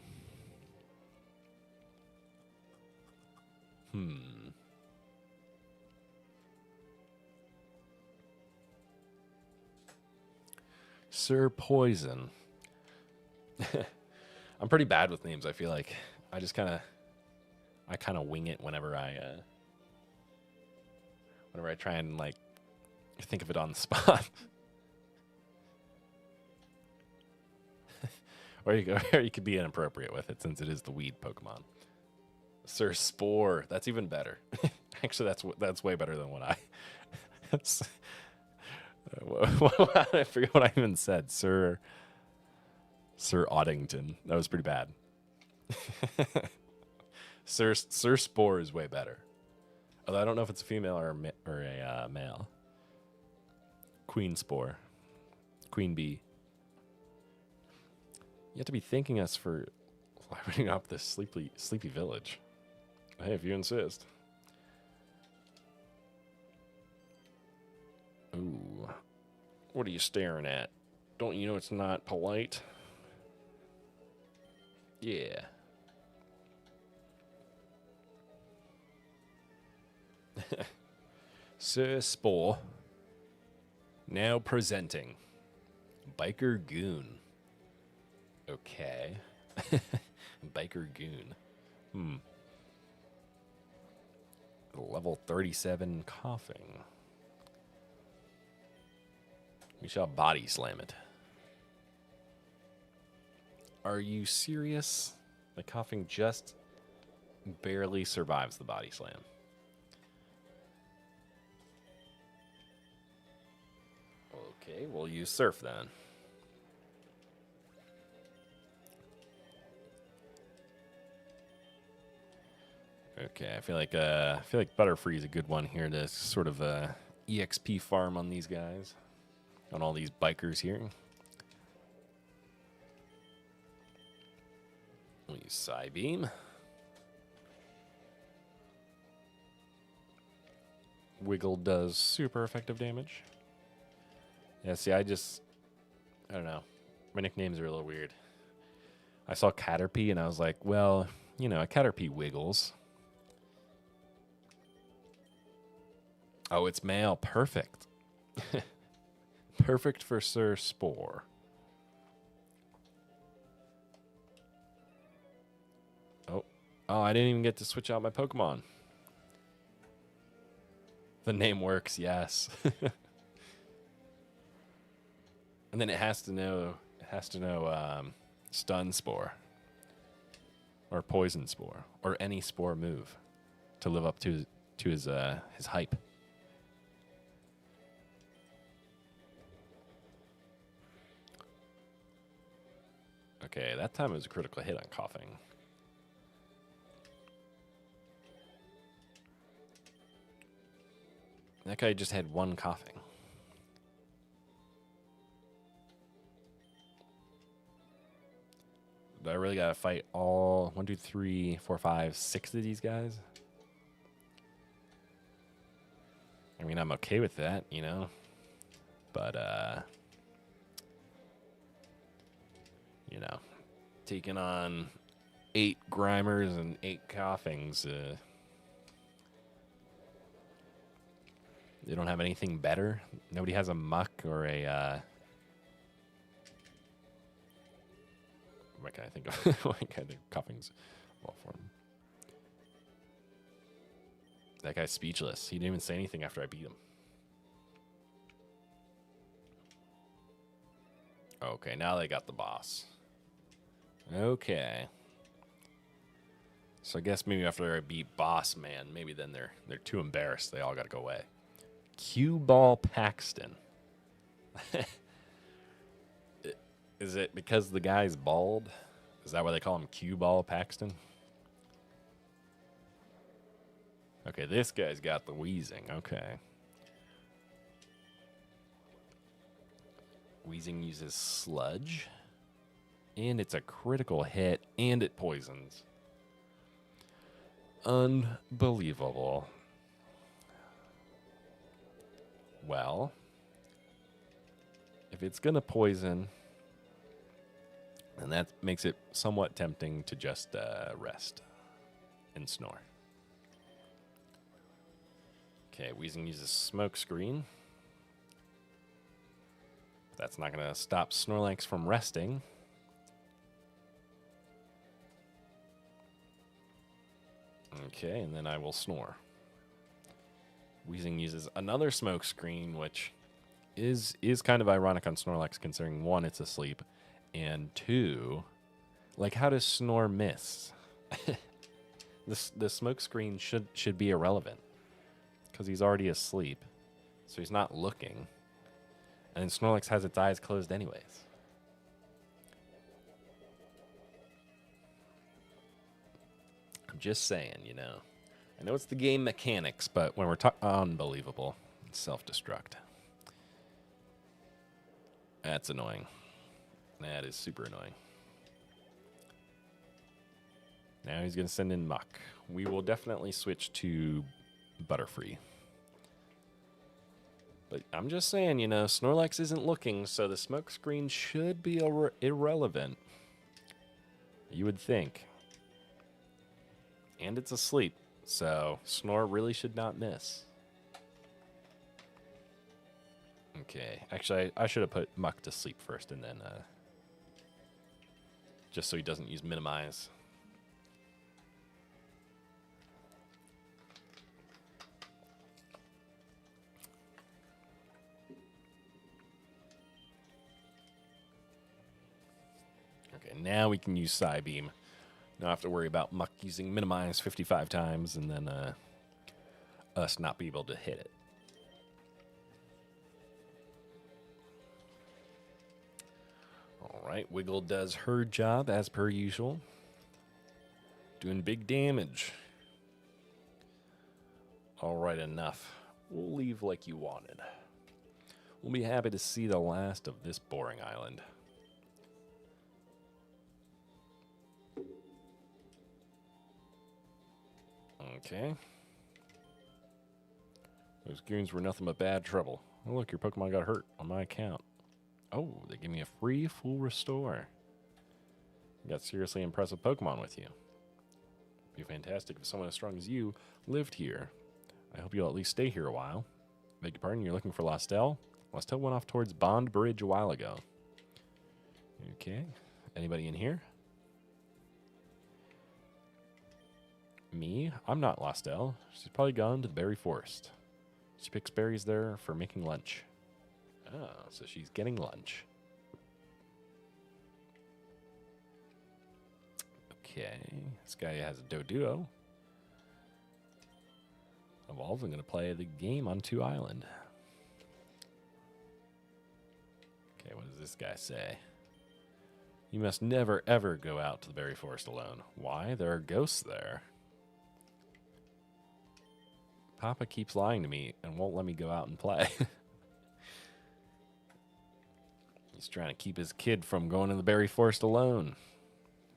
Sir Poison. I'm pretty bad with names, I feel like. I kind of wing it whenever I try and like think of it on the spot. or you could be inappropriate with it since it is the weed Pokemon. Sir Spore, that's even better. Actually, that's way better than what I. That's, I forget what I even said. Sir Oddington. That was pretty bad. Sir Spore is way better. Although I don't know if it's a female or a male. Queen Spore. Queen Bee. You have to be thanking us for livening up this sleepy village. Hey, if you insist. Ooh. What are you staring at? Don't you know it's not polite? Yeah. Sir Spore. Now presenting. Biker Goon. Okay. Biker Goon. Level 37 coughing. We shall body slam it. Are you serious? The coughing just barely survives the body slam. Okay, we'll use Surf then. Okay, I feel like Butterfree is a good one here to sort of EXP farm on these guys, on all these bikers here. We'll use Psybeam. Wiggle does super effective damage. Yeah, see, I don't know. My nicknames are a little weird. I saw Caterpie and I was like, well, you know, a Caterpie wiggles. Oh, it's male. Perfect. Perfect for Sir Spore. Oh, I didn't even get to switch out my Pokemon. The name works, yes. And then it has to know Stun Spore or Poison Spore or any Spore move to live up to his hype. Okay, that time it was a critical hit on coughing. That guy just had one coughing. Do I really gotta fight all 1, 2, 3, 4, 5, 6 of these guys? I mean, I'm okay with that, you know? But, you know, taking on 8 Grimers and 8 Coughings, they don't have anything better? Nobody has a Muck or a, what can I think of? What kind of Coughing's well for him? That guy's speechless. He didn't even say anything after I beat him. Okay, now they got the boss. Okay. So I guess maybe after I beat Boss Man, maybe then they're too embarrassed. They all got to go away. Cue Ball Paxton. Is it because the guy's bald? Is that why they call him Cue Ball Paxton? Okay, this guy's got the wheezing. Okay. Wheezing uses Sludge. And it's a critical hit. And it poisons. Unbelievable. Well, if it's going to poison, then that makes it somewhat tempting to just rest and snore. Okay, Wheezing uses Smoke Screen. That's not going to stop Snorlax from resting. Okay, and then I will snore. Wheezing uses another smoke screen, which is kind of ironic on Snorlax, considering one, it's asleep, and two, like, how does Snore miss? The smoke screen should be irrelevant because he's already asleep, so he's not looking, and Snorlax has its eyes closed anyways. I'm just saying, you know. I know it's the game mechanics, but when we're unbelievable, self-destruct. That's annoying. That is super annoying. Now he's going to send in Muck. We will definitely switch to Butterfree. But I'm just saying, you know, Snorlax isn't looking, so the smoke screen should be irrelevant. You would think. And it's asleep, so Snore really should not miss. Okay, actually, I should have put Muck to sleep first, and then just so he doesn't use Minimize. Okay, now we can use Psybeam. Don't have to worry about Muck using Minimize 55 times and then us not be able to hit it. All right, Wiggle does her job as per usual. Doing big damage. All right, enough. We'll leave like you wanted. We'll be happy to see the last of this boring island. Okay. Those goons were nothing but bad trouble. Oh, look, your Pokemon got hurt on my account. Oh, they give me a free full restore. You got seriously impressive Pokemon with you. It'd be fantastic if someone as strong as you lived here. I hope you'll at least stay here a while. Beg your pardon, you're looking for Lostel? Lostel went off towards Bond Bridge a while ago. Okay. Anybody in here? Me? I'm not Lostel. She's probably gone to the berry forest. She picks berries there for making lunch. Oh, so she's getting lunch. Okay. This guy has a Doduo. Evolve, I'm going to play the game on 2 Island. Okay, what does this guy say? You must never, ever go out to the berry forest alone. Why? There are ghosts there. Papa keeps lying to me and won't let me go out and play. He's trying to keep his kid from going to the berry forest alone.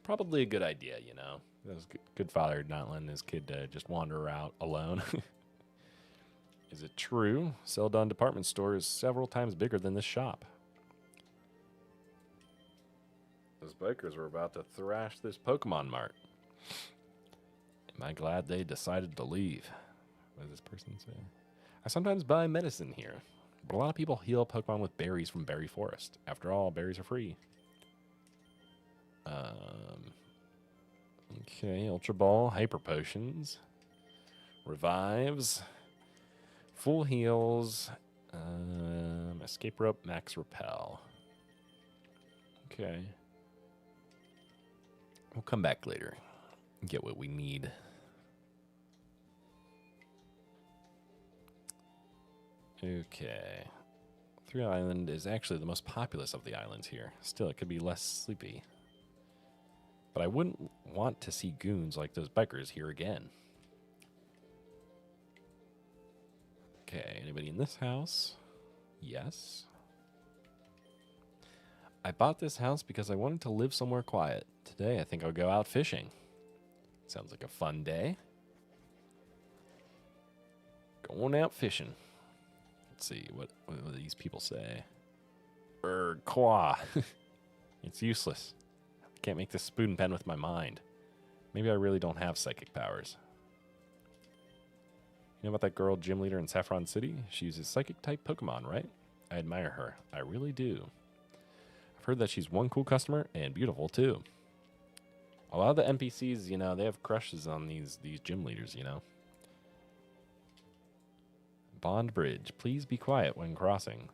Probably a good idea, you know. That was good father not letting his kid just wander out alone. Is it true? Celadon department store is several times bigger than this shop. Those bikers were about to thrash this Pokemon mart. Am I glad they decided to leave? What does this person say? I sometimes buy medicine here, but a lot of people heal Pokemon with berries from Berry Forest. After all, berries are free. Okay, Ultra Ball, Hyper Potions, Revives, Full Heals, Escape Rope, Max Repel. Okay. We'll come back later and get what we need. Okay. 3 Island is actually the most populous of the islands here. Still, it could be less sleepy. But I wouldn't want to see goons like those bikers here again. Okay, anybody in this house? Yes. I bought this house because I wanted to live somewhere quiet. Today, I think I'll go out fishing. Sounds like a fun day. Going out fishing. Let's see, what do these people say? Qua. It's useless. I can't make this spoon pen with my mind. Maybe I really don't have psychic powers. You know about that girl gym leader in Saffron City? She uses psychic-type Pokemon, right? I admire her. I really do. I've heard that she's one cool customer and beautiful, too. A lot of the NPCs, you know, they have crushes on these gym leaders, you know. Bond Bridge. Please be quiet when crossing.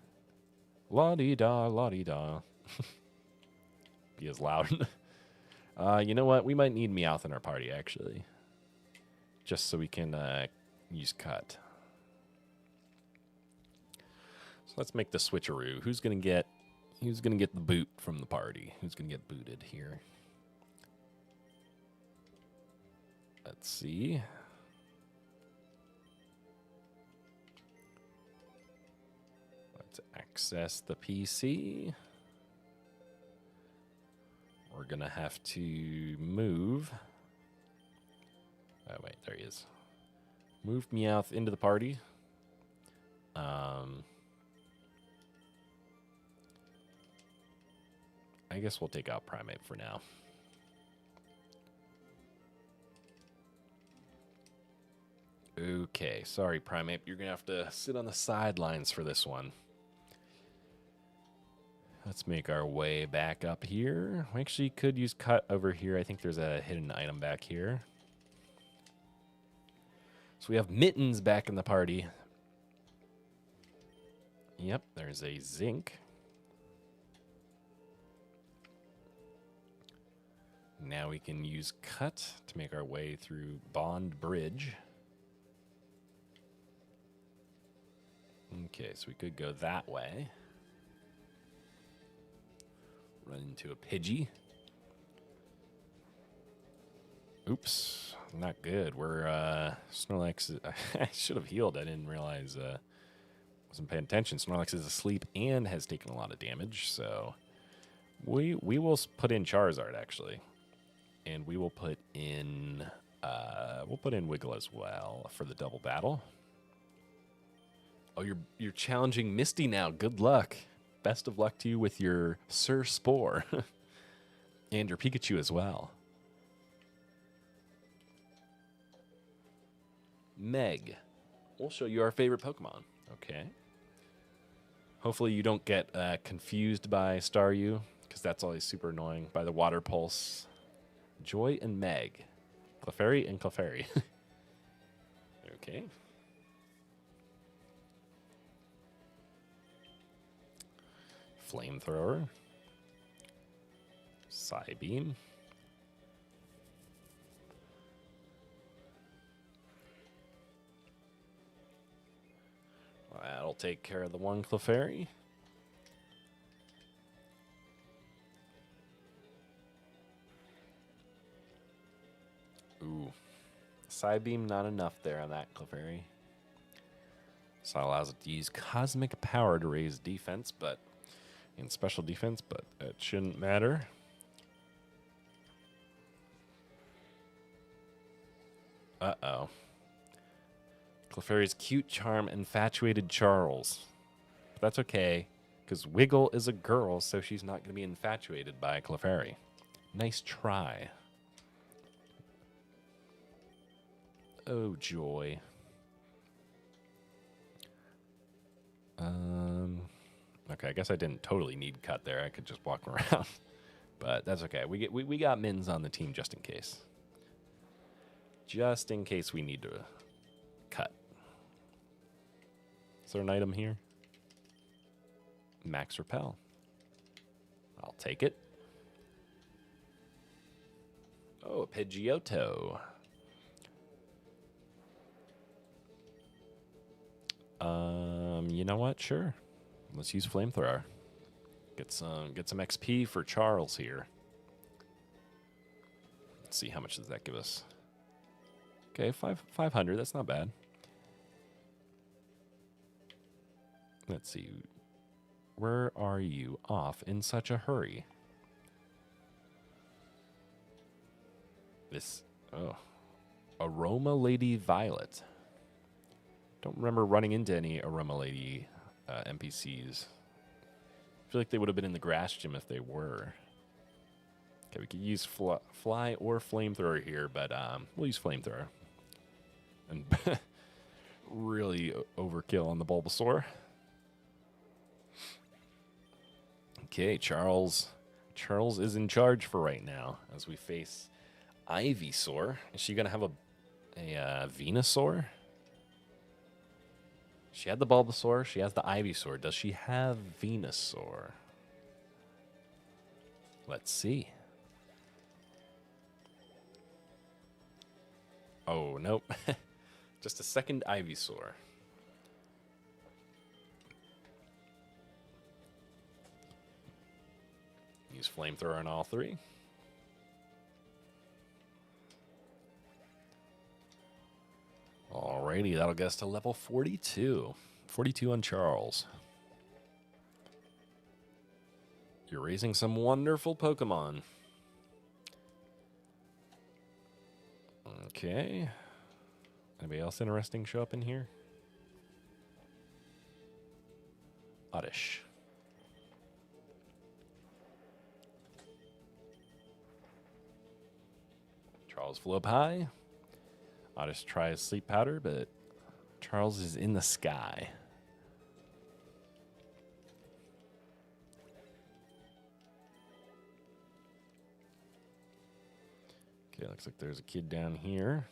La-dee-da, la-dee-da. Be as loud. You know what? We might need Meowth in our party, actually. Just so we can use cut. So let's make the switcheroo. Who's gonna get the boot from the party? Who's gonna get booted here? Let's see. Let's access the PC. We're going to have to move. Oh, wait, there he is. Move Meowth into the party. I guess we'll take out Primate for now. Okay, sorry, Primate. You're going to have to sit on the sidelines for this one. Let's make our way back up here. We actually could use cut over here. I think there's a hidden item back here. So we have Mittens back in the party. Yep, there's a zinc. Now we can use cut to make our way through Bond Bridge. Okay, so we could go that way. Run into a Pidgey. Oops, not good. We're, Snorlax, I should have healed. I didn't realize, wasn't paying attention. Snorlax is asleep and has taken a lot of damage, so we will put in Charizard, actually. And we will put in, Wiggle as well for the double battle. Oh, you're challenging Misty now. Good luck. Best of luck to you with your Sir Spore. And your Pikachu as well. Meg. We'll show you our favorite Pokemon. Okay. Hopefully you don't get confused by Staryu, because that's always super annoying, by the Water Pulse. Joy and Meg. Clefairy and Clefairy. Okay. Flamethrower. Psybeam. That'll take care of the one Clefairy. Ooh. Psybeam, not enough there on that Clefairy. So it allows it to use Cosmic Power to raise defense, but in special defense, but it shouldn't matter. Uh-oh. Clefairy's cute charm infatuated Charles. But that's okay, because Wiggle is a girl, so she's not going to be infatuated by Clefairy. Nice try. Oh, joy. Okay, I guess I didn't totally need cut there. I could just walk around. But that's okay. We got Mittens on the team just in case. Just in case we need to cut. Is there an item here? Max Repel. I'll take it. Oh, a Pidgeotto. You know what? Sure. Let's use Flamethrower. Get some XP for Charles here. Let's see, how much does that give us? Okay, 500. That's not bad. Let's see. Where are you off in such a hurry? Aroma Lady Violet. Don't remember running into any Aroma Lady NPCs. I feel like they would have been in the grass gym if they were. Okay, we could use fly or Flamethrower here, but we'll use Flamethrower. And really overkill on the Bulbasaur. Okay, Charles is in charge for right now as we face Ivysaur. Is she going to have a Venusaur? She had the Bulbasaur. She has the Ivysaur. Does she have Venusaur? Let's see. Oh, nope. Just a second Ivysaur. Use Flamethrower on all three. Alrighty, that'll get us to level 42. 42 on Charles. You're raising some wonderful Pokemon. Okay. Anybody else interesting show up in here? Oddish. Charles flew up high. Oddish tries Sleep Powder, but Charles is in the sky. Okay, looks like there's a kid down here.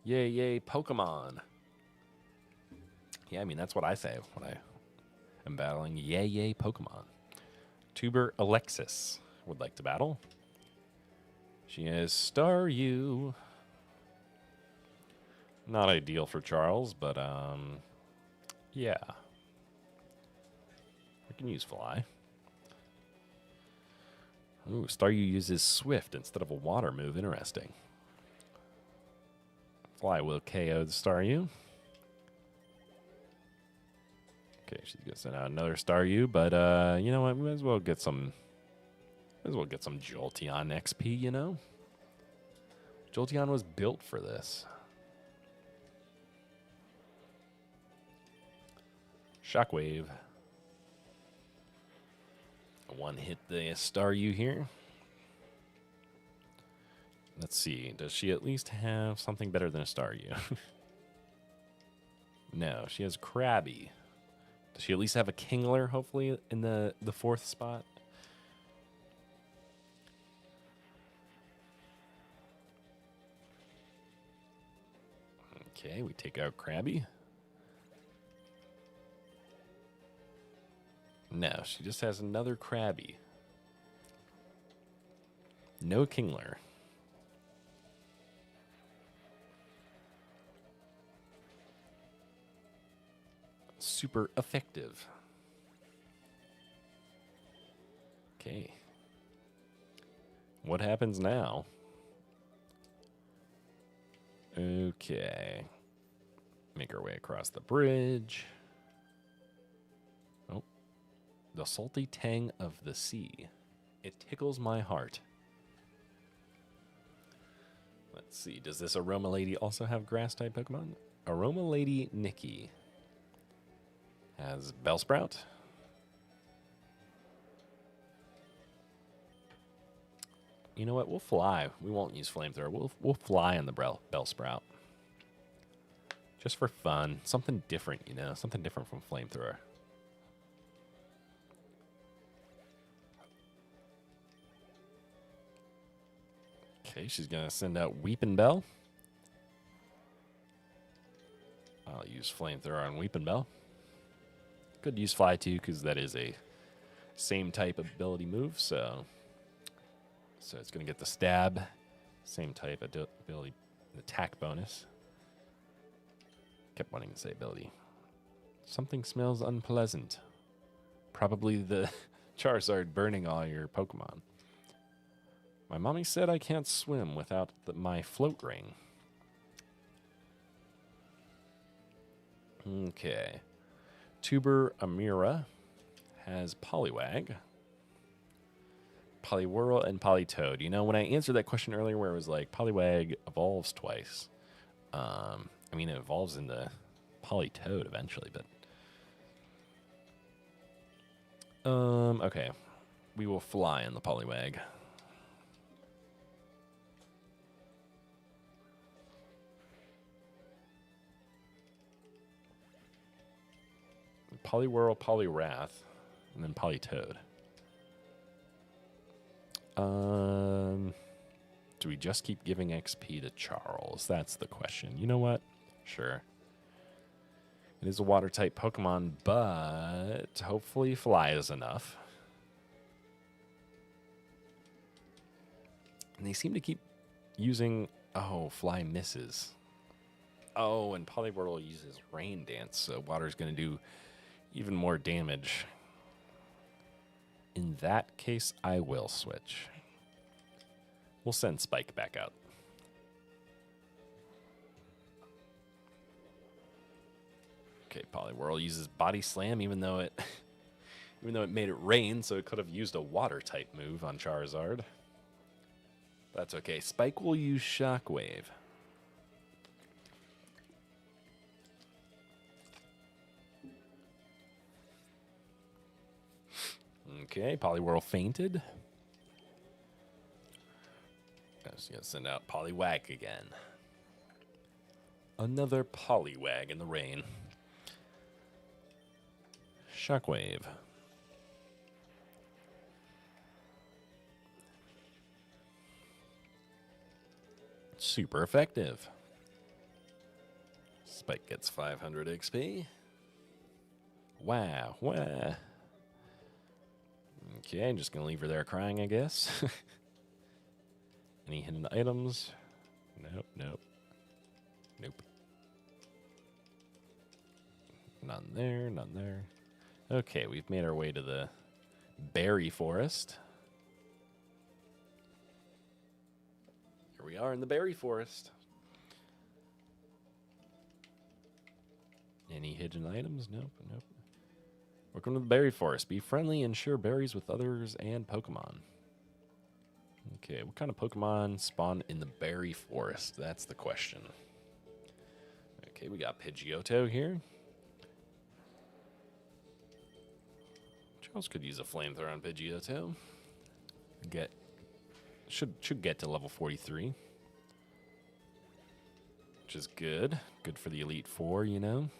Yay, yay, Pokemon. Yeah, I mean, that's what I say when I am battling. Yay, yay, Pokemon. Tuber Alexis would like to battle. She has Staryu. Not ideal for Charles, but, yeah. We can use Fly. Ooh, Staryu uses Swift instead of a water move. Interesting. Fly will KO the Staryu. Okay, she's gonna send out another Staryu, but you know what? We might as well get some. Might as well get some Jolteon XP. You know, Jolteon was built for this. Shockwave. One hit the Staryu here. Let's see. Does she at least have something better than a Staryu? No, she has Krabby. Does she at least have a Kingler, hopefully, in the fourth spot? Okay, we take out Krabby. No, she just has another Krabby. No Kingler. Super effective. Okay. What happens now? Okay. Make our way across the bridge. Oh. The salty tang of the sea. It tickles my heart. Let's see. Does this Aroma Lady also have grass-type Pokemon? Aroma Lady Nikki has Bellsprout. You know what? We'll fly. We won't use Flamethrower. We'll fly on the Bellsprout. Just for fun. Something different, you know? Something different from Flamethrower. Okay, she's going to send out Weepin' Bell. I'll use Flamethrower on Weepin' Bell. Could use Fly too, because that is a same type of ability move, so it's going to get the stab. Same type of ability, attack bonus. Kept wanting to say ability. Something smells unpleasant. Probably the Charizard burning all your Pokemon. My mommy said I can't swim without my float ring. Okay. Tuber Amira has Poliwag, Poliwhirl, and Politoed. You know, when I answered that question earlier where it was like Poliwag evolves twice, I mean, it evolves into Politoed eventually, but... okay. We will fly in the Poliwag. Poliwhirl, Poliwrath, and then Politoed. Do we just keep giving XP to Charles? That's the question. You know what? Sure. It is a water-type Pokemon, but hopefully Fly is enough. And they seem to keep using... Oh, Fly misses. Oh, and Poliwhirl uses Rain Dance, so Water's going to do even more damage. In that case, I will switch. We'll send Spike back out. Okay, Poliwhirl uses Body Slam, even though it made it rain, so it could have used a Water-type move on Charizard. That's okay. Spike will use Shockwave. Okay, Poliwhirl fainted. I was going to send out Poliwag again. Another Poliwag in the rain. Shockwave. Super effective. Spike gets 500 XP. Wow. Okay, I'm just going to leave her there crying, I guess. Any hidden items? Nope. None there. Okay, we've made our way to the berry forest. Here we are in the berry forest. Any hidden items? Nope. Welcome to the berry forest. Be friendly and share berries with others and Pokemon. Okay, what kind of Pokemon spawn in the berry forest? That's the question. Okay, we got Pidgeotto here. Charles could use a flamethrower on Pidgeotto. Should get to level 43. Which is good. Good for the Elite Four, you know.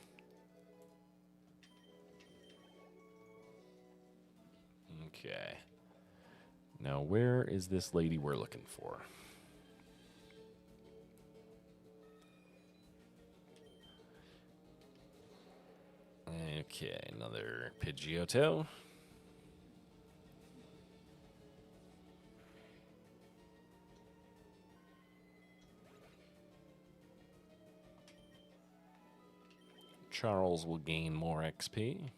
Okay. Now, where is this lady we're looking for? Okay, another Pidgeotto. Charles will gain more XP.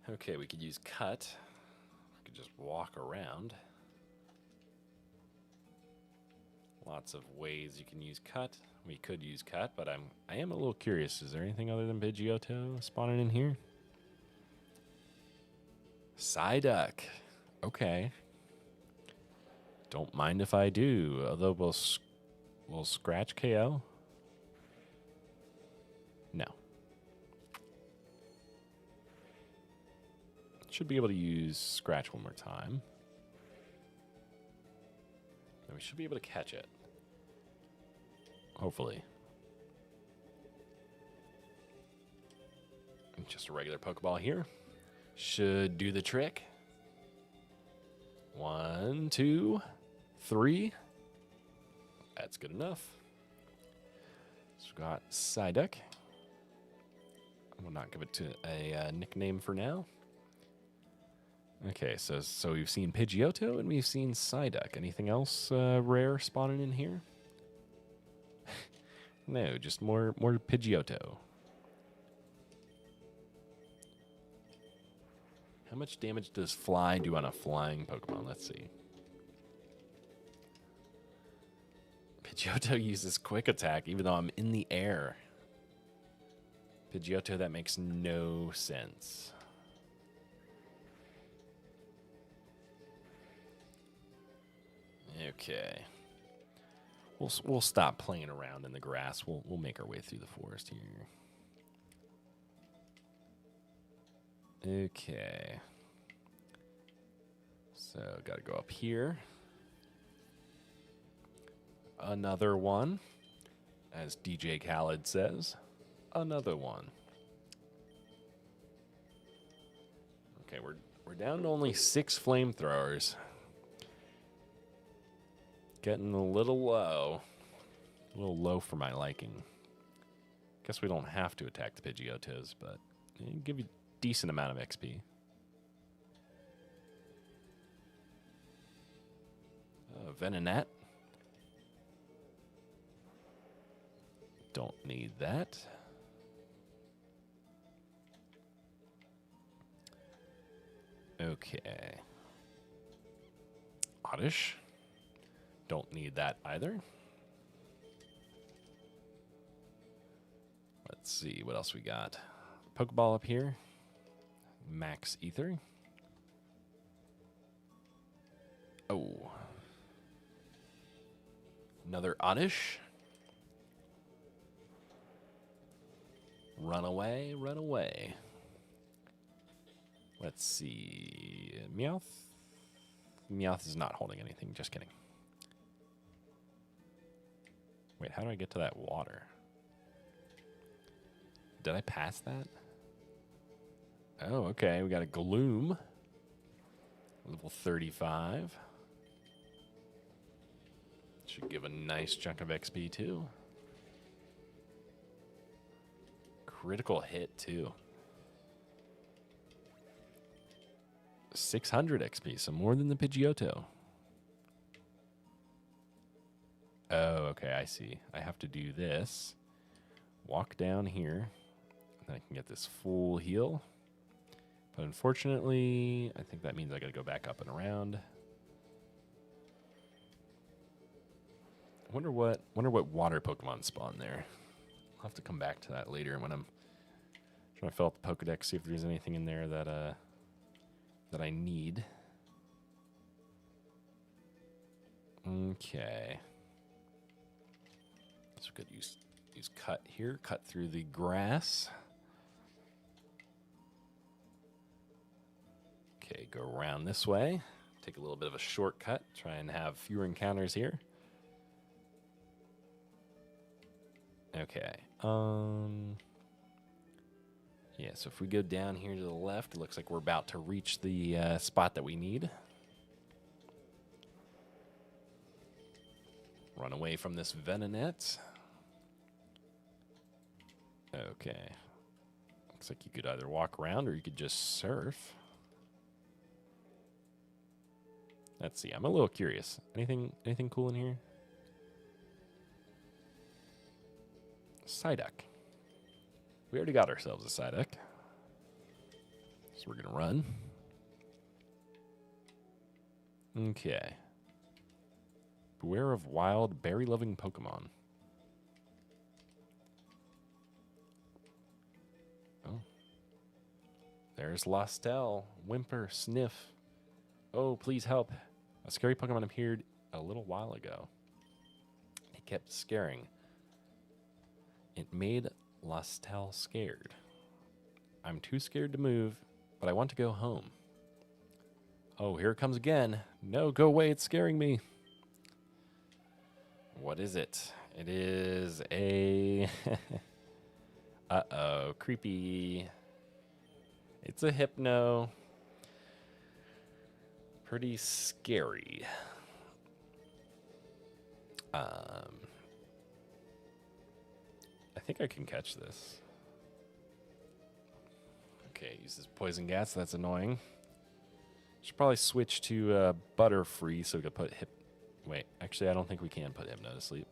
Okay, we could use Cut. We could just walk around. Lots of ways you can use Cut. We could use Cut, but I am a little curious. Is there anything other than Pidgeotto spawning in here? Psyduck. Okay. Don't mind if I do. Although we'll scratch KO. No. Should be able to use Scratch one more time. And we should be able to catch it. Hopefully. And just a regular Pokeball here. Should do the trick. 1, 2, 3. That's good enough. So we've got Psyduck. I will not give it to a nickname for now. Okay, so we've seen Pidgeotto and we've seen Psyduck. Anything else rare spawning in here? No, just more Pidgeotto. How much damage does Fly do on a flying Pokemon? Let's see. Pidgeotto uses Quick Attack even though I'm in the air. Pidgeotto, that makes no sense. Okay. We'll stop playing around in the grass. We'll make our way through the forest here. Okay. So, gotta go up here. Another one. As DJ Khaled says. Another one. Okay, we're down to only 6 flamethrowers. Getting a little low. A little low for my liking. Guess we don't have to attack the Pidgeotos, but it'll give you a decent amount of XP. Venonat. Don't need that. Okay. Oddish. Don't need that either. Let's see what else we got. Pokeball up here. Max Ether. Oh. Another Oddish. Run away, run away. Let's see. Meowth. Meowth is not holding anything. Just kidding. Wait, how do I get to that water? Did I pass that? Oh, okay. We got a Gloom. Level 35. Should give a nice chunk of XP, too. Critical hit, too. 600 XP, so more than the Pidgeotto. Oh, okay, I see. I have to do this. Walk down here. And then I can get this full heal. But unfortunately, I think that means I gotta go back up and around. I wonder what water Pokemon spawn there. I'll have to come back to that later when I'm trying to fill out the Pokedex, see if there's anything in there that that I need. Okay. So we could use cut here, cut through the grass. Okay, go around this way. Take a little bit of a shortcut. Try and have fewer encounters here. Okay. Yeah, so if we go down here to the left, it looks like we're about to reach the spot that we need. Run away from this Venonat. Okay. Looks like you could either walk around or you could just surf. Let's see. I'm a little curious. Anything cool in here? Psyduck. We already got ourselves a Psyduck. So we're going to run. Okay. Beware of wild, berry-loving Pokemon. Oh. There's Lostel. Whimper, Sniff. Oh, please help. A scary Pokemon appeared a little while ago. It kept scaring. It made Lostel scared. I'm too scared to move, but I want to go home. Oh, here it comes again. No, go away. It's scaring me. What is it? It is a... Uh-oh. Creepy. It's a Hypno. Pretty scary. I think I can catch this. Okay, uses poison gas. That's annoying. Should probably switch to Butterfree so we can put Wait, actually, I don't think we can put Hypno to sleep.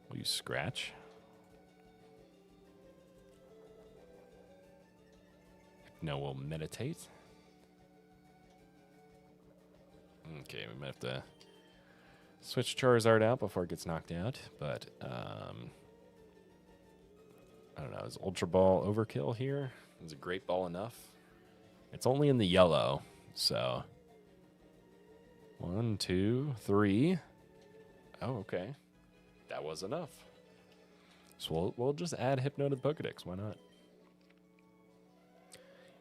We'll use Scratch. Hypno will meditate. Okay, we might have to switch Charizard out before it gets knocked out, but I don't know. Is Ultra Ball overkill here? Is a Great Ball enough? It's only in the yellow, so 1, 2, 3. Oh, okay. That was enough. So we'll just add Hypno to the Pokedex. Why not?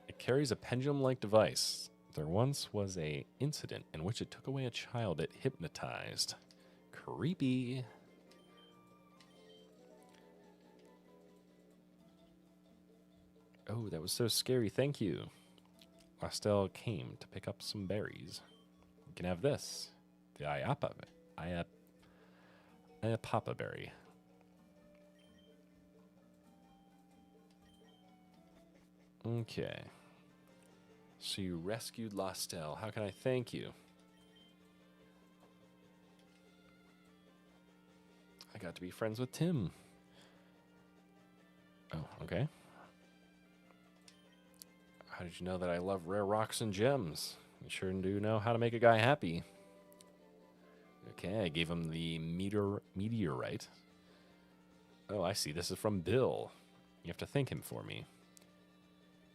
It carries a pendulum-like device. There once was an incident in which it took away a child it hypnotized. Creepy. Oh, that was so scary. Thank you. Lostel came to pick up some berries. You can have this. The Iapapa berry. Okay. So you rescued Lostel. How can I thank you? I got to be friends with Tim. Oh, okay. How did you know that I love rare rocks and gems? You sure do know how to make a guy happy. Okay, I gave him the meteorite. Oh, I see. This is from Bill. You have to thank him for me.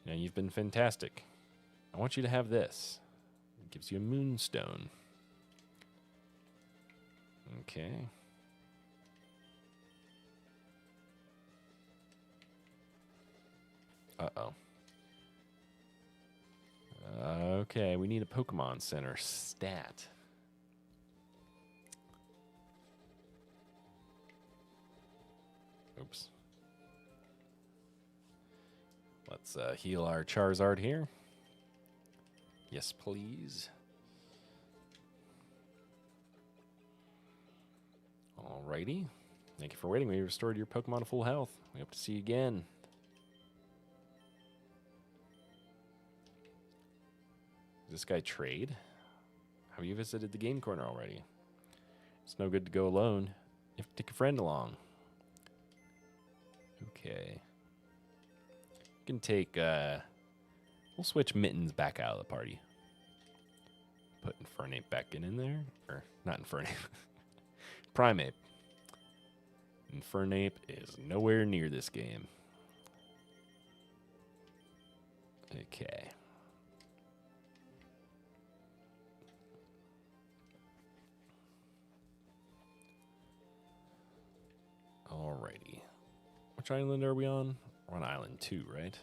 You know, you've been fantastic. I want you to have this. It gives you a moonstone. Okay. Uh-oh. Okay, we need a Pokemon Center stat. Oops. Let's heal our Charizard here. Yes, please. Alrighty. Thank you for waiting. We restored your Pokemon to full health. We hope to see you again. Does this guy trade? Have you visited the game corner already? It's no good to go alone. You have to take a friend along. Okay. You can take, we'll switch Mittens back out of the party. Put Infernape back in there. Or, not Infernape. Primeape. Infernape is nowhere near this game. Okay. Alrighty. Which island are we on? We're on Island 2, right?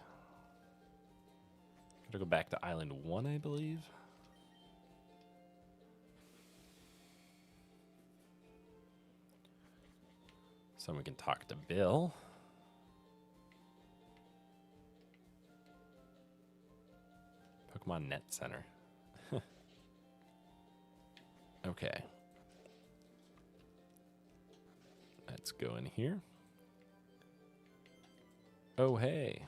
Gotta go back to Island 1, I believe. So we can talk to Bill. Pokemon Net Center. Okay. Let's go in here. Oh, hey.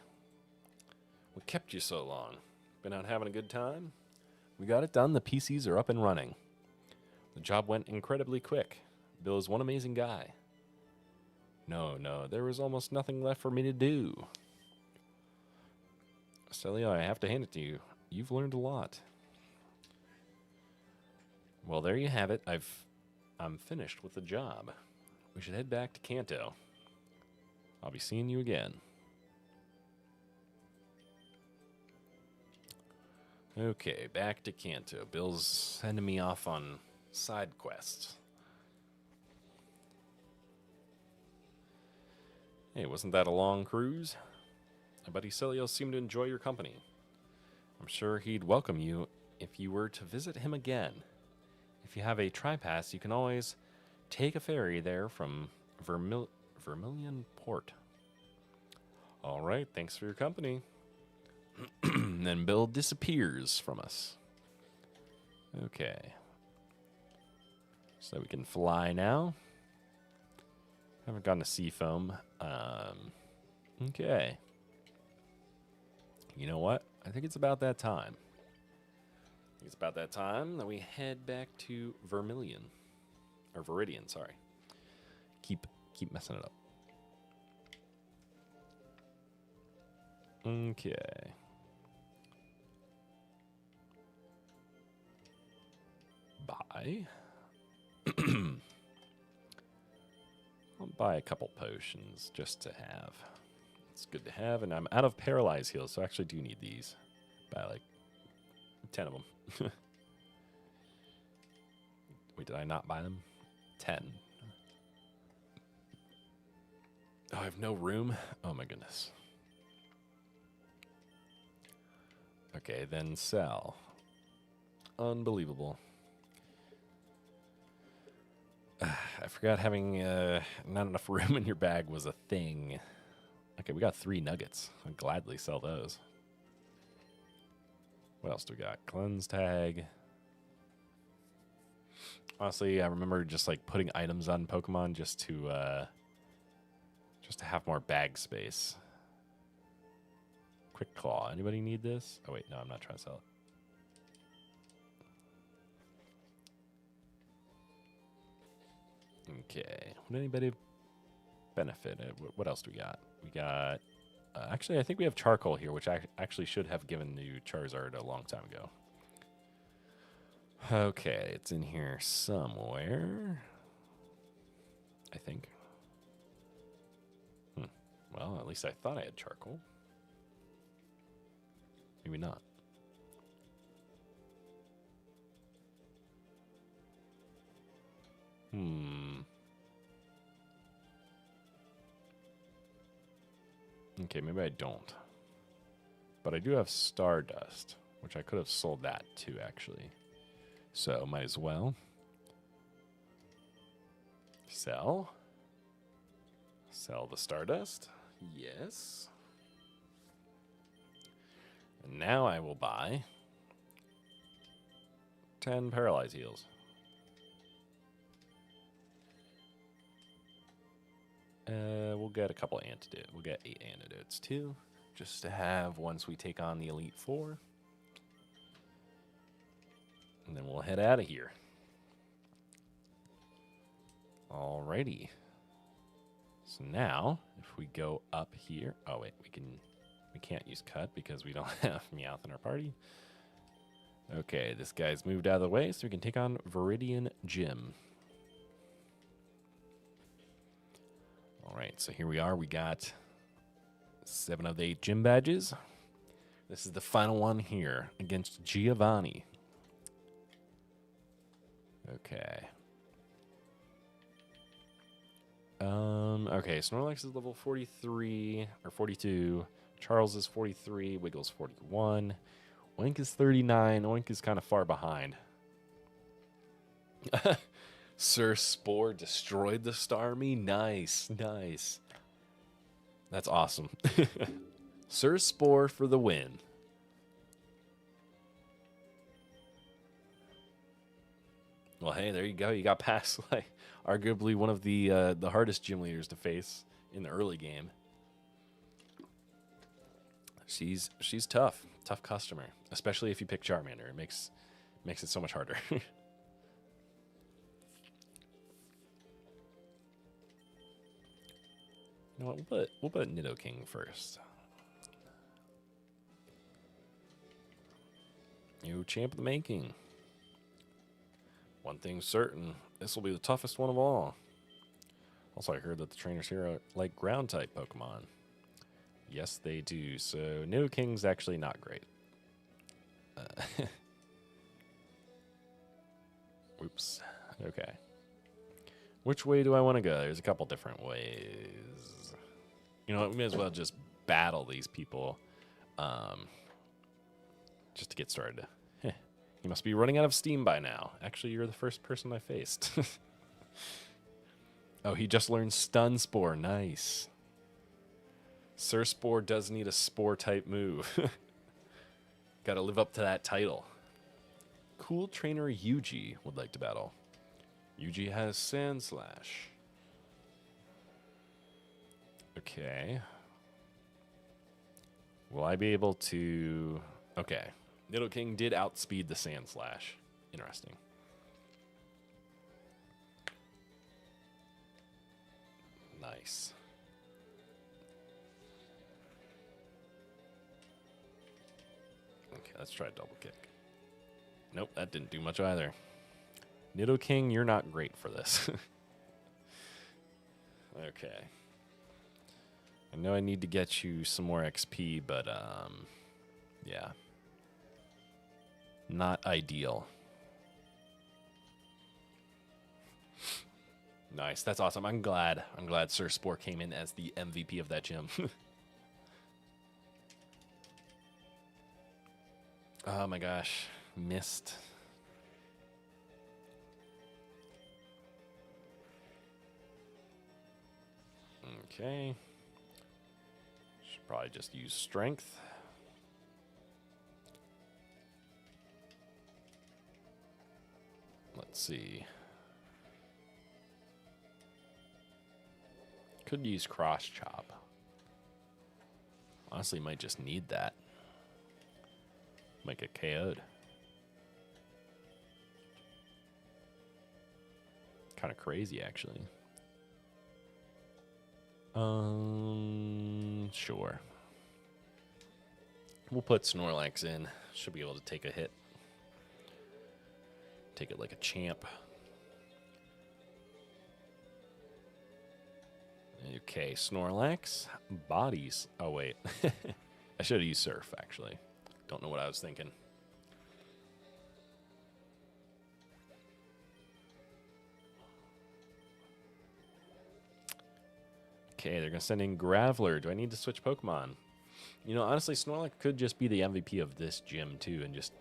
What kept you so long? Been out having a good time? We got it done. The PCs are up and running. The job went incredibly quick. Bill is one amazing guy. No, there was almost nothing left for me to do. Celia, I have to hand it to you. You've learned a lot. Well, there you have it. I'm finished with the job. We should head back to Kanto. I'll be seeing you again. Okay, back to Kanto. Bill's sending me off on side quests. Hey, wasn't that a long cruise? My buddy Celio seemed to enjoy your company. I'm sure he'd welcome you if you were to visit him again. If you have a tri-pass, you can always take a ferry there from Vermilion Port. All right, thanks for your company. Then Bill disappears from us. Okay. So we can fly now. Haven't gotten a Seafoam. Okay. You know what? I think it's about that time. It's about that time that we head back to Vermilion. Or Viridian, sorry. Keep messing it up. Okay. Buy. I'll buy a couple potions just to have. It's good to have, and I'm out of Paralyze heals, so I actually do need these. Buy like 10 of them. Wait, did I not buy them? 10. Oh, I have no room? Oh my goodness. Okay, then sell. Unbelievable. I forgot having not enough room in your bag was a thing. Okay, we got 3 nuggets. I'd gladly sell those. What else do we got? Cleanse tag. Honestly, I remember just like putting items on Pokemon just to have more bag space. Quick Claw. Anybody need this? Oh wait, no, I'm not trying to sell it. Okay. Would anybody benefit? What else do we got? We got. Actually, I think we have Charcoal here, which I actually should have given to Charizard a long time ago. Okay, it's in here somewhere. I think. Well, at least I thought I had Charcoal. Maybe not. Okay, maybe I don't. But I do have Stardust, which I could have sold that too, actually. So, might as well. Sell. Sell the Stardust. Yes. And now I will buy 10 Paralyze Heals. We'll get a couple antidotes. We'll get 8 antidotes too, just to have once we take on the Elite Four. And then we'll head out of here. Alrighty. So now, if we go up here, oh wait, we can't use cut because we don't have Meowth in our party. Okay, this guy's moved out of the way, so we can take on Viridian Gym. All right, so here we are. We got 7 of the 8 gym badges. This is the final one here against Giovanni. Okay. Okay, Snorlax is level 43 or 42. Charles is 43. Wiggle's 41. Oink is 39. Oink is kind of far behind. Sir Spore destroyed the Starmie. Nice, nice. That's awesome. Sir Spore for the win. Well, hey, there you go. You got past like arguably one of the hardest gym leaders to face in the early game. She's tough customer, especially if you pick Charmander. It makes it so much harder. You know what? We'll put Nidoking first. New champ of the making. One thing's certain, this will be the toughest one of all. Also, I heard that the trainers here like ground-type Pokemon. Yes, they do. So, Nidoking's actually not great. Oops. Okay. Which way do I want to go? There's a couple different ways. You know what? We may as well just battle these people. Just to get started. You must be running out of steam by now. Actually, you're the first person I faced. Oh, he just learned Stun Spore. Nice. Sir Spore does need a Spore-type move. Gotta live up to that title. Cool trainer Yuji would like to battle. Yuji has Sand Slash. Okay. Will I be able to... Okay. Nidoking did outspeed the Sand Slash. Interesting. Nice. Okay, let's try a double kick. Nope, that didn't do much either. Nidoking, you're not great for this. Okay. I know I need to get you some more XP, but, yeah. Not ideal. Nice, that's awesome. I'm glad Sir Spore came in as the MVP of that gym. Oh my gosh, missed. Okay. Should probably just use strength. Let's see. Could use cross chop. Honestly, might just need that. Might get KO'd. Kind of crazy, actually. Sure. We'll put Snorlax in. Should be able to take a hit. Take it like a champ. Okay, Snorlax. Bodies. Oh, wait. I should have used Surf, actually. Don't know what I was thinking. Okay, they're going to send in Graveler. Do I need to switch Pokemon? You know, honestly, Snorlax could just be the MVP of this gym, too, and just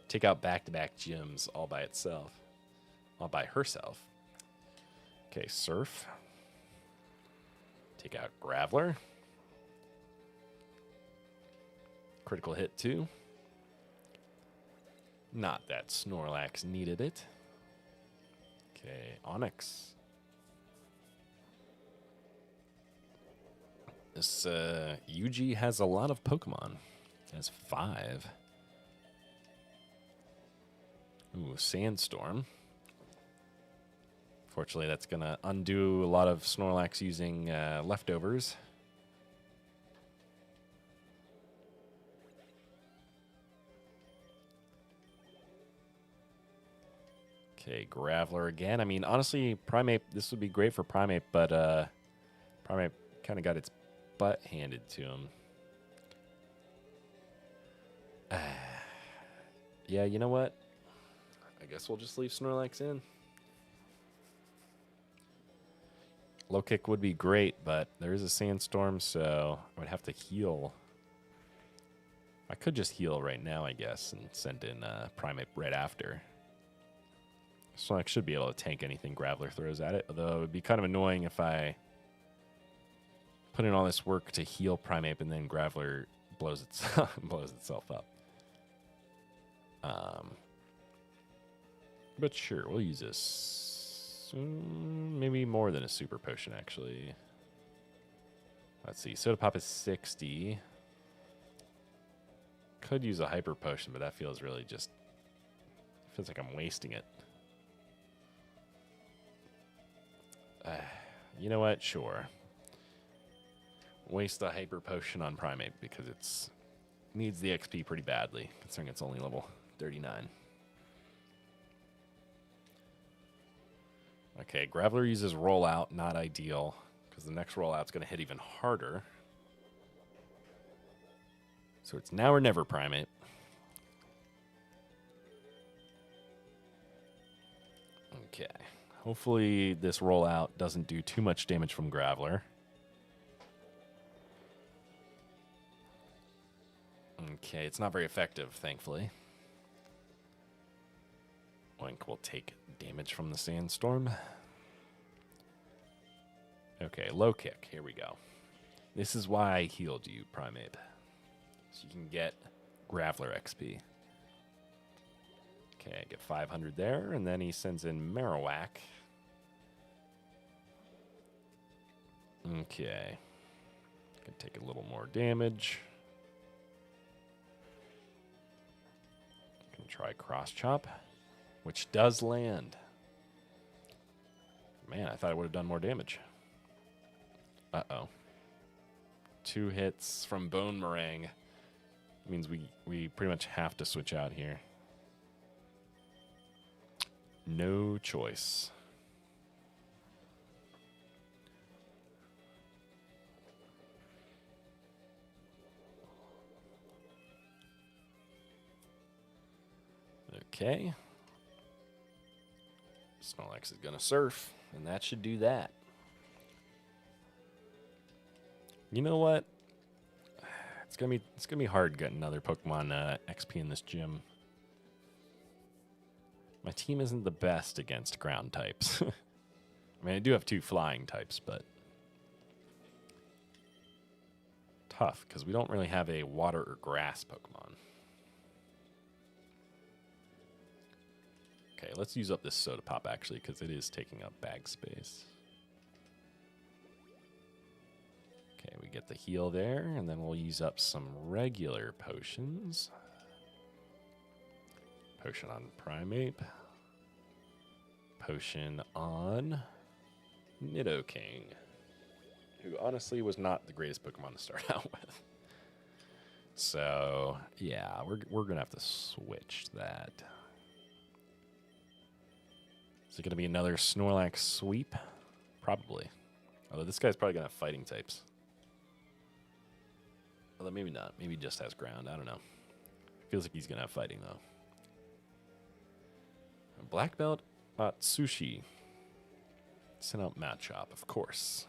take out back-to-back gyms all by itself. All by herself. Okay, Surf. Take out Graveler. Critical hit, too. Not that Snorlax needed it. Okay, Onix. This Yuji has a lot of Pokemon. It has 5. Ooh, Sandstorm. Fortunately, that's going to undo a lot of Snorlax using leftovers. Okay, Graveler again. I mean, honestly, Primeape, this would be great for Primeape, but Primeape kind of got its butt handed to him. Yeah, you know what? I guess we'll just leave Snorlax in. Low kick would be great, but there is a Sandstorm, so I would have to heal. I could just heal right now, I guess, and send in Primeape right after. Snorlax should be able to tank anything Graveler throws at it, although it would be kind of annoying if I put in all this work to heal Primeape and then Graveler blows itself up. But sure, we'll use this. Maybe more than a super potion, actually. Let's see. Soda Pop is 60. Could use a hyper potion, but that feels really just... feels like I'm wasting it. You know what? Sure. Waste the hyper potion on Primeape because it's needs the XP pretty badly, considering it's only level 39. Okay, Graveler uses Rollout, not ideal, because the next Rollout's going to hit even harder. So it's now or never, Primeape. Okay. Hopefully this Rollout doesn't do too much damage from Graveler. Okay, it's not very effective, thankfully. Oink will take damage from the Sandstorm. Okay, low kick. Here we go. This is why I healed you, Primeape. So you can get Graveler XP. Okay, I get 500 there, and then he sends in Marowak. Okay. Can take a little more damage. Can try Cross Chop, which does land. Man, I thought it would have done more damage. Uh-oh. 2 hits from Bone Meringue. Means we pretty much have to switch out here. No choice. Okay. Snorlax is gonna surf, and that should do that. You know what? It's gonna be hard getting another Pokemon XP in this gym. My team isn't the best against ground types. I mean, I do have 2 flying types, but tough because we don't really have a water or grass Pokemon. Okay, let's use up this Soda Pop actually because it is taking up bag space. get the heal there, and then we'll use up some regular potions. Potion on Primeape. Potion on Nidoking, who honestly was not the greatest Pokemon to start out with. So, yeah, we're going to have to switch that. Is it going to be another Snorlax sweep? Probably. Although this guy's probably going to have fighting types. Although maybe not. Maybe he just has ground. I don't know. Feels like he's going to have fighting, though. Black Belt Sushi. Send out Machop, of course.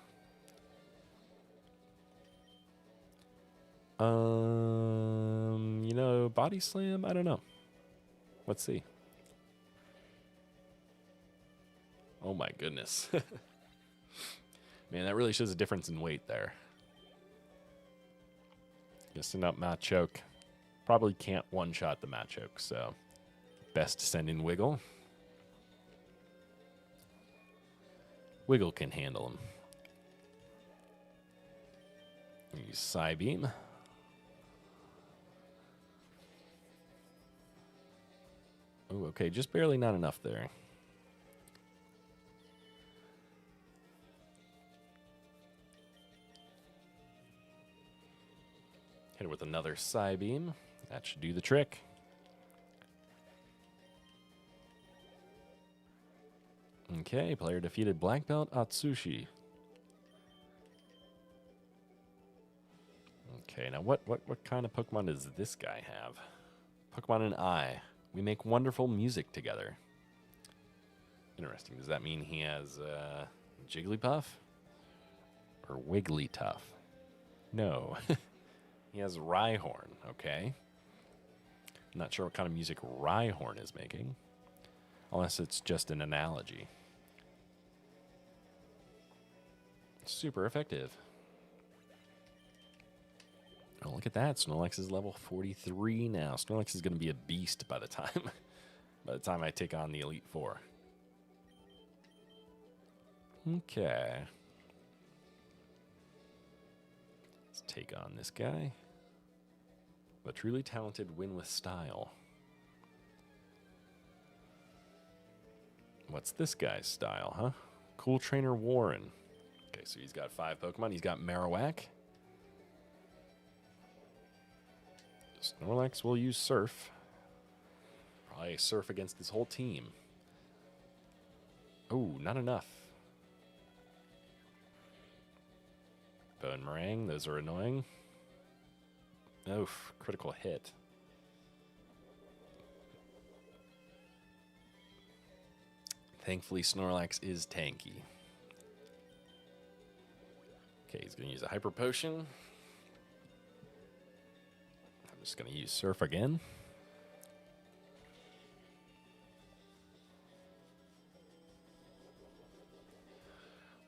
You know, Body Slam? I don't know. Let's see. Oh my goodness. Man, that really shows a difference in weight there. Gonna send out Machoke. Probably can't one-shot the Machoke, so best to send in Wiggle. Wiggle can handle him. Use Psybeam. Oh, okay, just barely not enough there. Hit it with another Psybeam. That should do the trick. Okay, player defeated Black Belt Atsushi. Okay, now what kind of Pokemon does this guy have? Pokemon and I. We make wonderful music together. Interesting. Does that mean he has Jigglypuff? Or Wigglytuff? No. He has Rhyhorn, okay. I'm not sure what kind of music Rhyhorn is making. Unless it's just an analogy. Super effective. Oh, look at that. Snorlax is level 43 now. Snorlax is going to be a beast by the time I take on the Elite Four. Okay. Let's take on this guy. The truly talented win with style. What's this guy's style, huh? Cool Trainer Warren. Okay, so he's got 5 Pokemon. He's got Marowak. Snorlax will use Surf. Probably Surf against his whole team. Oh, not enough. Bone Meringue, those are annoying. Oof, critical hit. Thankfully, Snorlax is tanky. Okay, he's going to use a Hyper Potion. I'm just going to use Surf again.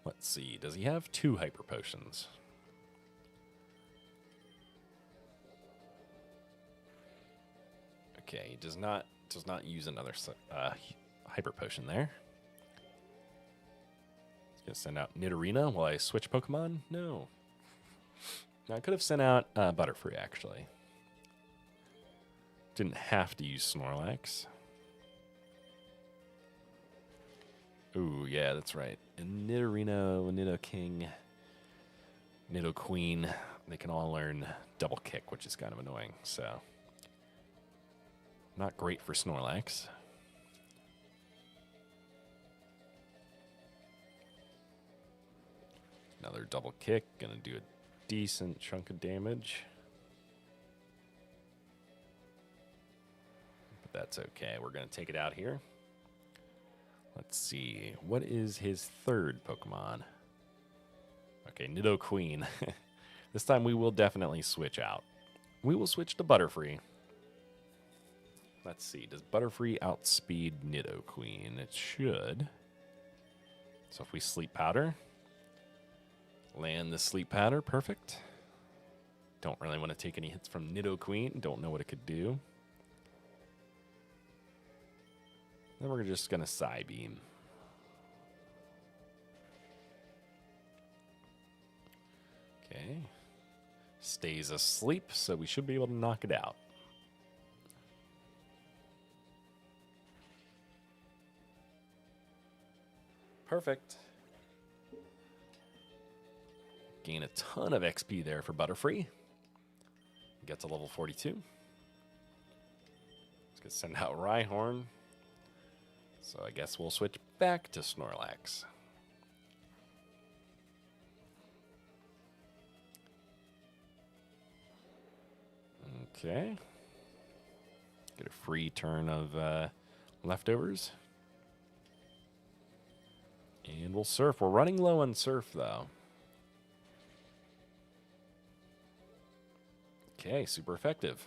Let's see. Does he have 2 Hyper Potions? Okay, he does not use another Hyper Potion there. He's going to send out Nidorina while I switch Pokemon? No. Now, I could have sent out Butterfree, actually. Didn't have to use Snorlax. Ooh, yeah, that's right. And Nidorino, Nidoking, Nidoqueen, they can all learn Double Kick, which is kind of annoying, so not great for Snorlax. Another Double Kick, gonna do a decent chunk of damage. But that's okay, we're gonna take it out here. Let's see, what is his 3rd Pokemon? Okay, Nidoqueen. This time we will definitely switch out. We will switch to Butterfree. Let's see, does Butterfree outspeed Nidoqueen? It should. So if we Sleep Powder, land the Sleep Powder, perfect. Don't really want to take any hits from Nidoqueen, don't know what it could do. Then we're just going to Psybeam. Okay, stays asleep, so we should be able to knock it out. Perfect. Gain a ton of XP there for Butterfree. Get to level 42. Let's go send out Rhyhorn. So I guess we'll switch back to Snorlax. Okay. Get a free turn of leftovers. And we'll surf. We're running low on surf, though. Okay, super effective.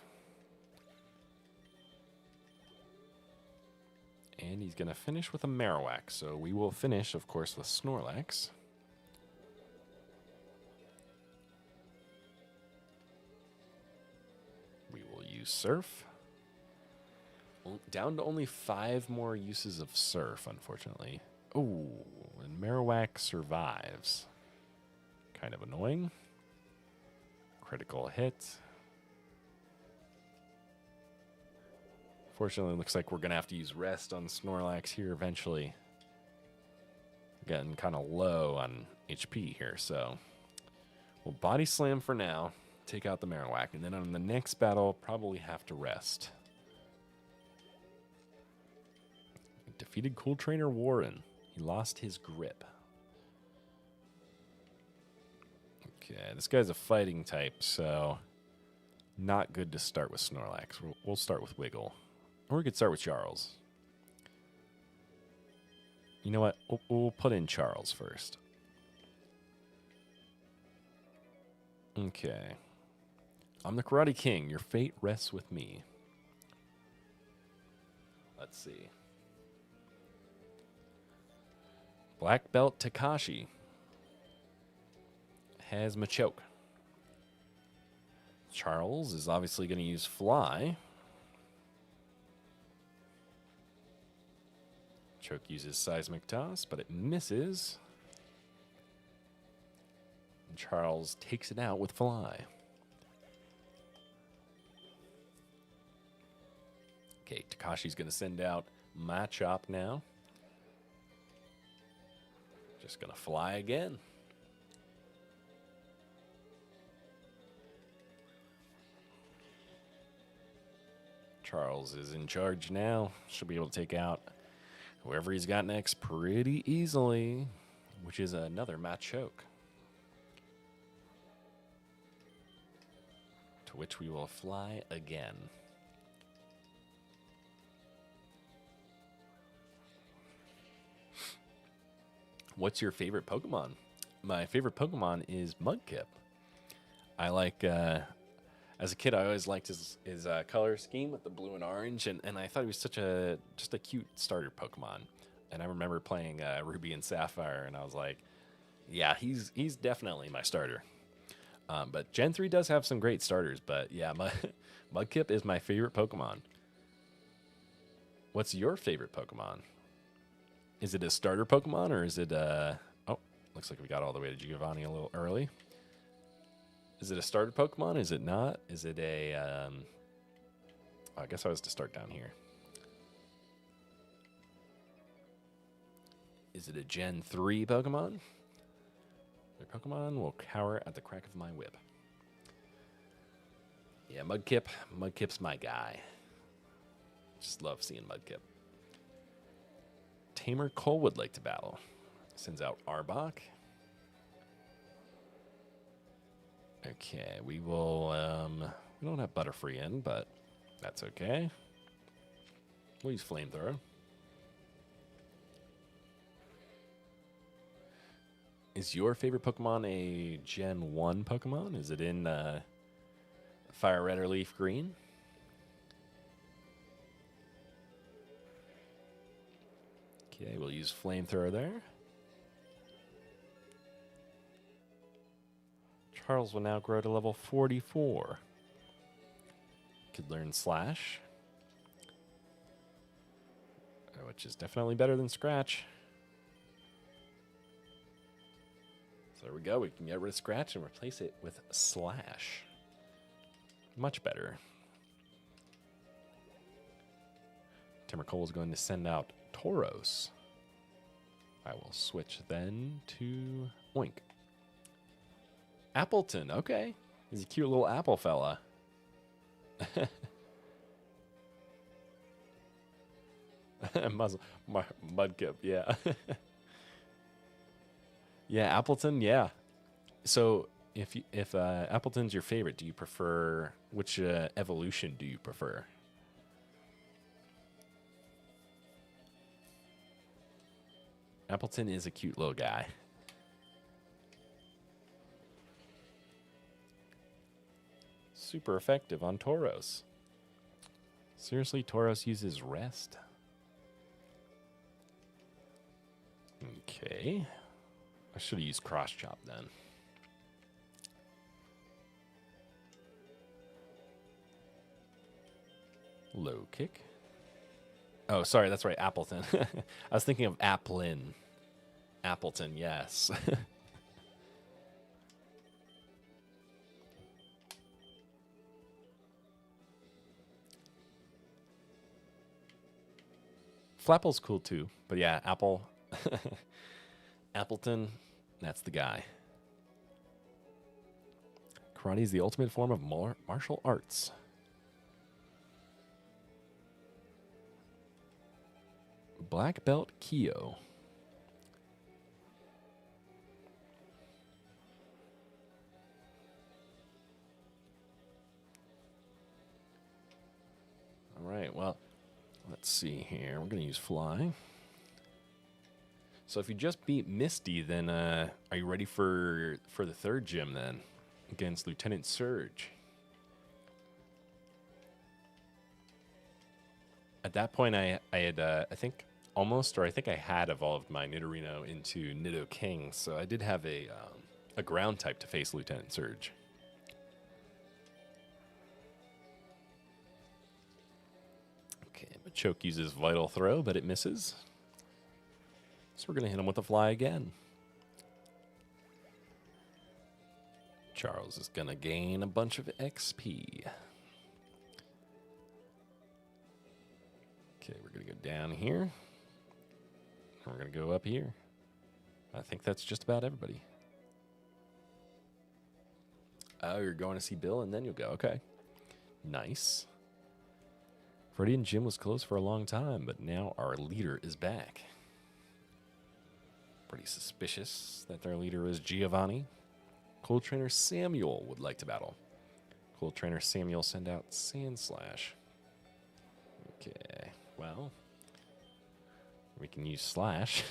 And he's going to finish with a Marowak. So we will finish, of course, with Snorlax. We will use Surf. Down to only 5 more uses of Surf, unfortunately. Oh, and Marowak survives. Kind of annoying. Critical hit. Fortunately, it looks like we're going to have to use Rest on Snorlax here eventually. Getting kind of low on HP here, so we'll Body Slam for now, take out the Marowak, and then on the next battle, probably have to Rest. Defeated Cool Trainer Warren. He lost his grip. Okay, this guy's a fighting type, so not good to start with Snorlax. We'll start with Wiggle. Or we could start with Charles. You know what? We'll put in Charles first. Okay. I'm the Karate King. Your fate rests with me. Let's see. Black Belt Takashi has Machoke. Charles is obviously going to use Fly. Choke uses Seismic Toss, but it misses. And Charles takes it out with Fly. Okay, Takashi's going to send out Machop now. Just going to Fly again. Charles is in charge now. Should be able to take out whoever he's got next pretty easily, which is another Machoke. To which we will Fly again. What's your favorite Pokemon? My favorite Pokemon is Mudkip. I like, as a kid, I always liked his color scheme with the blue and orange, and I thought he was just a cute starter Pokemon. And I remember playing Ruby and Sapphire, and I was like, yeah, he's definitely my starter. But Gen 3 does have some great starters, but yeah, Mudkip is my favorite Pokemon. What's your favorite Pokemon? Is it a starter Pokemon, or is it oh, looks like we got all the way to Giovanni a little early. Is it a starter Pokemon? Is it not? Is it a I guess I was to start down here. Is it a Gen 3 Pokemon? Their Pokemon will cower at the crack of my whip. Yeah, Mudkip. Mudkip's my guy. Just love seeing Mudkip. Tamer Cole would like to battle. Sends out Arbok. Okay, we will, we don't have Butterfree in, but that's okay. We'll use Flamethrower. Is your favorite Pokemon a Gen 1 Pokemon? Is it in Fire Red or Leaf Green? Okay, we'll use Flamethrower there. Charles will now grow to level 44. Could learn Slash, which is definitely better than Scratch. So there we go. We can get rid of Scratch and replace it with Slash. Much better. Timbercole is going to send out Tauros. I will switch then to Oink. Appleton, okay. He's a cute little apple fella. Mudkip, yeah. Yeah, Appleton, yeah. So if Appleton's your favorite, do you prefer which evolution do you prefer? Appleton is a cute little guy. Super effective on Tauros. Seriously, Tauros uses rest. Okay. I should have used cross chop then. Low kick. Oh, sorry, that's right, Appleton. I was thinking of Applin. Appleton, yes. Flapple's cool too, but yeah, Appleton, that's the guy. Karate is the ultimate form of martial arts. Black belt Kyo. All right, well, let's see here. We're going to use Fly. So if you just beat Misty, then are you ready for the third gym then? Against Lieutenant Surge. At that point, I had, I think I had evolved my Nidorino into Nidoking, so I did have a ground type to face Lieutenant Surge. Okay, Machoke uses Vital Throw, but it misses. So we're going to hit him with a Fly again. Charles is going to gain a bunch of XP. Okay, we're going to go down here. We're going to go up here. I think that's just about everybody. Oh, you're going to see Bill and then you'll go. Okay. Nice. Freddy and Jim was closed for a long time, but now our leader is back. Pretty suspicious that their leader is Giovanni. Cool Trainer Samuel would like to battle. Cool Trainer Samuel send out Sand Slash. Okay, well, we can use Slash.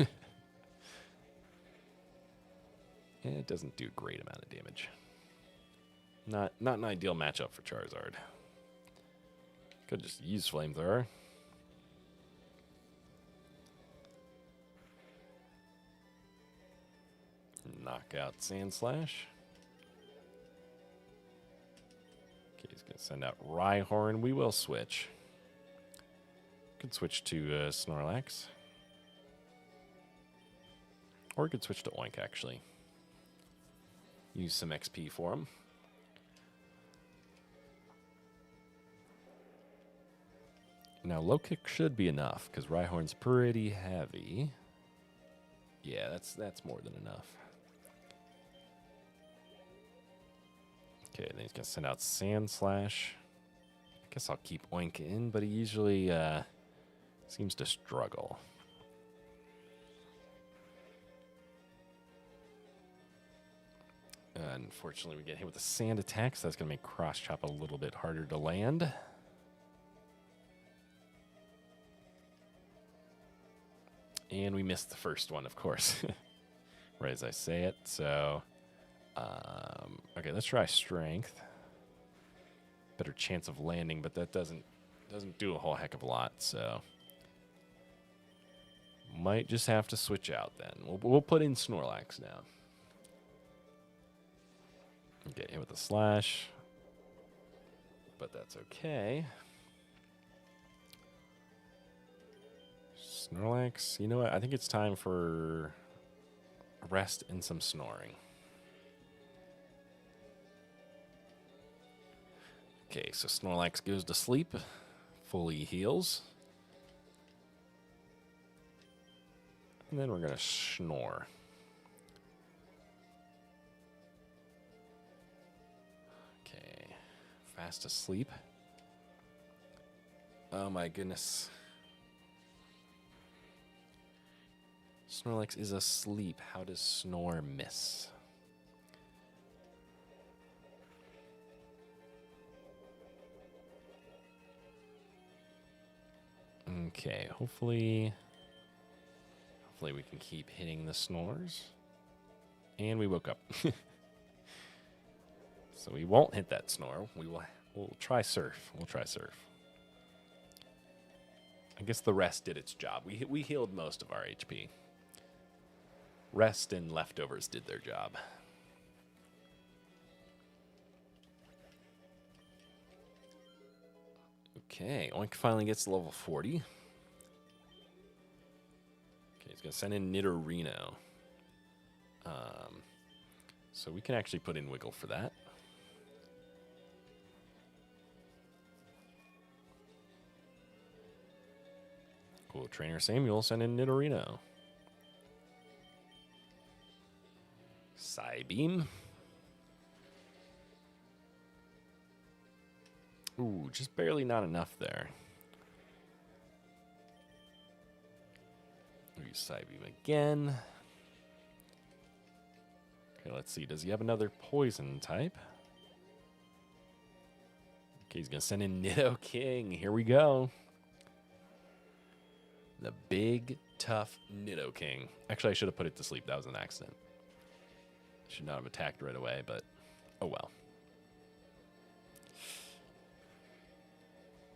It doesn't do a great amount of damage. Not an ideal matchup for Charizard. Could just use Flamethrower. Knock out Sand Slash. Okay, he's going to send out Rhyhorn. We will switch. Could switch to Snorlax. Or we could switch to Oink, actually. Use some XP for him. Now, low kick should be enough, because Rhyhorn's pretty heavy. Yeah, that's more than enough. Okay, then he's going to send out Sand Slash. I guess I'll keep Oink in, but he usually seems to struggle. Unfortunately, we get hit with a Sand attack, so that's going to make Cross Chop a little bit harder to land. And we missed the first one, of course, right as I say it. So, okay, let's try Strength. Better chance of landing, but that doesn't do a whole heck of a lot. So, might just have to switch out then. We'll put in Snorlax now. Get hit with a Slash, but that's okay. Snorlax, you know what? I think it's time for rest and some snoring. Okay, so Snorlax goes to sleep, fully heals. And then we're going to snore. Okay, fast asleep. Oh my goodness. Snorlax is asleep. How does Snore miss? Okay, hopefully we can keep hitting the snores. And we woke up. So we won't hit that snore. We'll try surf. We'll try surf. I guess the rest did its job. We healed most of our HP. Rest and leftovers did their job. Okay, Oink finally gets to level 40. Okay, he's going to send in Nidorino. So we can actually put in Wiggle for that. Cool, Trainer Samuel send in Nidorino. Psybeam. Ooh, just barely not enough there. We use Psybeam again. Okay, let's see. Does he have another poison type? Okay, he's going to send in Nidoking. Here we go. The big, tough Nidoking. Actually, I should have put it to sleep. That was an accident. Should not have attacked right away, but oh well.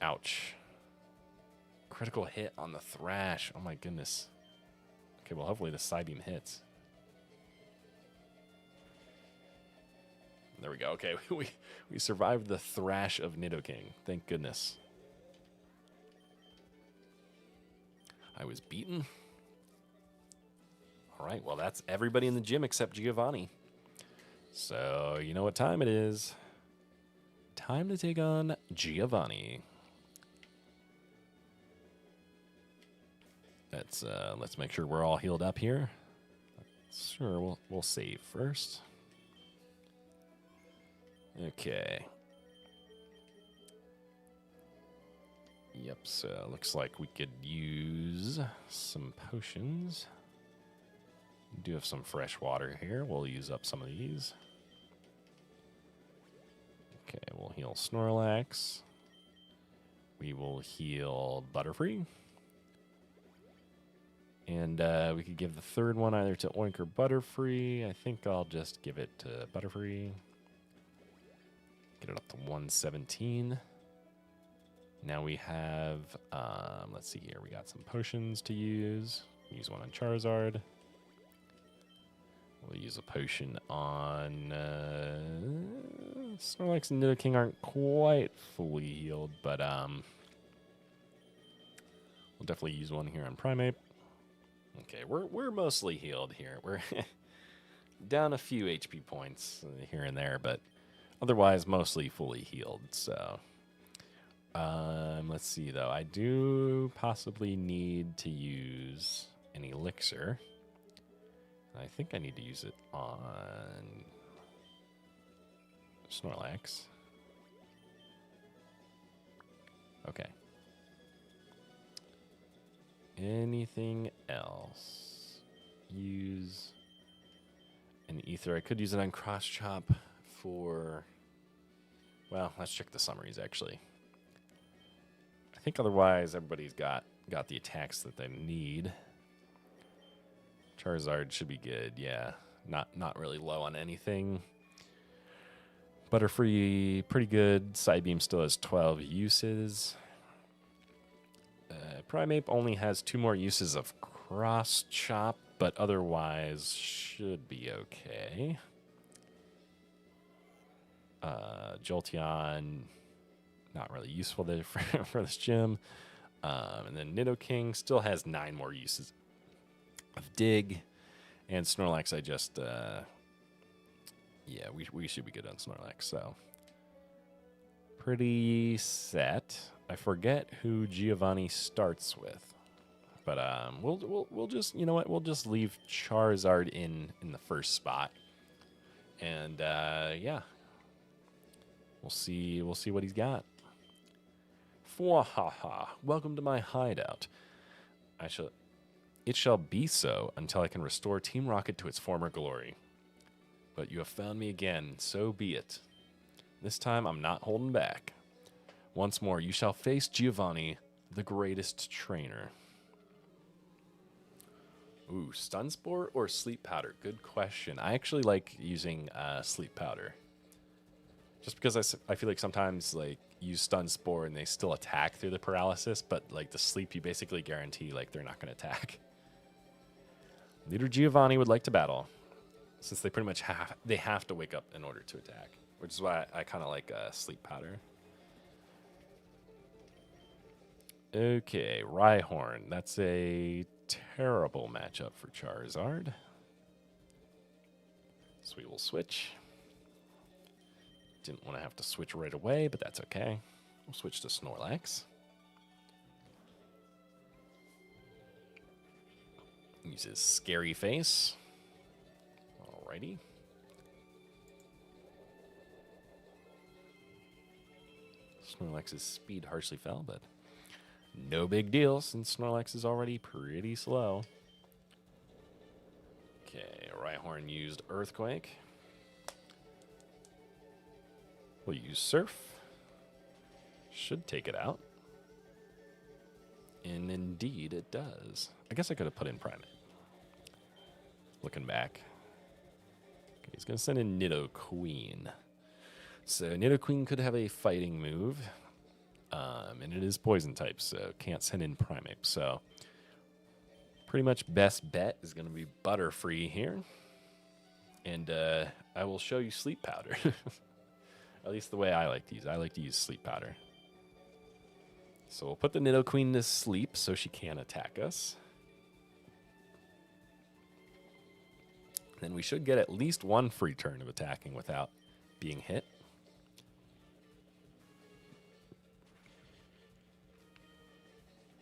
Ouch. Critical hit on the Thrash. Oh my goodness. Okay, well, hopefully the Psybeam hits. There we go. Okay, we survived the Thrash of Nidoking. Thank goodness. I was beaten. All right, well, that's everybody in the gym except Giovanni. So, you know what time it is. Time to take on Giovanni. Let's make sure we're all healed up here. Sure, we'll save first. Okay. Yep, so looks like we could use some potions. We do have some fresh water here. We'll use up some of these. Okay, we'll heal Snorlax. We will heal Butterfree. And we could give the third one either to Oink or Butterfree. I think I'll just give it to Butterfree. Get it up to 117. Now we have, let's see here. We got some potions to use. Use one on Charizard. We'll use a potion on Snorlax and Nidoking aren't quite fully healed, but we'll definitely use one here on Primeape. Okay, we're mostly healed here. We're down a few HP points here and there, but otherwise mostly fully healed. So let's see though. I do possibly need to use an elixir. I think I need to use it on Snorlax. Okay. Anything else? Use an ether. I could use it on Cross Chop for... Well, let's check the summaries, actually. I think otherwise everybody's got the attacks that they need. Charizard should be good, yeah. Not really low on anything. Butterfree, pretty good. Psybeam still has 12 uses. Primeape only has 2 more uses of Cross Chop, but otherwise should be okay. Jolteon, not really useful there for this gym. And then Nidoking still has 9 more uses of Dig. And Snorlax, I just... yeah, we should be good on Snorlax, so... pretty set. I forget who Giovanni starts with. But we'll just, you know what? We'll just leave Charizard in the first spot. And yeah. We'll see what he's got. Fwahaha. Welcome to my hideout. It shall be so until I can restore Team Rocket to its former glory. But you have found me again, so be it. This time I'm not holding back. Once more, you shall face Giovanni, the greatest trainer. Ooh, Stun Spore or Sleep Powder? Good question. I actually like using Sleep Powder. Just because I feel like sometimes like use Stun Spore and they still attack through the paralysis, but like the sleep you basically guarantee like they're not going to attack. Leader Giovanni would like to battle, since they pretty much have to wake up in order to attack, which is why I kind of like Sleep Powder. Okay, Rhyhorn. That's a terrible matchup for Charizard. So we will switch. Didn't want to have to switch right away, but that's okay. We'll switch to Snorlax. Uses Scary Face. Alrighty. Snorlax's speed harshly fell, but no big deal since Snorlax is already pretty slow. Okay, Rhyhorn used Earthquake. We'll use Surf. Should take it out. And indeed it does. I guess I could have put in Primate. Looking back. Okay, he's going to send in Nidoqueen. So Nidoqueen could have a fighting move. And it is poison type, so can't send in Primate. So pretty much best bet is going to be Butterfree here. And I will show you Sleep Powder. At least the way I like to use. I like to use Sleep Powder. So we'll put the Nidoqueen to sleep so she can't attack us. Then we should get at least one free turn of attacking without being hit.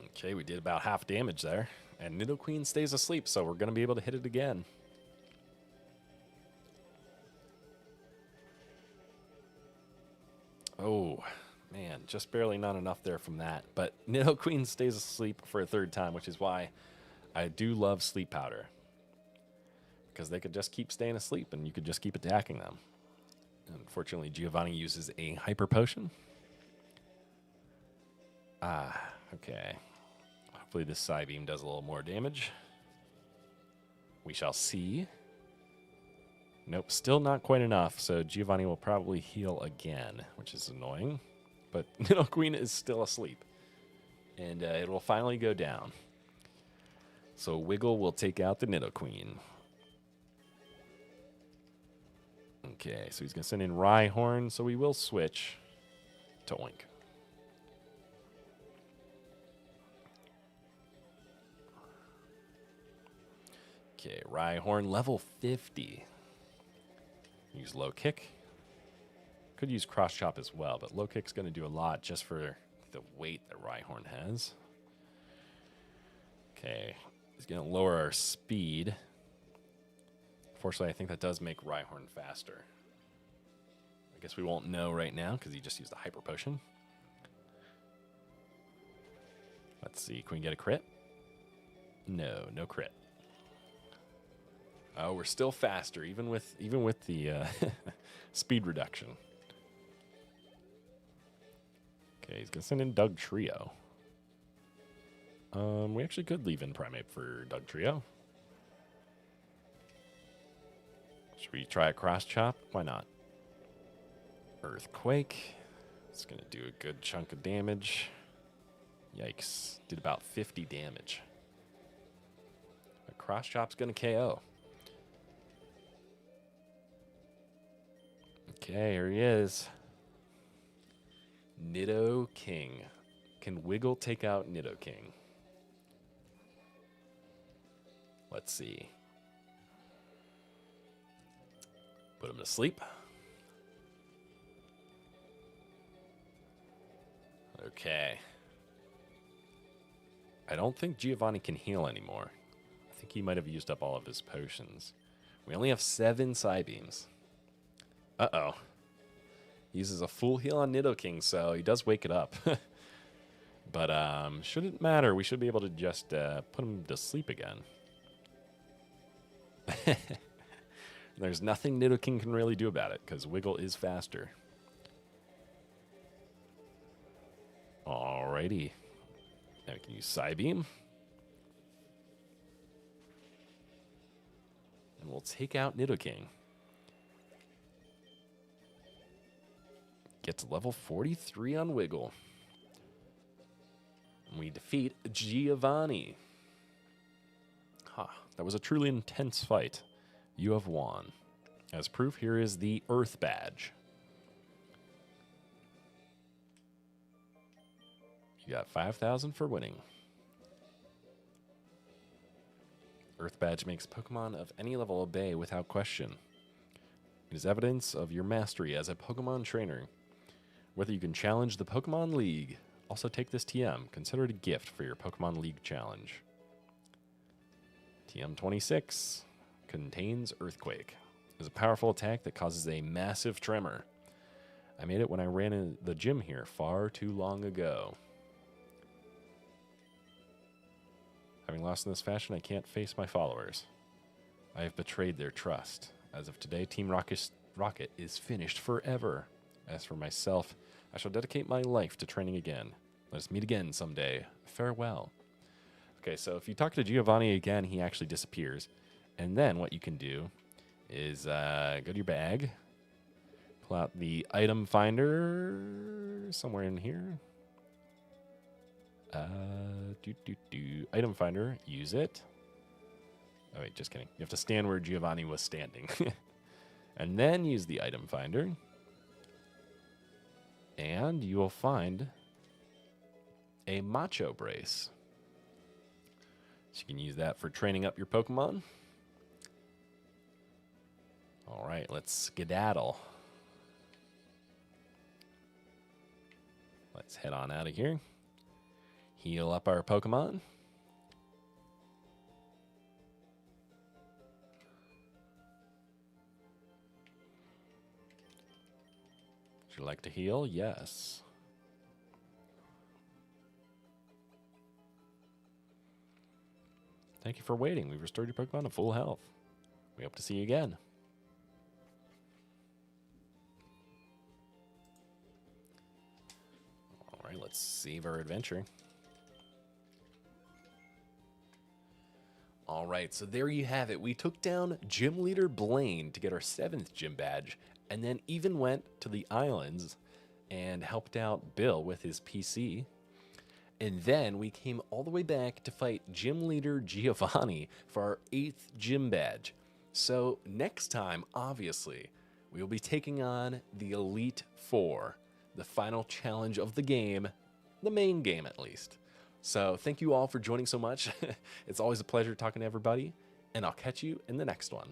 Okay, we did about half damage there. And Nidoqueen stays asleep, so we're going to be able to hit it again. Oh, man, just barely not enough there from that. But Nidoqueen stays asleep for a third time, which is why I do love Sleep Powder. Because they could just keep staying asleep, and you could just keep attacking them. Unfortunately, Giovanni uses a Hyper Potion. Okay. Hopefully this Psybeam does a little more damage. We shall see. Nope, still not quite enough, so Giovanni will probably heal again, which is annoying. But Nidoqueen is still asleep. And it will finally go down. So Wiggle will take out the Nidoqueen. Okay, so he's going to send in Rhyhorn, so we will switch to Oink. Okay, Rhyhorn, level 50. Use Low Kick. Could use Cross Chop as well, but Low Kick's going to do a lot just for the weight that Rhyhorn has. Okay, he's going to lower our speed. Fortunately, I think that does make Rhyhorn faster. I guess we won't know right now because he just used the Hyper Potion. Let's see, can we get a crit? No, no crit. Oh, we're still faster, even with the speed reduction. Okay, he's gonna send in Doug Trio. We actually could leave in Primate for Doug Trio. Should we try a Cross Chop? Why not? Earthquake. It's gonna do a good chunk of damage. Yikes! Did about 50 damage. A Cross Chop's gonna KO. Okay, here he is. Nido King. Can Wiggle take out Nido King? Let's see. Put him to sleep. Okay. I don't think Giovanni can heal anymore. I think he might have used up all of his potions. We only have 7 Psybeams. Uh-oh. He uses a full heal on Nidoking, so he does wake it up. But shouldn't matter. We should be able to just put him to sleep again. There's nothing Nidoking can really do about it, because Wiggle is faster. Alrighty. Now we can use Psybeam. And we'll take out Nidoking. Get to level 43 on Wiggle. And we defeat Giovanni. Ha, that was a truly intense fight. You have won. As proof, here is the Earth Badge. You got 5,000 for winning. Earth Badge makes Pokemon of any level obey without question. It is evidence of your mastery as a Pokemon trainer. Whether you can challenge the Pokemon League. Also take this TM. Consider it a gift for your Pokemon League challenge. TM 26 contains Earthquake. It is a powerful attack that causes a massive tremor. I made it when I ran in the gym here far too long ago. Having lost in this fashion, I can't face my followers. I have betrayed their trust. As of today, Team Rocket is finished forever. As for myself, I shall dedicate my life to training again. Let us meet again someday. Farewell. Okay, so if you talk to Giovanni again, he actually disappears. And then what you can do is go to your bag, pull out the item finder somewhere in here. Item finder, use it. Oh, wait, just kidding. You have to stand where Giovanni was standing. And then use the item finder. And you will find a Macho Brace. So you can use that for training up your Pokemon. All right, let's skedaddle. Let's head on out of here. Heal up our Pokemon. Would you like to heal? Yes. Thank you for waiting. We've restored your Pokemon to full health. We hope to see you again. All right, let's save our adventure. All right, so there you have it. We took down Gym Leader Blaine to get our 7th gym badge, and then even went to the islands and helped out Bill with his PC. And then we came all the way back to fight Gym Leader Giovanni for our 8th gym badge. So next time, obviously, we will be taking on the Elite Four, the final challenge of the game, the main game at least. So thank you all for joining so much. It's always a pleasure talking to everybody, and I'll catch you in the next one.